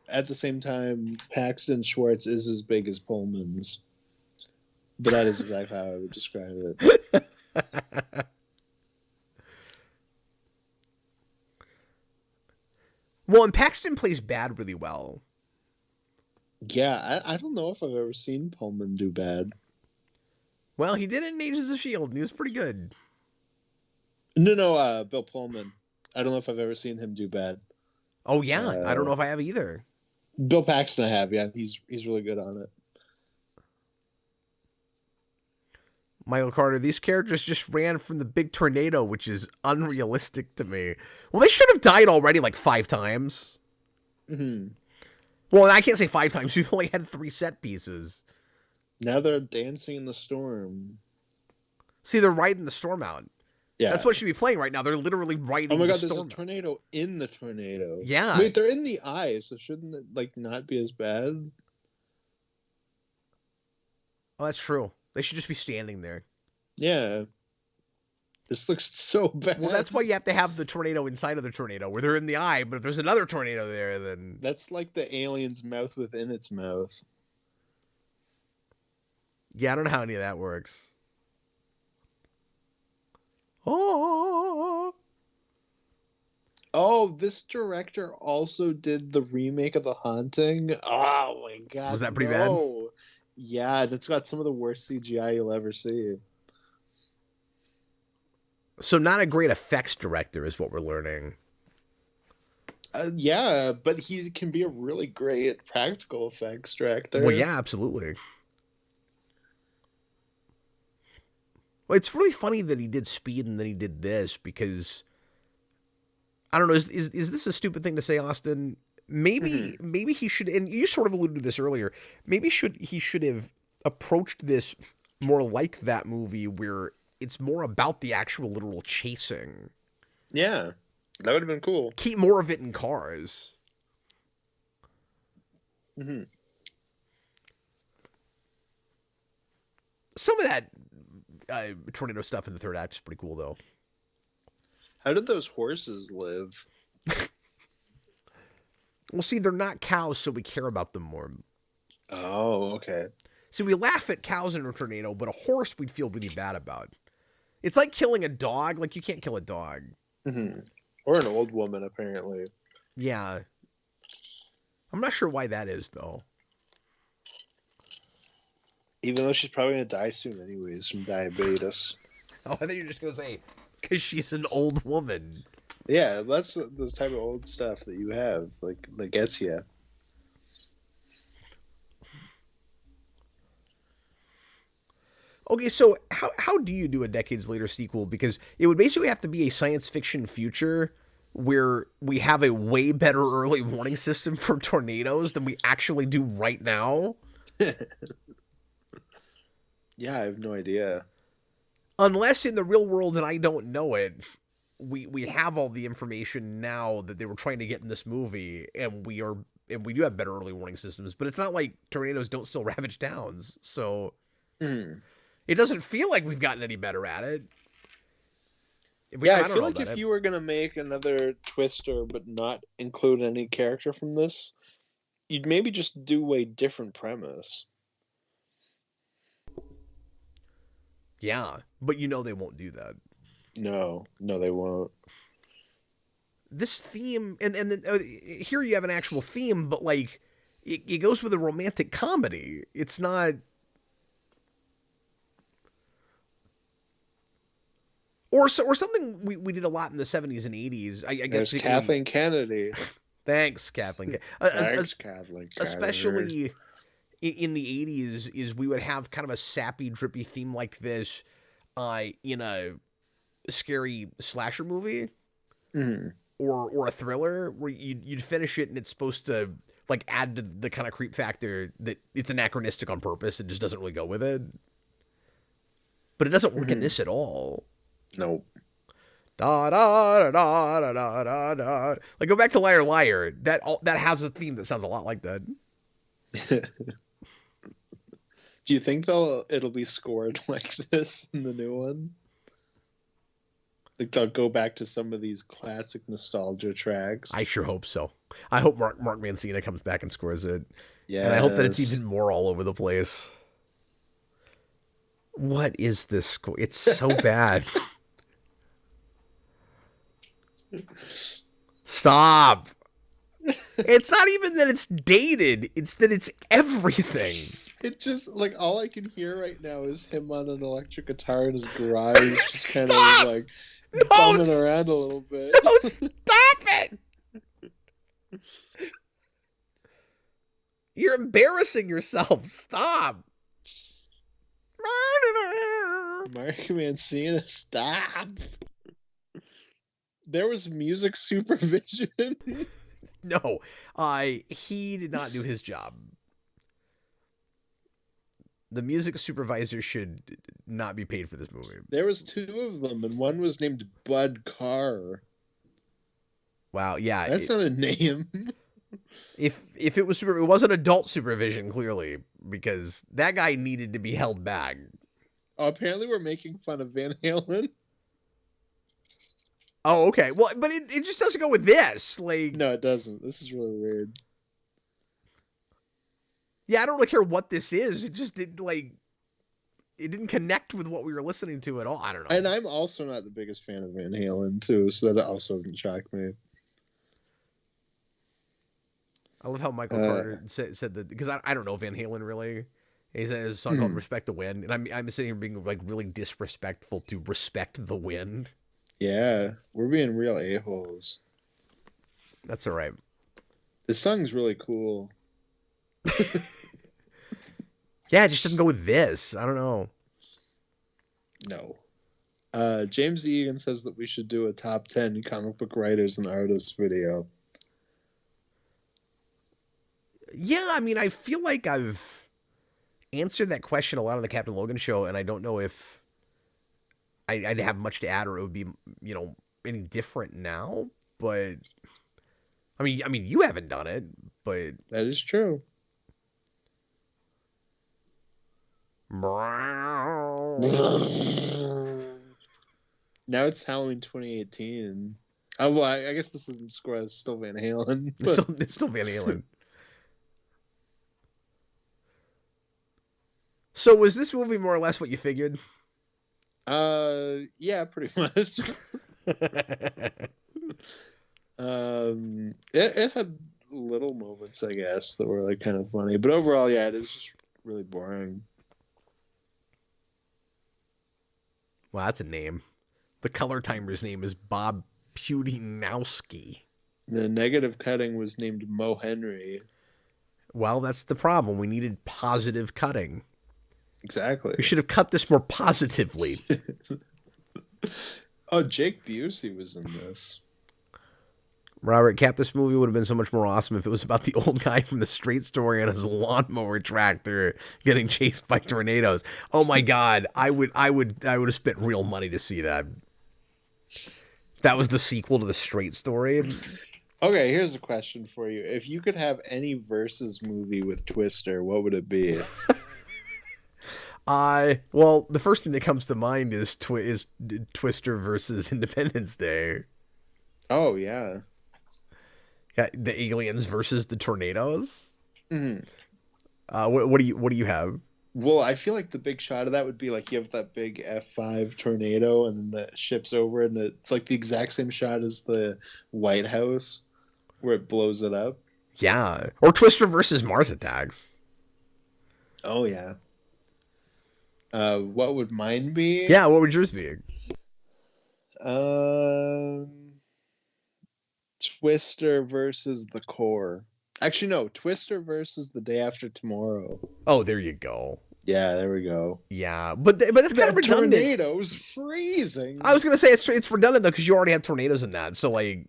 at the same time, Paxton Schwartz is as big as Pullman's. But that is exactly how I would describe it. Well, and Paxton plays bad really well. Yeah, I don't know if I've ever seen Pullman do bad. Well, he did it in Agents of S.H.I.E.L.D., and he was pretty good. No, Bill Pullman. I don't know if I've ever seen him do bad. Oh, yeah. I don't know if I have either. Bill Paxton I have, yeah. He's really good on it. Michael Carter, these characters just ran from the big tornado, which is unrealistic to me. Well, they should have died already like 5 times. Mm-hmm. Well, I can't say 5 times. We've only had 3 set pieces. Now they're dancing in the storm. See, they're riding the storm out. Yeah. That's what should be playing right now. They're literally riding the storm. Oh my god, there's a tornado in the tornado. Yeah. Wait, they're in the eye, so shouldn't it, like, not be as bad? Oh, that's true. They should just be standing there. Yeah. This looks so bad. Well, that's why you have to have the tornado inside of the tornado, where they're in the eye, but if there's another tornado there, then... That's like the alien's mouth within its mouth. Yeah, I don't know how any of that works. Oh, this director also did the remake of The Haunting. Oh my god. Was that pretty bad? Yeah, and it's got some of the worst CGI you'll ever see. So not a great effects director is what we're learning. Yeah, but he can be a really great practical effects director. Well, yeah, absolutely. Well, it's really funny that he did Speed and then he did this, because I don't know. Is this a stupid thing to say, Austin? Maybe he should. And you sort of alluded to this earlier. Maybe he should have approached this more like that movie, where it's more about the actual literal chasing. Yeah, that would have been cool. Keep more of it in cars. Mm-hmm. Some of that tornado stuff in the third act is pretty cool, though. How did those horses live? Well, see, they're not cows, so we care about them more. Oh, okay. See, we laugh at cows in a tornado, but a horse we'd feel really bad about. It's like killing a dog. Like, you can't kill a dog. Mm-hmm. Or an old woman, apparently. Yeah. I'm not sure why that is, though. Even though she's probably going to die soon anyways from diabetes. Oh, I thought you were just going to say, because she's an old woman. Yeah, that's the type of old stuff that you have, like, that gets you. Okay, so how do you do a decades later sequel? Because it would basically have to be a science fiction future where we have a way better early warning system for tornadoes than we actually do right now. Yeah, I have no idea. Unless in the real world, and I don't know it, we have all the information now that they were trying to get in this movie, and we do have better early warning systems, but it's not like tornadoes don't still ravage towns, so it doesn't feel like we've gotten any better at it. I feel like if you were gonna make another Twister but not include any character from this, you'd maybe just do a different premise. Yeah, but you know they won't do that. No, they won't. This theme, and then here you have an actual theme, but like it goes with a romantic comedy. It's not, or something we did a lot in the 70s and 80s. I guess There's Kathleen Kennedy. Thanks, Kathleen. Thanks, Kathleen. Especially in the 80s, is we would have kind of a sappy, drippy theme like this in a scary slasher movie. Or a thriller where you'd finish it and it's supposed to like add to the kind of creep factor that it's anachronistic on purpose. It just doesn't really go with it. But it doesn't work in this at all. Nope. Da da da da da da da. Like go back to Liar Liar. That has a theme that sounds a lot like that. Do you think it'll be scored like this in the new one? Like they'll go back to some of these classic nostalgia tracks. I sure hope so. I hope Mark Mancina comes back and scores it. Yeah, and I hope that it's even more all over the place. What is this score? It's so bad. Stop. It's not even that it's dated. It's that it's everything. It's just like all I can hear right now is him on an electric guitar in his garage, just kind of like bumming around a little bit. No, stop it! You're embarrassing yourself. Stop. Mark Mancina, stop. There was music supervision. No, he did not do his job. The music supervisor should not be paid for this movie. There was 2 of them, and one was named Bud Carr. Wow, yeah. That's not a name. If it wasn't adult supervision, clearly, because that guy needed to be held back. Oh, apparently we're making fun of Van Halen. Oh, okay. Well, but it just doesn't go with this. Like, no, it doesn't. This is really weird. Yeah, I don't really care what this is. It just didn't it didn't connect with what we were listening to at all. I don't know. And I'm also not the biggest fan of Van Halen too, so that also doesn't shock me. I love how Michael Carter said that, because I don't know Van Halen really. He said a song called "Respect the Wind," and I'm sitting here being like really disrespectful to "Respect the Wind." Yeah, we're being real a-holes. That's all right. This song's really cool. Yeah, it just doesn't go with this. I don't know. No. James Egan says that we should do a top 10 comic book writers and artists video. Yeah, I mean, I feel like I've answered that question a lot on the Captain Logan show, and I don't know if I'd have much to add or it would be, any different now. But I mean, you haven't done it, but that is true. Now it's Halloween 2018. Oh, well, I guess this isn't score. It's still Van Halen. It's still Van Halen. So was this movie more or less what you figured? Yeah, pretty much. It had little moments, I guess, that were like kind of funny, but overall, yeah, it is just really boring. Well, that's a name. The color timer's name is Bob Putinowski. The negative cutting was named Mo Henry. Well, that's the problem. We needed positive cutting. Exactly. We should have cut this more positively. Oh, Jake Busey was in this. Robert, Cap, this movie would have been so much more awesome if it was about the old guy from the Straight Story and his lawnmower tractor getting chased by tornadoes. Oh my God, I would have spent real money to see that. That was the sequel to the Straight Story. Okay, here's a question for you. If you could have any versus movie with Twister, what would it be? Well, the first thing that comes to mind is Twister versus Independence Day. Oh, yeah. Yeah, the aliens versus the tornadoes. Mm-hmm. What do you have? Well, I feel like the big shot of that would be like you have that big F5 tornado and then the ship's over and it's like the exact same shot as the White House where it blows it up. Yeah. Or Twister versus Mars Attacks. Oh, yeah. What would mine be? Yeah, what would yours be? Twister versus the Core. Actually, no. Twister versus the Day After Tomorrow. Oh, there you go. Yeah, there we go. Yeah, but it's kind of redundant. Tornado's freezing. I was gonna say it's redundant though because you already have tornadoes in that. So like,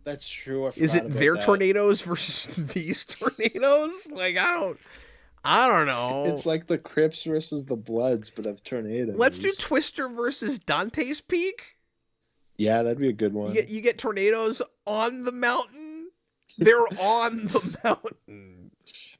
that's true. Is it their tornadoes versus these tornadoes? Like I don't know. It's like the Crips versus the Bloods, but of tornadoes. Let's do Twister versus Dante's Peak. Yeah, that'd be a good one. You get tornadoes on the mountain. They're on the mountain.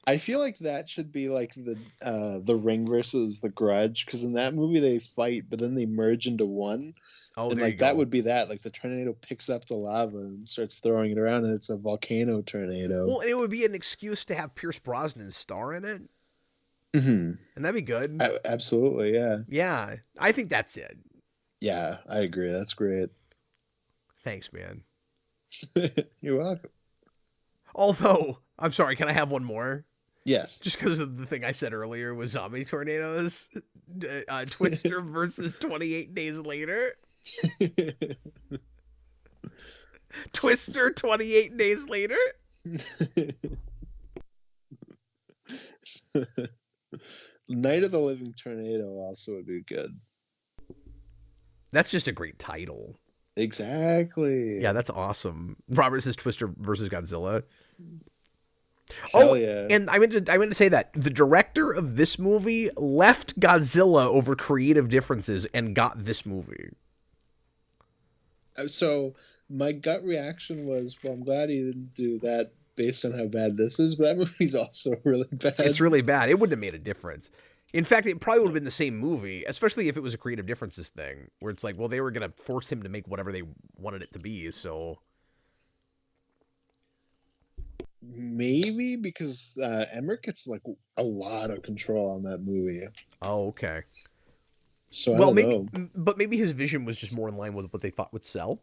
I feel like that should be like the Ring versus the Grudge, because in that movie they fight, but then they merge into one. Oh, and like that would be that. Like the tornado picks up the lava and starts throwing it around, and it's a volcano tornado. Well, it would be an excuse to have Pierce Brosnan star in it. Mm-hmm. And that'd be good. Absolutely, yeah. Yeah, I think that's it. Yeah, I agree. That's great. Thanks, man. You're welcome. Although, I'm sorry, can I have one more? Yes. Just because of the thing I said earlier was zombie tornadoes. Twister versus 28 Days Later. Twister 28 Days Later. Night of the Living Tornado also would be good. That's just a great title. Exactly. Yeah, that's awesome. Robert says Twister versus Godzilla. Hell yeah. And I meant to say that the director of this movie left Godzilla over creative differences and got this movie. So my gut reaction was, well, I'm glad he didn't do that based on how bad this is, but that movie's also really bad. It's really bad. It wouldn't have made a difference. In fact, it probably would have been the same movie, especially if it was a creative differences thing, where it's like, well, they were going to force him to make whatever they wanted it to be, so... Maybe, because Emmerich gets, like, a lot of control on that movie. Oh, okay. So I don't know. But maybe his vision was just more in line with what they thought would sell.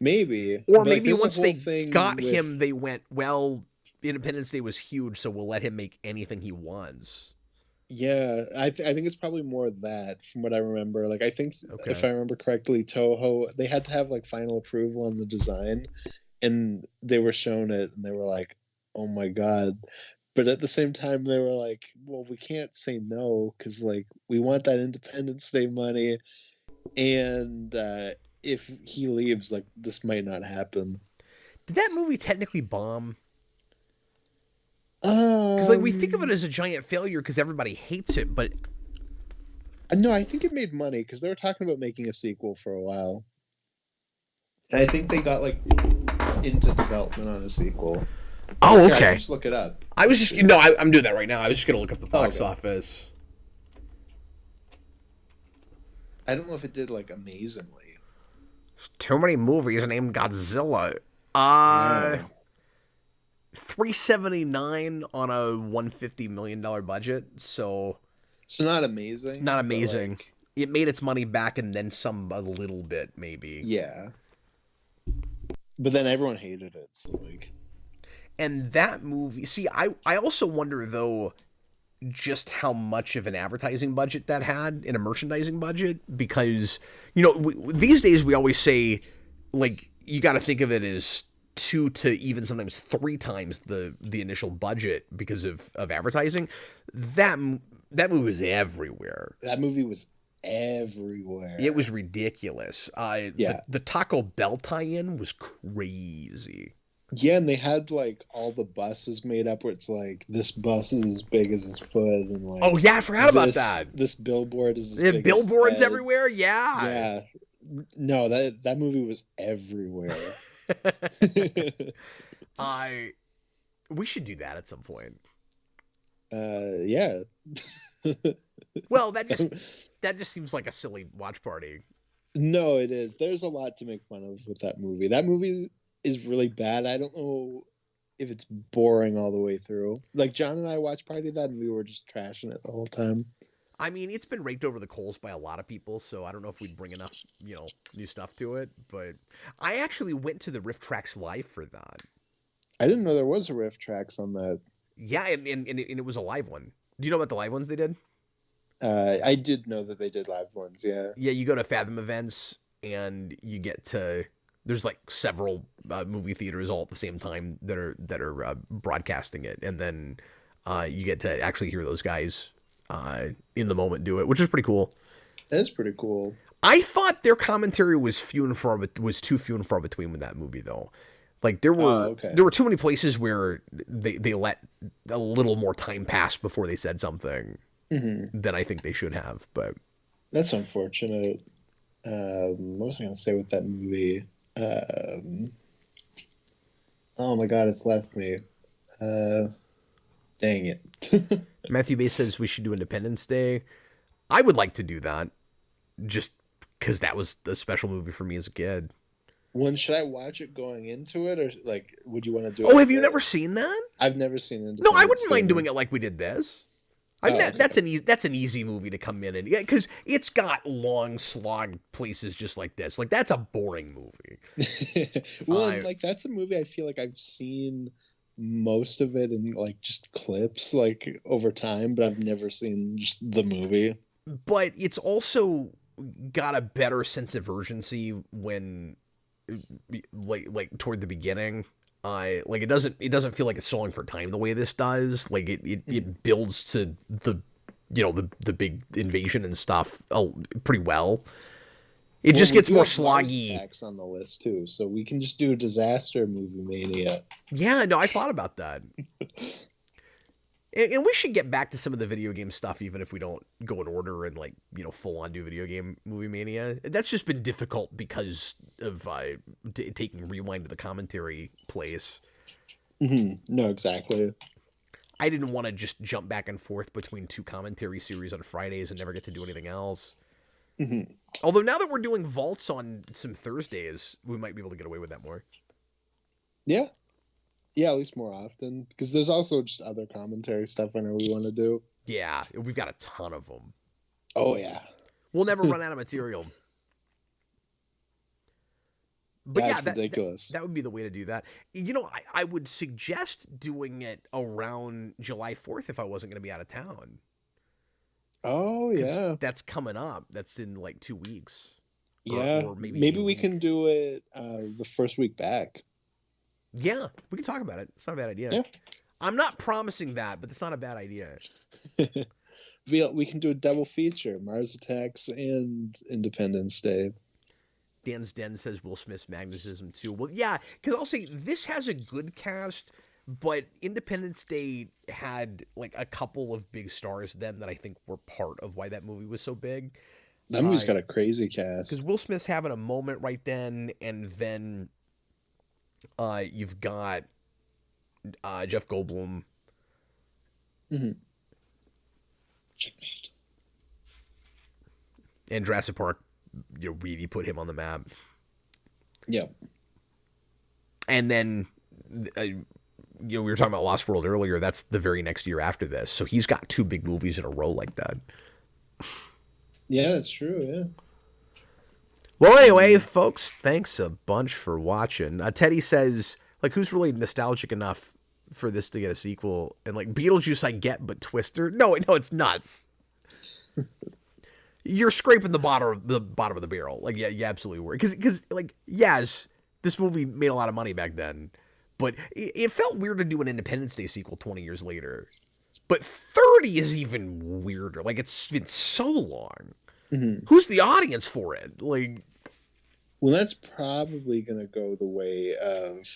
Maybe. Or maybe once they got him, they went, well, Independence Day was huge, so we'll let him make anything he wants. Yeah, I think it's probably more that, from what I remember. Like, I think, if I remember correctly, Toho, they had to have, like, final approval on the design, and they were shown it, and they were like, oh my god. But at the same time, they were like, well, we can't say no, because, like, we want that Independence Day money, and if he leaves, like, this might not happen. Did that movie technically bomb? Because, like, we think of it as a giant failure because everybody hates it, but... No, I think it made money, because they were talking about making a sequel for a while. And I think they got, like, into development on a sequel. Oh, okay. Just look it up. I was just... No, I'm doing that right now. I was just going to look up the box office. I don't know if it did, like, amazingly. There's too many movies named Godzilla. Yeah. $379 on a $150 million budget, so... It's not amazing. Not amazing. Like, it made its money back and then some a little bit, maybe. Yeah. But then everyone hated it, so like... And that movie... See, I also wonder, though, just how much of an advertising budget that had, and a merchandising budget, because, you know, these days we always say, like, you got to think of it as 2 to even sometimes 3 times the initial budget because of advertising. That movie was everywhere. That movie was everywhere. It was ridiculous. Yeah. The Taco Bell tie-in was crazy. Yeah, and they had, like, all the buses made up where it's like, this bus is as big as his foot, and like... Oh, yeah, I forgot about that. This billboard is as big as billboards head. everywhere, yeah. Yeah. No, that movie was everywhere. I we should do that at some point. Yeah. Well, that just seems like a silly watch party. No, it is. There's a lot to make fun of with that movie. That movie is really bad. I don't know if it's boring all the way through. Like John and I watched Party of that, and we were just trashing it the whole time. I mean, it's been raked over the coals by a lot of people, so I don't know if we'd bring enough, new stuff to it. But I actually went to the Riff Tracks live for that. I didn't know there was a riff tracks on that. Yeah, and it was a live one. Do you know about the live ones they did? I did know that they did live ones. Yeah. Yeah, you go to Fathom events and you get to. There's like several movie theaters all at the same time that are broadcasting it, and then you get to actually hear those guys in the moment do it, which is pretty cool. That is pretty cool. I thought their commentary was too few and far between with that movie, though. Like there were too many places where they let a little more time pass before they said something than I think they should have. But that's unfortunate. What was I going to say with that movie? Oh my god, it's left me. Dang it. Matthew Bay says we should do Independence Day. I would like to do that, just because that was a special movie for me as a kid. When should I watch it going into it, or like, would you want to do it? Oh, have you never seen that? I've never seen it. No, I wouldn't mind doing it like we did this. I mean, okay. that's an easy movie to come in and because it's got long slog places just like this. Like that's a boring movie. Well, like that's a movie I feel like I've seen most of it in like just clips like over time, but I've never seen just the movie. But it's also got a better sense of urgency when like toward the beginning. Like it doesn't feel like it's stalling for time the way this does. Like it builds to the the big invasion and stuff pretty well. It just gets more sloggy. Attacks on the list too, so we can just do a disaster movie mania. Yeah, no, I thought about that. And we should get back to some of the video game stuff, even if we don't go in order and like full on do video game movie mania. That's just been difficult because of taking rewind to the commentary place. No, exactly. I didn't want to just jump back and forth between two commentary series on Fridays and never get to do anything else. Although now that we're doing vaults on some Thursdays, we might be able to get away with that more. Yeah. Yeah, at least more often. Because there's also just other commentary stuff I know we want to do. Yeah, we've got a ton of them. Oh, yeah. We'll never run out of material. But that's ridiculous. That would be the way to do that. I would suggest doing it around July 4th if I wasn't going to be out of town. Oh, yeah. That's coming up. That's in like 2 weeks. Yeah. Or maybe we can do it the first week back. Yeah, we can talk about it. It's not a bad idea. Yeah. I'm not promising that, but it's not a bad idea. We can do a double feature, Mars Attacks and Independence Day. Dan's Den says Will Smith's Magnetism too. Well, yeah, because I'll say this has a good cast, but Independence Day had like a couple of big stars then that I think were part of why that movie was so big. That movie's got a crazy cast. Because Will Smith's having a moment right then, and then you've got Jeff Goldblum. Checkmate. And Jurassic Park, really put him on the map. Yeah. And then, we were talking about Lost World earlier. That's the very next year after this. So he's got 2 big movies in a row like that. Yeah, that's true, yeah. Well, anyway, folks, thanks a bunch for watching. Teddy says, like, who's really nostalgic enough for this to get a sequel? And, like, Beetlejuice I get, but Twister? No, it's nuts. You're scraping the bottom of the barrel. Like, yeah, you absolutely were. Because, like, yes, this movie made a lot of money back then, but it felt weird to do an Independence Day sequel 20 years later. But 30 is even weirder. Like, it's been so long. Who's the audience for it? Like, well, that's probably going to go the way of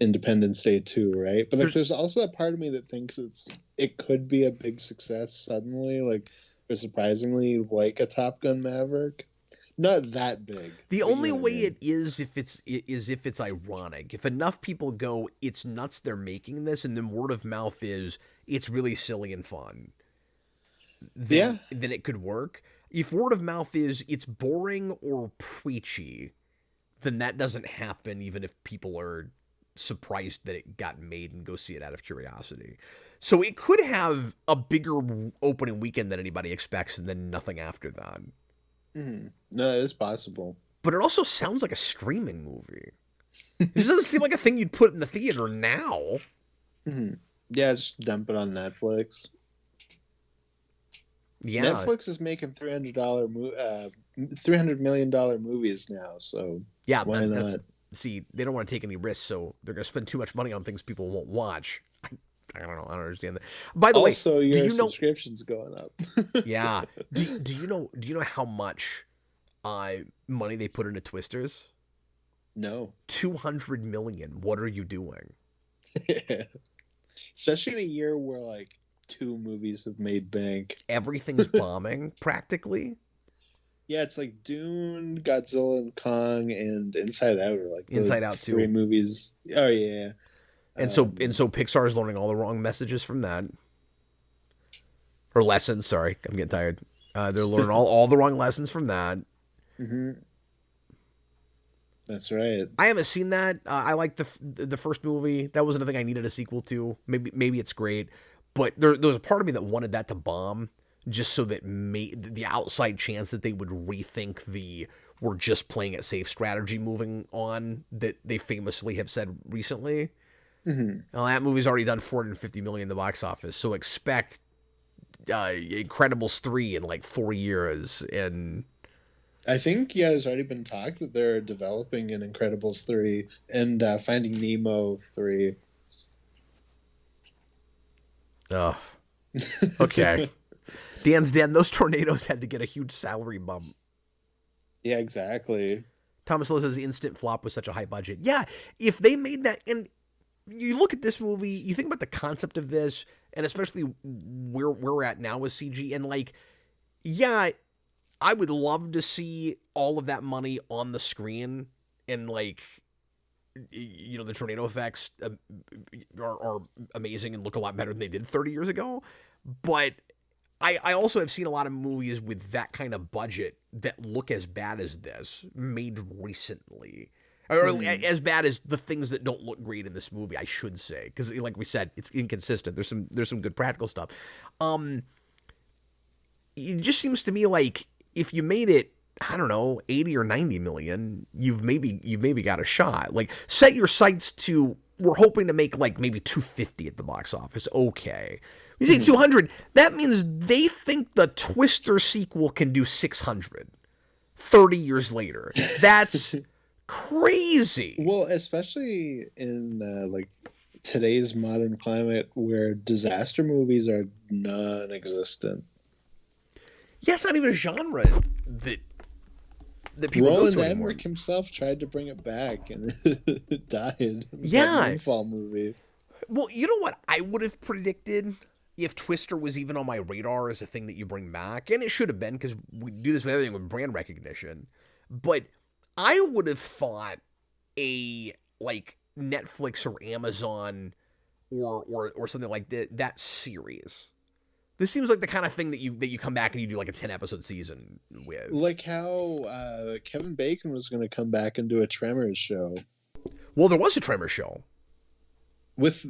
Independence Day 2, right? But like, there's also a part of me that thinks it could be a big success suddenly, like, or surprisingly, like a Top Gun Maverick. not that big. The but only you know what I way mean. it is if it's ironic. If enough people go, it's nuts they're making this, and then word of mouth is it's really silly and fun. Yeah. Then it could work. If word of mouth is it's boring or preachy, then that doesn't happen even if people are surprised that it got made and go see it out of curiosity. So it could have a bigger opening weekend than anybody expects and then nothing after that. No, it is possible. But it also sounds like a streaming movie. It doesn't seem like a thing you'd put in the theater now. Yeah, just dump it on Netflix. Yeah. Netflix is making $300 million movies now, so Yeah, why not? See, they don't want to take any risks, so they're going to spend too much money on things people won't watch. I don't know. I don't understand that. By the way, Also, do your you know? subscription's going up. Yeah. Do you know? Do you know how much money they put into Twisters? No. 200 million. What are you doing? Especially in a year where like 2 movies have made bank. Everything's bombing practically. Yeah, it's like Dune, Godzilla and Kong, and Inside Out are like the Inside Out 2. 3 movies. Oh yeah. And so Pixar is learning all the wrong messages from that, or lessons. Sorry, I'm getting tired. They're learning all the wrong lessons from that. That's right. I haven't seen that. I like the first movie. That wasn't a thing I needed a sequel to. Maybe it's great, but there was a part of me that wanted that to bomb, just so that the outside chance that they would rethink we're just playing it safe strategy moving on that they famously have said recently. Well, that movie's already done $450 million in the box office, so expect Incredibles 3 in like 4 years. And I think there's already been talk that they're developing an Incredibles 3 and Finding Nemo 3. Oh, okay. Dan, those tornadoes had to get a huge salary bump. Yeah, exactly. Thomas Lowe says instant flop with such a high budget. Yeah, if they made that, and you look at this movie, you think about the concept of this, and especially where we're at now with CG, and like, yeah, I would love to see all of that money on the screen, and like, the tornado effects are amazing and look a lot better than they did 30 years ago. But I also have seen a lot of movies with that kind of budget that look as bad as this made recently. Or as bad as the things that don't look great in this movie, I should say, because like we said, it's inconsistent. There's some good practical stuff. It just seems to me like if you made it, I don't know, 80 or 90 million, you've maybe got a shot. Like set your sights to, we're hoping to make like maybe 250 at the box office. Okay. You say 200, that means they think the Twister sequel can do 600 30 years later. That's crazy. Well, especially in like today's modern climate where disaster movies are non-existent. Yeah, it's not even a genre that people Roland go to anymore. Emmerich himself tried to bring it back and it died. Yeah. That Moonfall movie. Well, you know what I would have predicted if Twister was even on my radar as a thing that you bring back, and it should have been because we do this with everything with brand recognition, but I would have thought a like Netflix or Amazon or something like that series. This seems like the kind of thing that you come back and you do like a 10-episode season with. Like how Kevin Bacon was going to come back and do a Tremors show. Well, there was a Tremors show. With,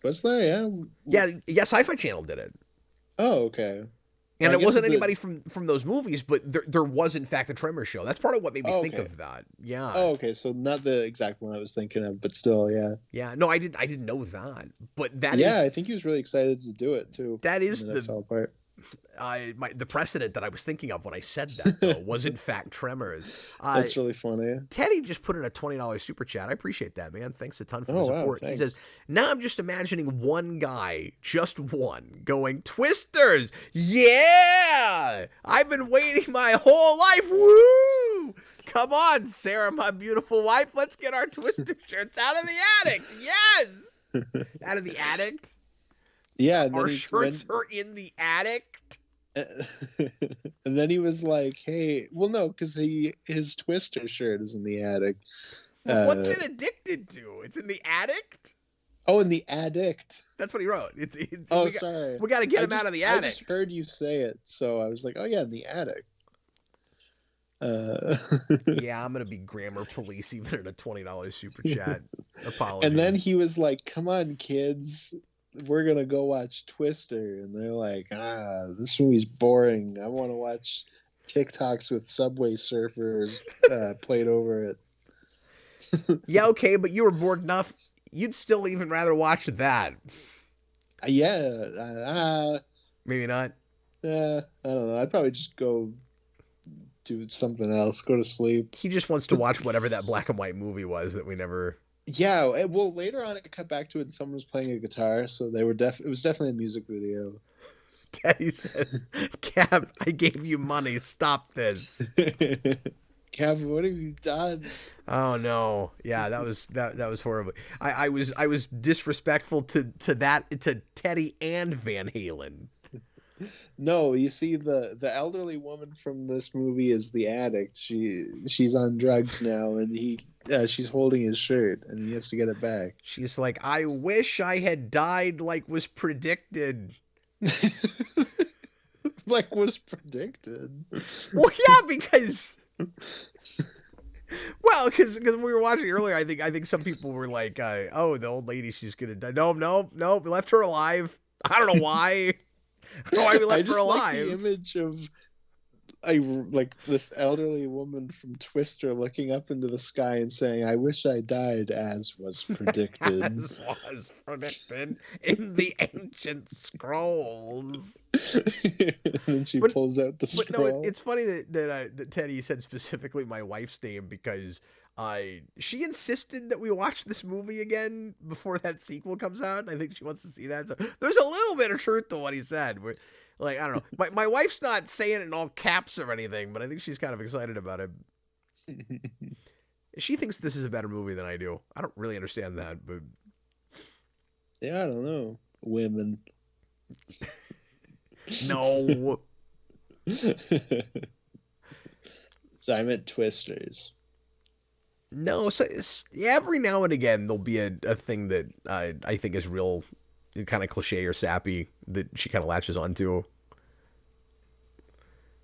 was there? Yeah. Yeah, Sci-Fi Channel did it. Oh, okay. And I it guess wasn't it's anybody from those movies, but there was, in fact, a Tremors show. That's part of what made me think of that. Yeah. Oh, okay. So not the exact one I was thinking of, but still, yeah. Yeah. No, I didn't know that. But that yeah, I think he was really excited to do it, too. That is and then it fell apart. The precedent that I was thinking of when I said that, though, was in fact Tremors. That's really funny. Teddy just put in a $20 super chat. I appreciate that, man. Thanks a ton for the wow, support. thanks. He says, now I'm just imagining one guy, just one, going, Twisters! Yeah! I've been waiting my whole life! Woo! Come on, Sarah, my beautiful wife. Let's get our Twister shirts out of the attic. Yes! Out of the attic? Yeah. And Our then shirts are in the attic. And then he was like, "Hey, well, no, because his Twister shirt is in the attic." What's it addicted to? It's in the addict. Oh, in the addict. That's what he wrote. Oh, sorry. We got to get him out of the attic. I just heard you say it, so I was like, "Oh yeah, in the attic." Yeah, I'm gonna be grammar police even at a $20 super chat. Apologies. And then he was like, "Come on, kids, we're gonna go watch Twister," and they're like, "This movie's boring. I want to watch TikToks with Subway Surfers played over it." Yeah, okay, but you were bored enough. You'd still even rather watch that. Yeah. Maybe not. I don't know. I'd probably just go do something else. Go to sleep. He just wants to watch whatever that black and white movie was that we never. Yeah. Well, later on, it cut back to it. And someone was playing a guitar, so they were it was definitely a music video. Teddy said, "Cap, I gave you money. Stop this." Cap, what have you done? Oh no! Yeah, that was horrible. I was disrespectful to Teddy and Van Halen. No, you see, the elderly woman from this movie is the addict. She's on drugs now, and she's holding his shirt, and he has to get it back. She's like, "I wish I had died like was predicted." Like was predicted. Well, yeah, because. Well, because we were watching earlier, I think some people were like, "Oh, the old lady, she's gonna die." No, we left her alive. I don't know why. Why we left her alive? Like the image of this elderly woman from Twister looking up into the sky and saying, "I wish I died as was predicted." As was predicted in the ancient scrolls. And then she pulls out the scroll. But no, it's funny that Teddy said specifically my wife's name because she insisted that we watch this movie again before that sequel comes out. And I think she wants to see that. So there's a little bit of truth to what he said. Like, I don't know. My wife's not saying it in all caps or anything, but I think she's kind of excited about it. She thinks this is a better movie than I do. I don't really understand that, but yeah, I don't know. Women. No. So I meant Twisters. No, so every now and again there'll be a thing that I think is real kind of cliche or sappy that she kind of latches onto.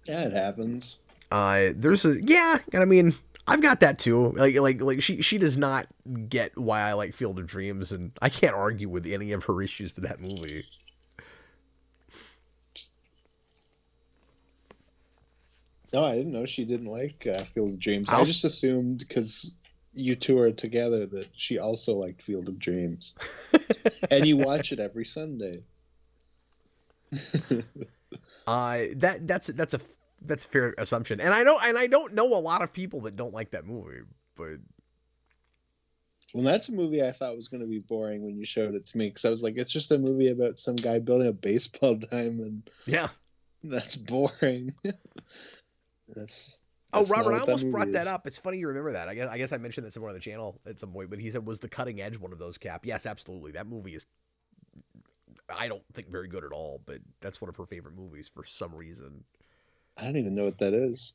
Yeah, it happens. And I mean, I've got that too. Like she does not get why I like Field of Dreams, and I can't argue with any of her issues with that movie. No, I didn't know she didn't like Field of Dreams. I just assumed because you two are together that she also liked Field of Dreams. And you watch it every Sunday. That's a fair assumption. And I don't know a lot of people that don't like that movie, but well, that's a movie I thought was going to be boring when you showed it to me, because I was like, it's just a movie about some guy building a baseball diamond. Yeah. That's boring. That's Robert, I almost brought that up. It's funny you remember that. I guess I mentioned that somewhere on the channel at some point, but he said, was The Cutting Edge one of those, Cap? Yes, absolutely. That movie is, I don't think, very good at all, but that's one of her favorite movies for some reason. I don't even know what that is.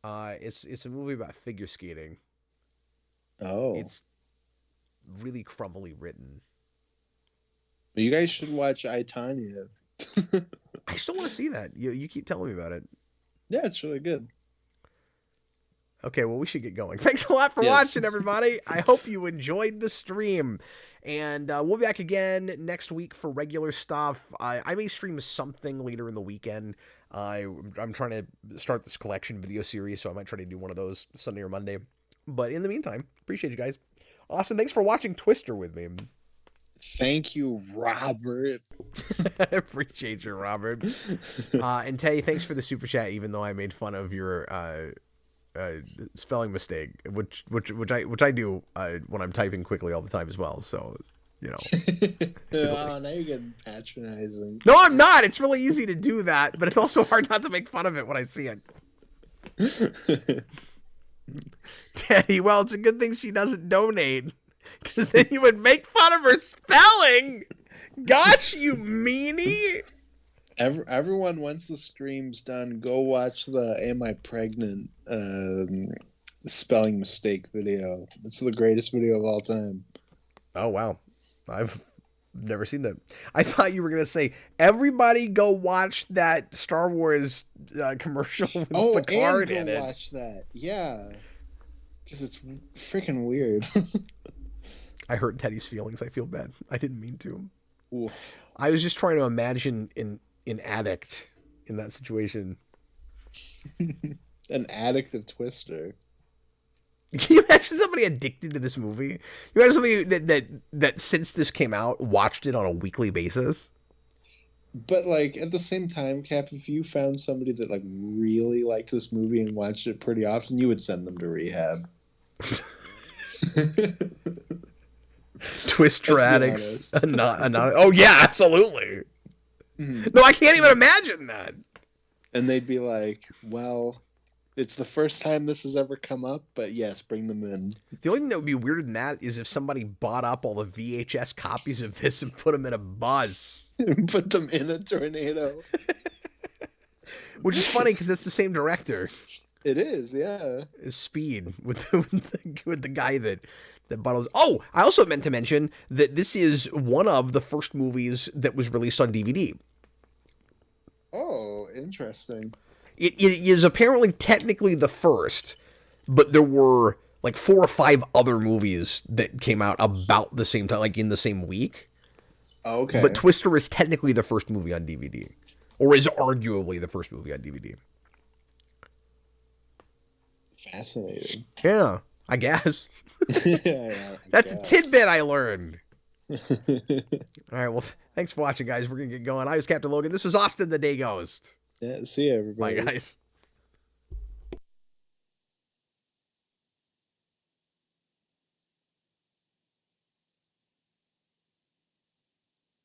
It's a movie about figure skating. Oh. It's really crumbly written. You guys should watch I, Tonya. I still want to see that. You keep telling me about it. Yeah, it's really good. Okay, well, we should get going. Thanks a lot for watching, everybody. I hope you enjoyed the stream. And we'll be back again next week for regular stuff. I may stream something later in the weekend. I'm trying to start this collection video series, so I might try to do one of those Sunday or Monday. But in the meantime, appreciate you guys. Austin, thanks for watching Twister with me. Thank you, Robert. Appreciate you, Robert. And Tay, thanks for the super chat, even though I made fun of your spelling mistake, which I do when I'm typing quickly all the time as well. So, you know. Oh, now you're getting patronizing. No, I'm not. It's really easy to do that, but it's also hard not to make fun of it when I see it. Teddy, well, it's a good thing she doesn't donate, because then you would make fun of her spelling. Gosh, you meanie. Everyone, once the stream's done, go watch the "Am I Pregnant" spelling mistake video. It's the greatest video of all time. Oh wow, I've never seen that. I thought you were gonna say everybody go watch that Star Wars commercial with Picard and in it. Watch that, yeah, because it's freaking weird. I hurt Teddy's feelings. I feel bad. I didn't mean to. Oof. I was just trying to imagine an addict in that situation. An addict of Twister. Can you imagine somebody addicted to this movie? You imagine somebody that since this came out watched it on a weekly basis? But like at the same time, Cap, if you found somebody that like really liked this movie and watched it pretty often, you would send them to rehab. Twister addicts. Oh yeah, absolutely. No, I can't even imagine that. And they'd be like, well, it's the first time this has ever come up, but yes, bring them in. The only thing that would be weirder than that is if somebody bought up all the VHS copies of this and put them in a bus. Put them in a tornado. Which is funny because it's the same director. It is, yeah. Speed with the guy that bottles. Oh, I also meant to mention that this is one of the first movies that was released on DVD. Oh, interesting. It is apparently technically the first, but there were like 4 or 5 other movies that came out about the same time, like in the same week. Okay. But Twister is technically the first movie on DVD, or is arguably the first movie on DVD. Fascinating. Yeah, I guess. That's a tidbit I learned. All right, well, thanks for watching, guys. We're going to get going. I was Captain Logan. This was Austin the Day Ghost. Yeah, see you, everybody. Bye, guys.